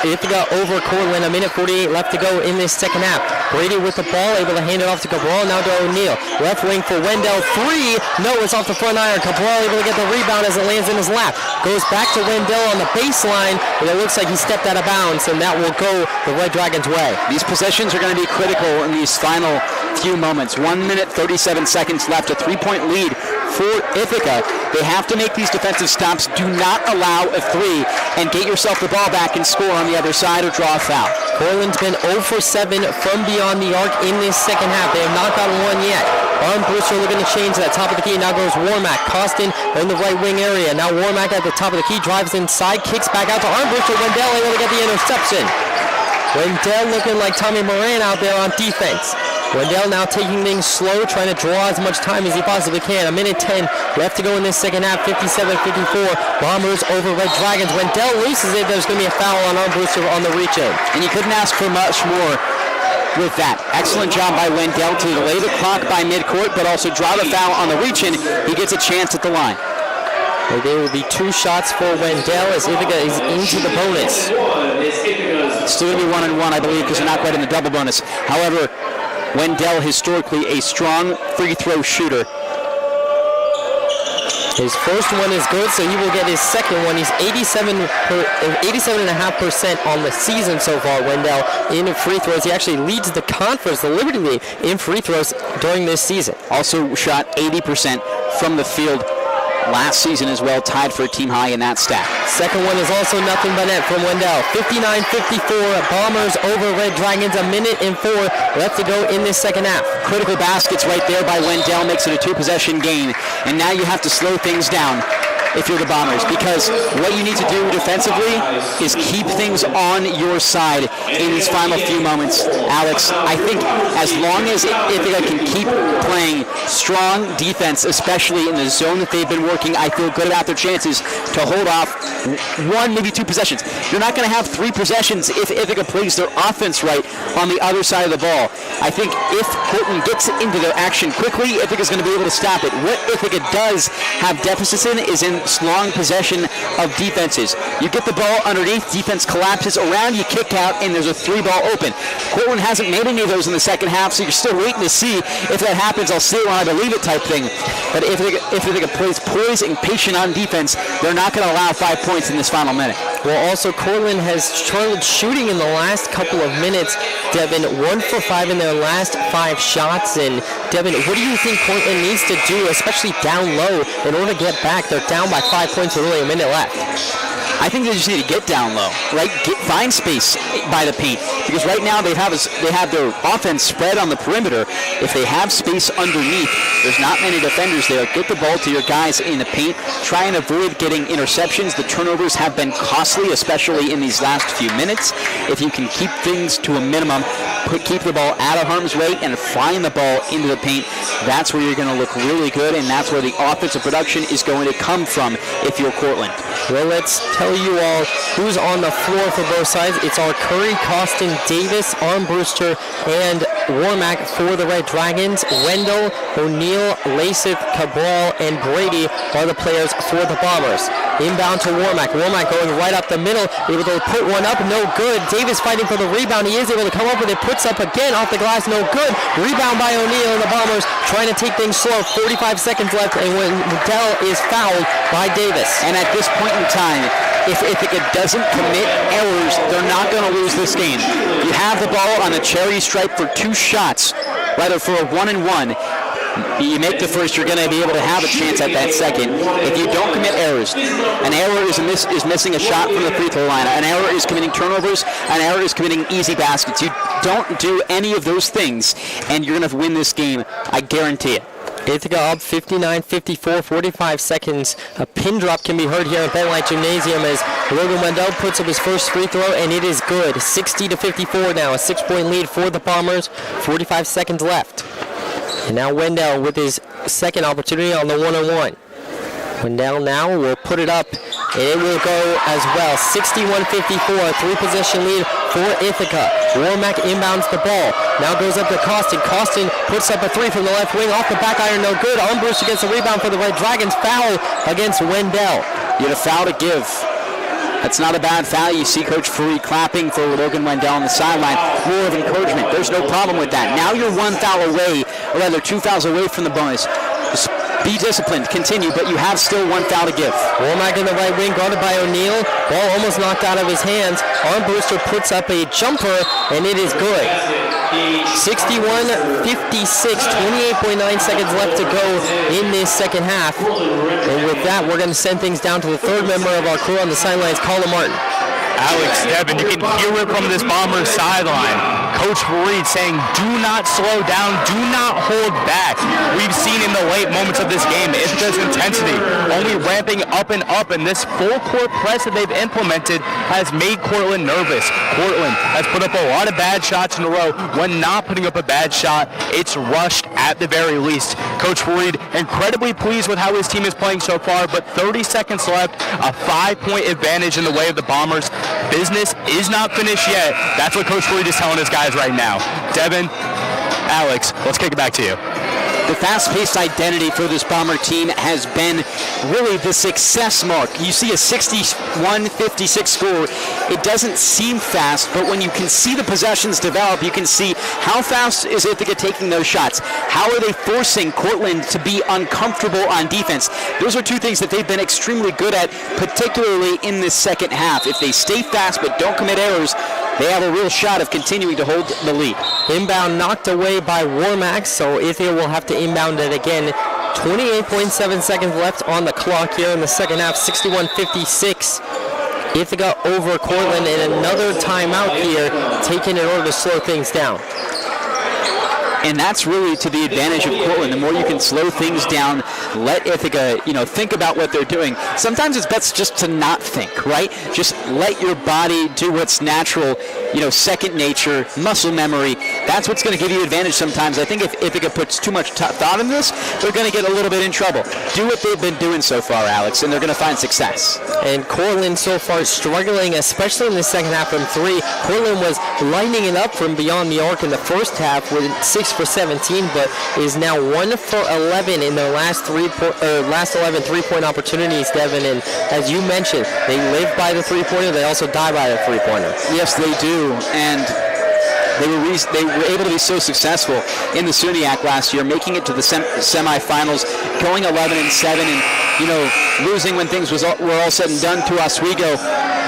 Ithaca over Cortland, a minute 48 left to go in this second half. Brady with the ball, able to hand it off to Cabral, now to O'Neal. Left wing for Wendell, three. No, it's off the front iron. Cabral able to get the rebound as it lands in his lap. Goes back to Wendell on the baseline, and it looks like he stepped out of bounds, and that will go the Red Dragons' way. These possessions are going to be critical in these final few moments. 1 minute, 37 seconds left, a 3-point lead for Ithaca. They have to make these defensive stops. Do not allow a 3, and get yourself the ball back and score on the other side or draw a foul. Cortland's been 0 for 7 from beyond the arc in this second half. They have not gotten one yet. Armbruster looking to change that. Top of the key, now goes Warmack. Costin in the right wing area. Now Warmack at the top of the key, drives inside, kicks back out to Armbruster. Wendell able to get the interception. Wendell looking like Tommy Moran out there on defense. Wendell now taking things slow, trying to draw as much time as he possibly can. A minute 10 left to go in this second half, 57-54. Bombers over Red Dragons. Wendell loses it. There's going to be a foul on Armbruster on the reach-in. And you couldn't ask for much more with that. Excellent job by Wendell to delay the clock by midcourt, but also draw the foul on the reach-in. He gets a chance at the line. There will be 2 shots for Wendell as Ithaca is into the bonus. Still going to be 1-1, I believe, because they're not quite in the double bonus. However, Wendell, historically a strong free throw shooter. His first one is good, so he will get his second one. He's 87.5% on the season so far, Wendell, in free throws. He actually leads the conference, the Liberty League, in free throws during this season. Also shot 80% from the field last season as well, tied for a team high in that stat. Second one is also nothing but net from Wendell. 59-54, Bombers over Red Dragons, a minute and 4 left to go in this second half. Critical baskets right there by Wendell, makes it a 2-possession game, and now you have to slow things down if you're the Bombers, because what you need to do defensively is keep things on your side in these final few moments. Alex, I think as long as Ithaca can keep playing strong defense, especially in the zone that they've been working, I feel good about their chances to hold off 1, maybe 2 possessions. You're not going to have 3 possessions if Ithaca plays their offense right on the other side of the ball. I think if Cortland gets into their action quickly, Ithaca's going to be able to stop it. What Ithaca does have deficits in is in long possession of defenses. You get the ball underneath, defense collapses around, you kick out, and there's a 3-ball open. Cortland hasn't made any of those in the second half, so you're still waiting to see if that happens. I'll see it when I believe it type thing. But if Ithaca plays poised and patient on defense, they're not going to allow 5 points in this final minute. Well, also, Cortland has struggled shooting in the last couple of minutes. Devin, 1 for 5 in their last 5 shots. And Devin, what do you think Cortland needs to do, especially down low, in order to get back? They're down by 5 points with only a minute left. I think they just need to get down low, right? Find space by the paint, because right now they have their offense spread on the perimeter. If they have space underneath, there's not many defenders there. Get the ball to your guys in the paint. Try and avoid getting interceptions. The turnovers have been costly, especially in these last few minutes. If you can keep things to a minimum, keep the ball out of harm's way and find the ball into the paint, that's where you're going to look really good, and that's where the offensive production is going to come from if you're Cortland. Well, let's tell you all who's on the floor for both sides. It's our Curry, Costin, Davis, Armbruster, and Warmack for the Red Dragons. Wendell, O'Neal, Lasith, Cabral, and Brady are the players for the Bombers. Inbound to Warmack. Warmack going right up the middle, able to put one up, no good. Davis fighting for the rebound. He is able to come up with it, puts up again off the glass, no good. Rebound by O'Neal, and the Bombers trying to take things slow. 45 seconds left, and Wendell is fouled by Davis. And at this point in time, if Ithaca doesn't commit errors, they're not going to lose this game. You have the ball on the cherry stripe for 2 shots, rather for a 1-and-1. You make the first, you're going to be able to have a chance at that second. If you don't commit errors, an error is missing a shot from the free throw line. An error is committing turnovers. An error is committing easy baskets. You don't do any of those things, and you're going to win this game. I guarantee it. Ithaca up 59-54, 45 seconds. A pin drop can be heard here at Benlight Gymnasium as Logan Wendell puts up his first free throw, and it is good. 60-54 now, a 6-point lead for the Bombers. 45 seconds left. And now Wendell with his second opportunity on the 1-on-1. Wendell now will put it up, and it will go as well. 61-54, a 3-possession lead for Ithaca. Warmack inbounds the ball. Now goes up to Costin. Costin puts up a 3 from the left wing. Off the back iron, no good. Armbruster gets the rebound for the Red Dragons. Foul against Wendell. You had a foul to give. That's not a bad foul. You see Coach Free clapping for Logan Wendell on the sideline. More of encouragement. There's no problem with that. Now you're 1 foul away, or rather 2 fouls away from the bonus. Just be disciplined, continue, but you have still 1 foul to give. Warmack in the right wing, guarded by O'Neal. Ball almost knocked out of his hands. Armbruster puts up a jumper, and it is good. 61-56, 28.9 seconds left to go in this second half. And with that, we're going to send things down to the third member of our crew on the sidelines, Colin Martin. Alex, Devin, you can hear it from this Bombers sideline. Coach Reed saying, do not slow down, do not hold back. We've seen in the late moments of this game, Ithaca's intensity only ramping up, and this full-court press that they've implemented has made Cortland nervous. Cortland has put up a lot of bad shots in a row. When not putting up a bad shot, it's rushed at the very least. Coach Reed incredibly pleased with how his team is playing so far, but 30 seconds left, a 5-point advantage in the way of the Bombers. Business is not finished yet. That's what Coach Reed is telling his guys right now. Devin, Alex, let's kick it back to you. The fast-paced identity for this Bomber team has been really the success mark. You see a 61-56 score. It doesn't seem fast, but when you can see the possessions develop, you can see how fast is Ithaca taking those shots. How are they forcing Cortland to be uncomfortable on defense? Those are 2 things that they've been extremely good at, particularly in this second half. If they stay fast but don't commit errors, they have a real shot of continuing to hold the lead. Inbound knocked away by Warmack, so Ithaca will have to inbound it again. 28.7 seconds left on the clock here in the second half, 61-56. Ithaca over Cortland, and another timeout here taken in order to slow things down. And that's really to the advantage of Cortland. The more you can slow things down, let Ithaca, think about what they're doing. Sometimes it's best just to not think, right? Just let your body do what's natural, second nature, muscle memory. That's what's going to give you advantage sometimes. I think if Ithaca puts too much thought into this, they're going to get a little bit in trouble. Do what they've been doing so far, Alex, and they're going to find success. And Cortland so far struggling, especially in the second half from 3. Cortland was lighting it up from beyond the arc in the first half with 6 for 17, but is now 1 for 11 in their last 11 3-point opportunities, Devin. And as you mentioned, they live by the 3-pointer. They also die by the 3-pointer. Yes, they do. And they were able to be so successful in the SUNYAC last year, making it to the semifinals, going 11-7, and losing when things were all said and done to Oswego.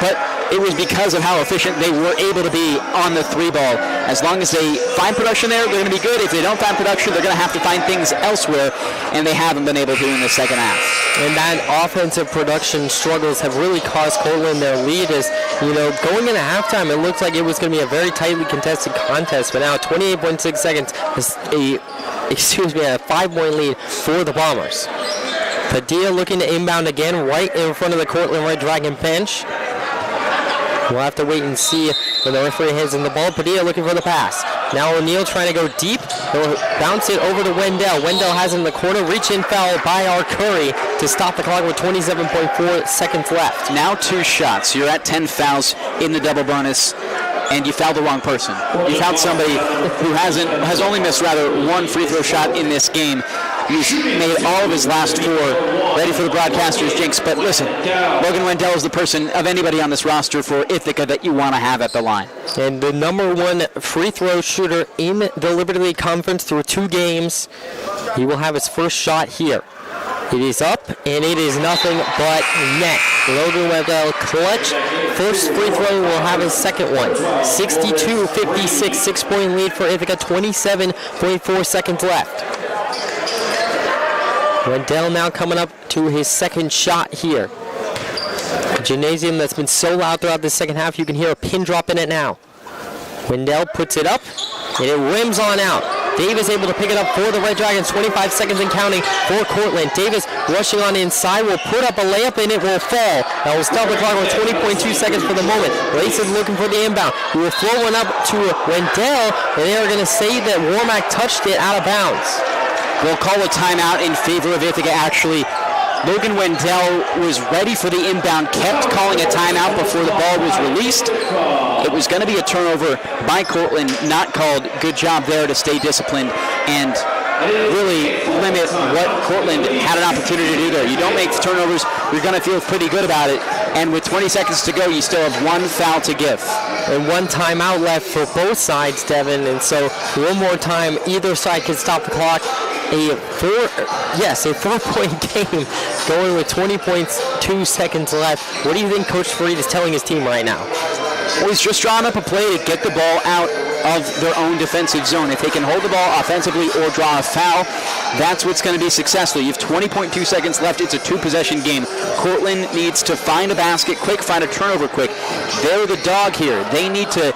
but it was because of how efficient they were able to be on the three ball. As long as they find production there, they're going to be good. If they don't find production, they're going to have to find things elsewhere, and they haven't been able to in the second half. And that offensive production struggles have really cost Cortland their lead. As going into halftime, it looked like it was going to be a very tightly contested contest, but now 28.6 seconds is a 5-point lead for the Bombers. Padilla looking to inbound again right in front of the Cortland Red Dragon bench. We'll have to wait and see when the referee hands in the ball. Padilla looking for the pass. Now O'Neal trying to go deep. He'll bounce it over to Wendell. Wendell has it in the corner. Reach in foul by our Curry to stop the clock with 27.4 seconds left. Now 2 shots. You're at 10 fouls in the double bonus, and you fouled the wrong person. You fouled somebody who has only missed one free throw shot in this game. He's made all of his last 4 ready for the broadcaster's jinx. But listen, Logan Wendell is the person of anybody on this roster for Ithaca that you want to have at the line. And the number 1 free throw shooter in the Liberty League Conference through 2 games. He will have his first shot here. It is up, and it is nothing but net. Logan Wendell clutch. First free throw will have his second one. 62-56, 6-point lead for Ithaca, 27.4 seconds left. Wendell now coming up to his second shot here. The gymnasium that's been so loud throughout the second half, you can hear a pin drop in it now. Wendell puts it up, and it rims on out. Davis able to pick it up for the Red Dragons, 25 seconds and counting for Cortland. Davis rushing on inside, will put up a layup, and it will fall. That will stop the clock with 20.2 seconds for the moment. Lace is looking for the inbound. He will throw one up to Wendell, and they are going to say that Warmack touched it out of bounds. We'll call a timeout in favor of Ithaca, actually. Logan Wendell was ready for the inbound, kept calling a timeout before the ball was released. It was going to be a turnover by Cortland, not called. Good job there to stay disciplined and really limit what Cortland had an opportunity to do there. You don't make turnovers, you're going to feel pretty good about it. And with 20 seconds to go, you still have 1 foul to give. And 1 timeout left for both sides, Devin. And so one more time, either side can stop the clock. A 4-point game going with 20.2 seconds left. What do you think Coach Fareed is telling his team right now? Well, he's just drawing up a play to get the ball out of their own defensive zone. If they can hold the ball offensively or draw a foul, that's what's going to be successful. You have 20.2 seconds left. It's a 2-possession game. Cortland needs to find a basket quick, find a turnover quick. They're the dog here. They need to,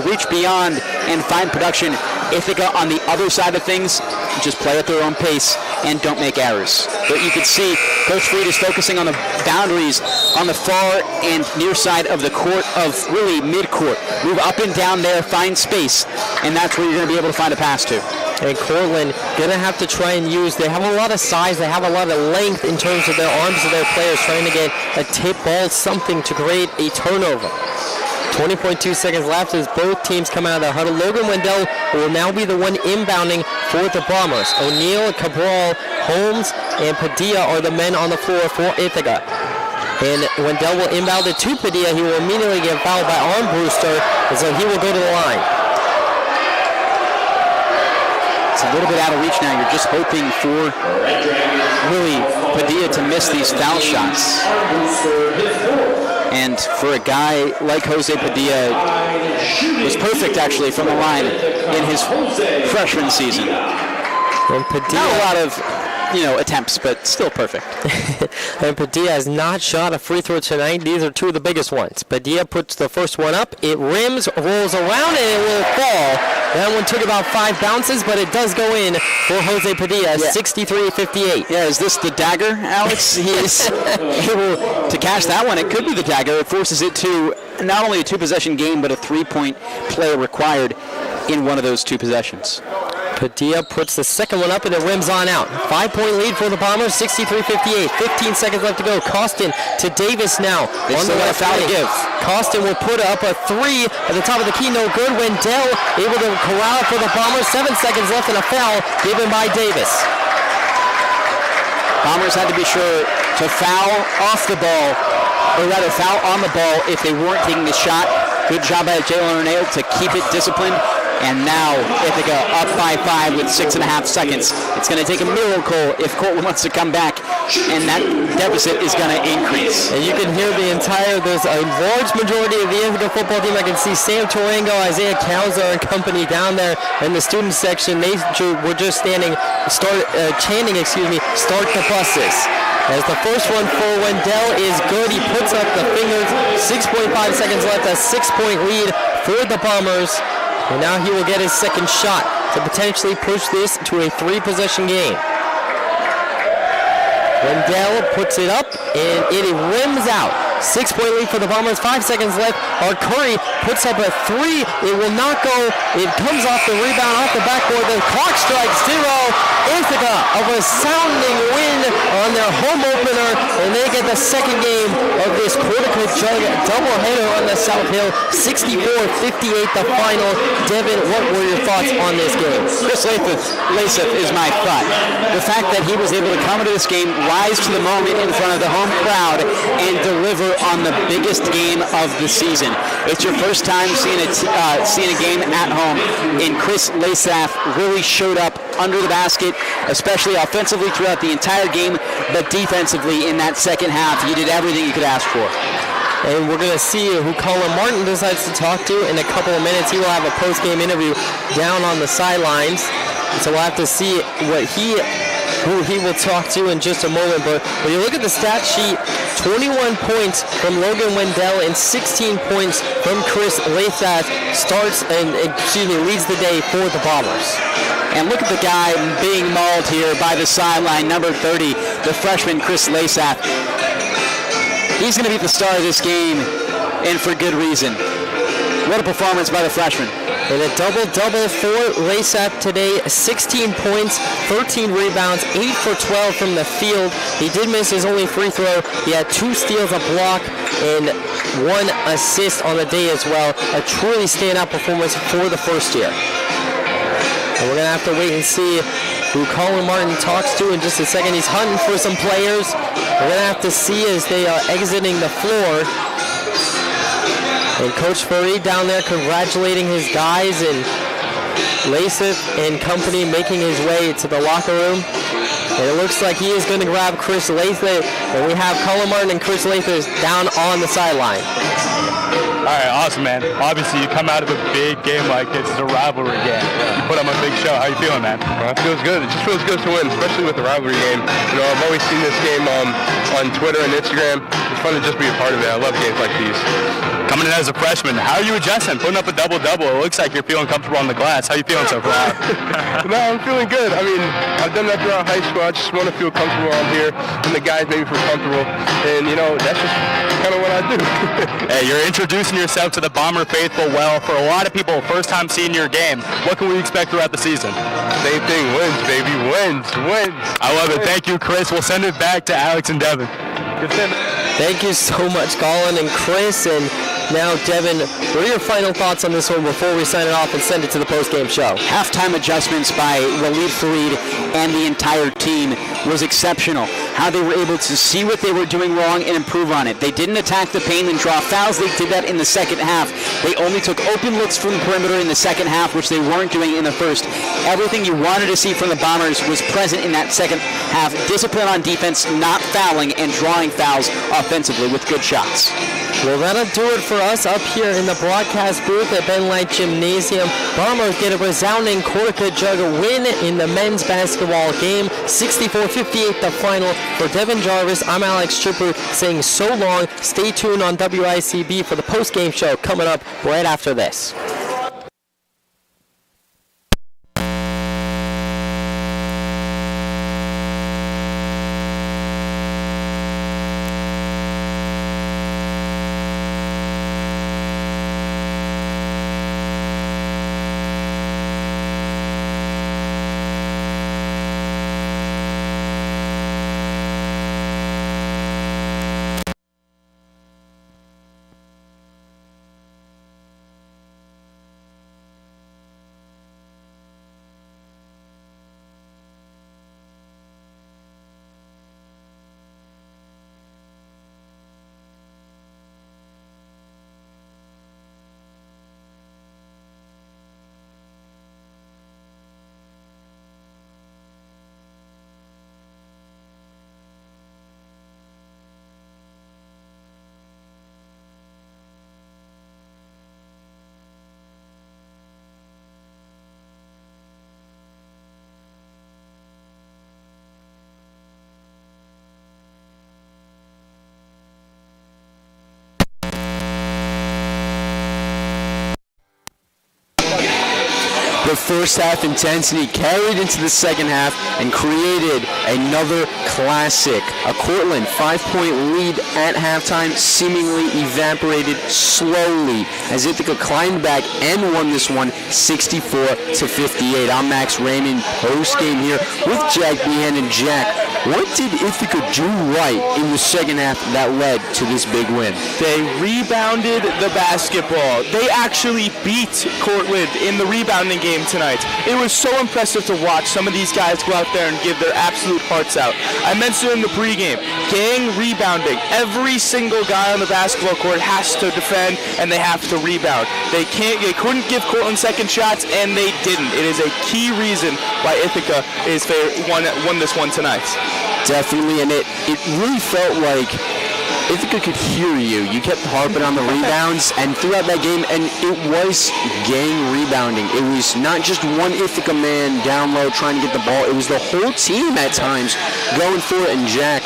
reach beyond and find production. Ithaca on the other side of things, just play at their own pace and don't make errors. But you can see Coach Fareed is focusing on the boundaries on the far and near side of the court, of really mid-court. Move up and down there, find space, and that's where you're going to be able to find a pass to. And Cortland going to have to try and use, they have a lot of size, they have a lot of length in terms of their arms of their players, trying to get a tip ball, something to create a turnover. 20.2 seconds left as both teams come out of the huddle. Logan Wendell will now be the one inbounding for the Bombers. O'Neal, Cabral, Holmes, and Padilla are the men on the floor for Ithaca. And Wendell will inbound it to Padilla. He will immediately get fouled by Armbruster, and so he will go to the line. It's a little bit out of reach now. You're just hoping for really Padilla to miss these foul shots. And for a guy like Jose Padilla, was perfect actually from the line in his freshman season. And Padilla, not a lot of attempts, but still perfect. And Padilla has not shot a free throw tonight. These are 2 of the biggest ones. Padilla puts the first one up. It rims, rolls around, and it will fall. That one took about 5 bounces, but it does go in for Jose Padilla, 63-58. Yeah, is this the dagger, Alex? He is able to cash that one. It could be the dagger. It forces it to not only a 2-possession game, but a 3-point play required in one of those 2 possessions. Padilla puts the second one up, and it rims on out. 5-point lead for the Bombers, 63-58. 15 seconds left to go. Costin to Davis now. They still got a foul to give. Costin will put up a 3 at the top of the key. No good. Wendell able to corral for the Bombers. 7 seconds left, and a foul given by Davis. Bombers had to be sure to foul off the ball, or rather foul on the ball if they weren't taking the shot. Good job by Jalen O'Neal to keep it disciplined. And now Ithaca up by 5 with 6.5 seconds. It's going to take a miracle if Cortland wants to come back, and that deficit is going to increase. And you can hear there's a large majority of the Ithaca football team. I can see Sam Torango, Isaiah Kauser, and company down there in the student section. They were just chanting, start the buses. As the first one for Wendell is good. He puts up the fingers. 6.5 seconds left, a 6-point lead for the Bombers. And now he will get his second shot to potentially push this to a 3-possession game. Wendell puts it up, and it rims out. 6-point lead for the Bombers, 5 seconds left. Curry puts up a 3. It will not go. It comes off the rebound, off the backboard. The clock strikes 0. Ithaca a resounding win on their home opener, and they get the second game of this Cortica Jug doubleheader on the South Hill. 64-58 the final. Devin, what were your thoughts on this game? Chris Lathrop is my thought. The fact that he was able to come into this game, rise to the moment in front of the home crowd, and deliver on the biggest game of the season. It's your first time seeing a game at home, and Chris Lathrop really showed up under the basket, especially offensively throughout the entire game, but defensively in that second half, he did everything you could ask for. And we're going to see who Colin Martin decides to talk to in a couple of minutes. He will have a post-game interview down on the sidelines. So we'll have to see who he will talk to in just a moment. But when you look at the stat sheet, 21 points from Logan Wendell and 16 points from Chris Lathrop leads the day for the Bombers. And look at the guy being mauled here by the sideline, number 30, the freshman Chris Lathrop. He's going to be the star of this game, and for good reason. What a performance by the freshman. And a double-double for Lathrop today. 16 points, 13 rebounds, 8 for 12 from the field. He did miss his only free throw. He had 2 steals, a block, and 1 assist on the day as well. A truly standout performance for the first year. And we're going to have to wait and see who Colin Martin talks to in just a second. He's hunting for some players. We're going to have to see as they are exiting the floor. And Coach Fareed down there congratulating his guys, and Lathrop and company making his way to the locker room. And it looks like he is going to grab Chris Lathrop, and we have Colin Martin and Chris Lathrop down on the sideline. All right, awesome, man. Obviously, you come out of a big game like this. It's a rivalry game. You put on a big show. How you feeling, man? It feels good. It just feels good to win, especially with the rivalry game. You know, I've always seen this game on Twitter and Instagram. It's fun to just be a part of it. I love games like these. Coming in as a freshman, how are you adjusting? Putting up a double-double. It looks like you're feeling comfortable on the glass. How you feeling so far? No, I'm feeling good. I mean, I've done that throughout high school. I just want to feel comfortable on here, and the guys make me feel comfortable. And, you know, that's just kind of what I do. Hey, you're introducing yourself to the Bomber faithful well. For a lot of people, first time seeing your game, what can we expect throughout the season? Same thing, wins, baby, wins. I love it. Thank you, Chris. We'll send it back to Alex and Devin. Good send. Thank you so much, Colin and Chris. And now, Devin, what are your final thoughts on this one before we sign it off and send it to the post-game show? Halftime adjustments by Walid Fareed and the entire team was exceptional. How they were able to see what they were doing wrong and improve on it. They didn't attack the paint and draw fouls. They did that in the second half. They only took open looks from the perimeter in the second half, which they weren't doing in the first. Everything you wanted to see from the Bombers was present in that second half. Discipline on defense, not fouling, and drawing fouls offensively with good shots. Well, that'll do it for us up here in the broadcast booth at Ben Light Gymnasium. Bombers get a resounding Cortica Jug win in the men's basketball game. 64-58 the final. For Devin Jarvis, I'm Alex Stripper saying so long. Stay tuned on WICB for the post-game show coming up right after this. The first half intensity carried into the second half and created another classic. A Cortland 5-point lead at halftime seemingly evaporated slowly as Ithaca climbed back and won this one 64-58. I'm Max Raymond, post-game here with Jack Behan. And Jack, what did Ithaca do right in the second half that led to this big win? They rebounded the basketball. They actually beat Cortland in the rebounding game tonight. It was so impressive to watch some of these guys go out there and give their absolute hearts out. I mentioned in the pregame, gang rebounding. Every single guy on the basketball court has to defend and they have to rebound. They couldn't give Cortland second shots, and they didn't. It is a key reason why Ithaca won this one tonight. Definitely, and it really felt like Ithaca could hear you. You kept harping on the rebounds, and throughout that game, and it was gang rebounding. It was not just one Ithaca man down low trying to get the ball. It was the whole team at times going for it. And Jack,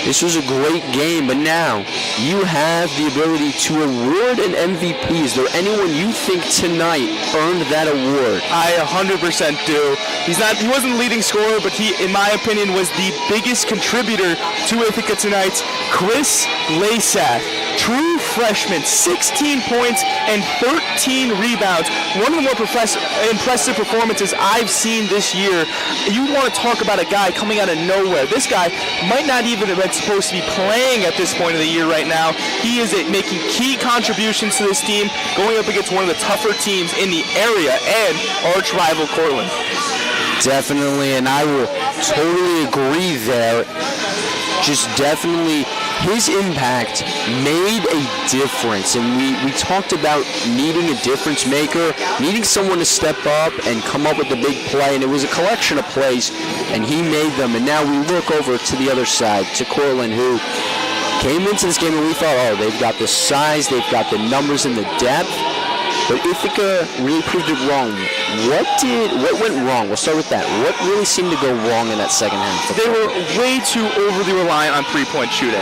this was a great game, but now you have the ability to award an MVP. Is there anyone you think tonight earned that award? I 100% do. He wasn't the leading scorer, but he, in my opinion, was the biggest contributor to Ithaca tonight. Chris Lasath, true freshman, 16 points and 13 rebounds. One of the more impressive performances I've seen this year. You want to talk about a guy coming out of nowhere. This guy might not even have been supposed to be playing at this point of the year right now. He is making key contributions to this team, going up against one of the tougher teams in the area and arch rival Cortland. Definitely, and I will totally agree there. Just definitely, his impact made a difference, and we talked about needing a difference maker, needing someone to step up and come up with a big play, and it was a collection of plays, and he made them. And now we look over to the other side, to Cortland, who came into this game and we thought, oh, they've got the size, they've got the numbers and the depth, but Ithaca really proved it wrong. What went wrong? We'll start with that. What really seemed to go wrong in that second half? They were way too overly reliant on three-point shooting.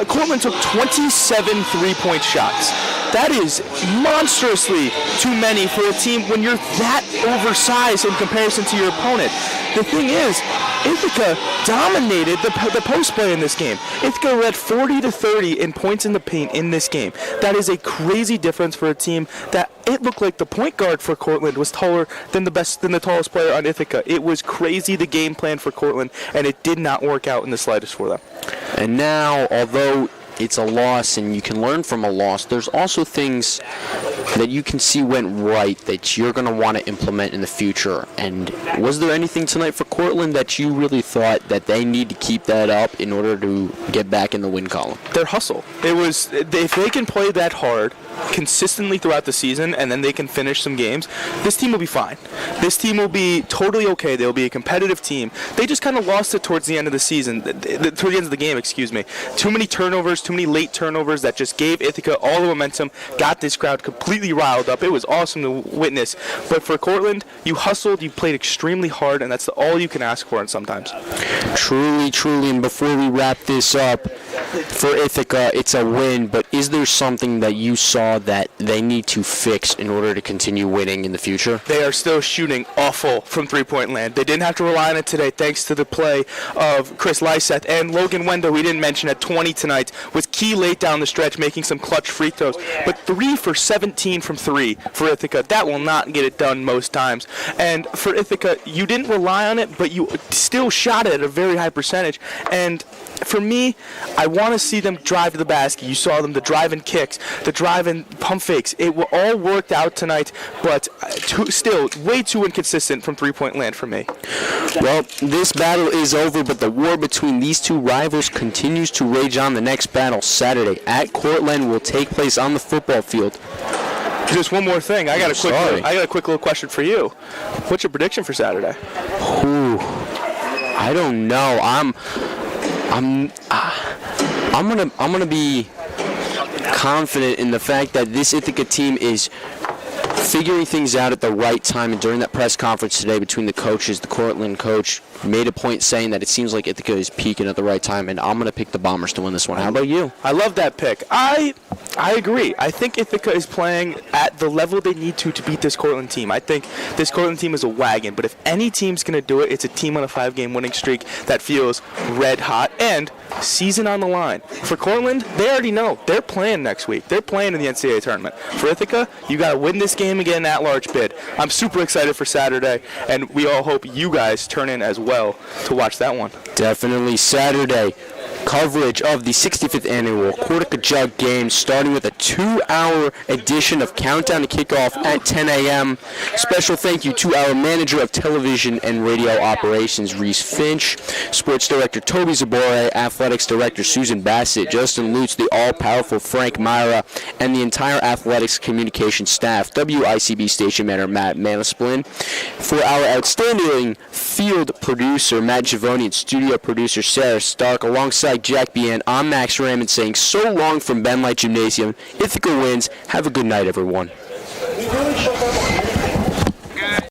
Cortland took 27 three-point shots. That is monstrously too many for a team when you're that oversized in comparison to your opponent. The thing is, Ithaca dominated the post play in this game. Ithaca led 40-30 in points in the paint in this game. That is a crazy difference for a team that it looked like the point guard for Cortland was taller than the tallest player on Ithaca. It was crazy, the game plan for Cortland, and it did not work out in the slightest for them. And now, although it's a loss and you can learn from a loss, there's also things that you can see went right that you're going to want to implement in the future. And was there anything tonight for Cortland that you really thought that they need to keep that up in order to get back in the win column? Their hustle. It was, if they can play that hard consistently throughout the season and then they can finish some games, this team will be fine. This team will be totally okay. They'll be a competitive team. They just kind of lost it towards the end of the season, towards the end of the game, excuse me. Too many turnovers, too many late turnovers that just gave Ithaca all the momentum, got this crowd completely riled up. It was awesome to witness. But for Cortland, you hustled, you played extremely hard, and that's all you can ask for sometimes. Truly, truly. And before we wrap this up, for Ithaca, it's a win, but is there something that you saw that they need to fix in order to continue winning in the future? They are still shooting awful from three-point land. They didn't have to rely on it today thanks to the play of Chris Lyseth. And Logan Wendo, we didn't mention, at 20 tonight, was key late down the stretch, making some clutch free throws. But 3 for 17 from 3 for Ithaca. That will not get it done most times. And for Ithaca, you didn't rely on it, but you still shot it at a very high percentage. And for me, I want to see them drive to the basket. You saw them, the drive and kicks, the drive and pump fakes. It all worked out tonight, but still way too inconsistent from three-point land for me. Well, this battle is over, but the war between these two rivals continues to rage on. The next battle, Saturday at Cortland, will take place on the football field. Just one more thing. I got a quick little question for you. What's your prediction for Saturday? Ooh, I don't know. I'm gonna be confident in the fact that this Ithaca team is figuring things out at the right time. And during that press conference today between the coaches, the Cortland coach made a point saying that it seems like Ithaca is peaking at the right time, and I'm going to pick the Bombers to win this one. How about you? I love that pick. I I agree. I think Ithaca is playing at the level they need to beat this Cortland team. I think this Cortland team is a wagon, but if any team's going to do it, it's a team on a 5-game winning streak that feels red hot and season on the line. For Cortland, they already know. They're playing next week. They're playing in the NCAA tournament. For Ithaca, you got to win this game and get an at-large bid. I'm super excited for Saturday, and we all hope you guys turn in as well to watch that one. Definitely Saturday. Coverage of the 65th annual Cortland Jug Games, starting with a 2-hour edition of Countdown to Kickoff at 10 a.m. Special thank you to our Manager of Television and Radio Operations, Reese Finch, Sports Director Toby Zabore, Athletics Director Susan Bassett, Justin Lutz, the all-powerful Frank Myra, and the entire Athletics Communication staff, WICB Station Manager Matt Manisplin. For our outstanding field producer, Matt Giavoni, and studio producer, Sarah Stark, alongside Jack Bien, I'm Max Raymond saying so long from Ben Light Gymnasium. Ithaca wins. Have a good night, everyone.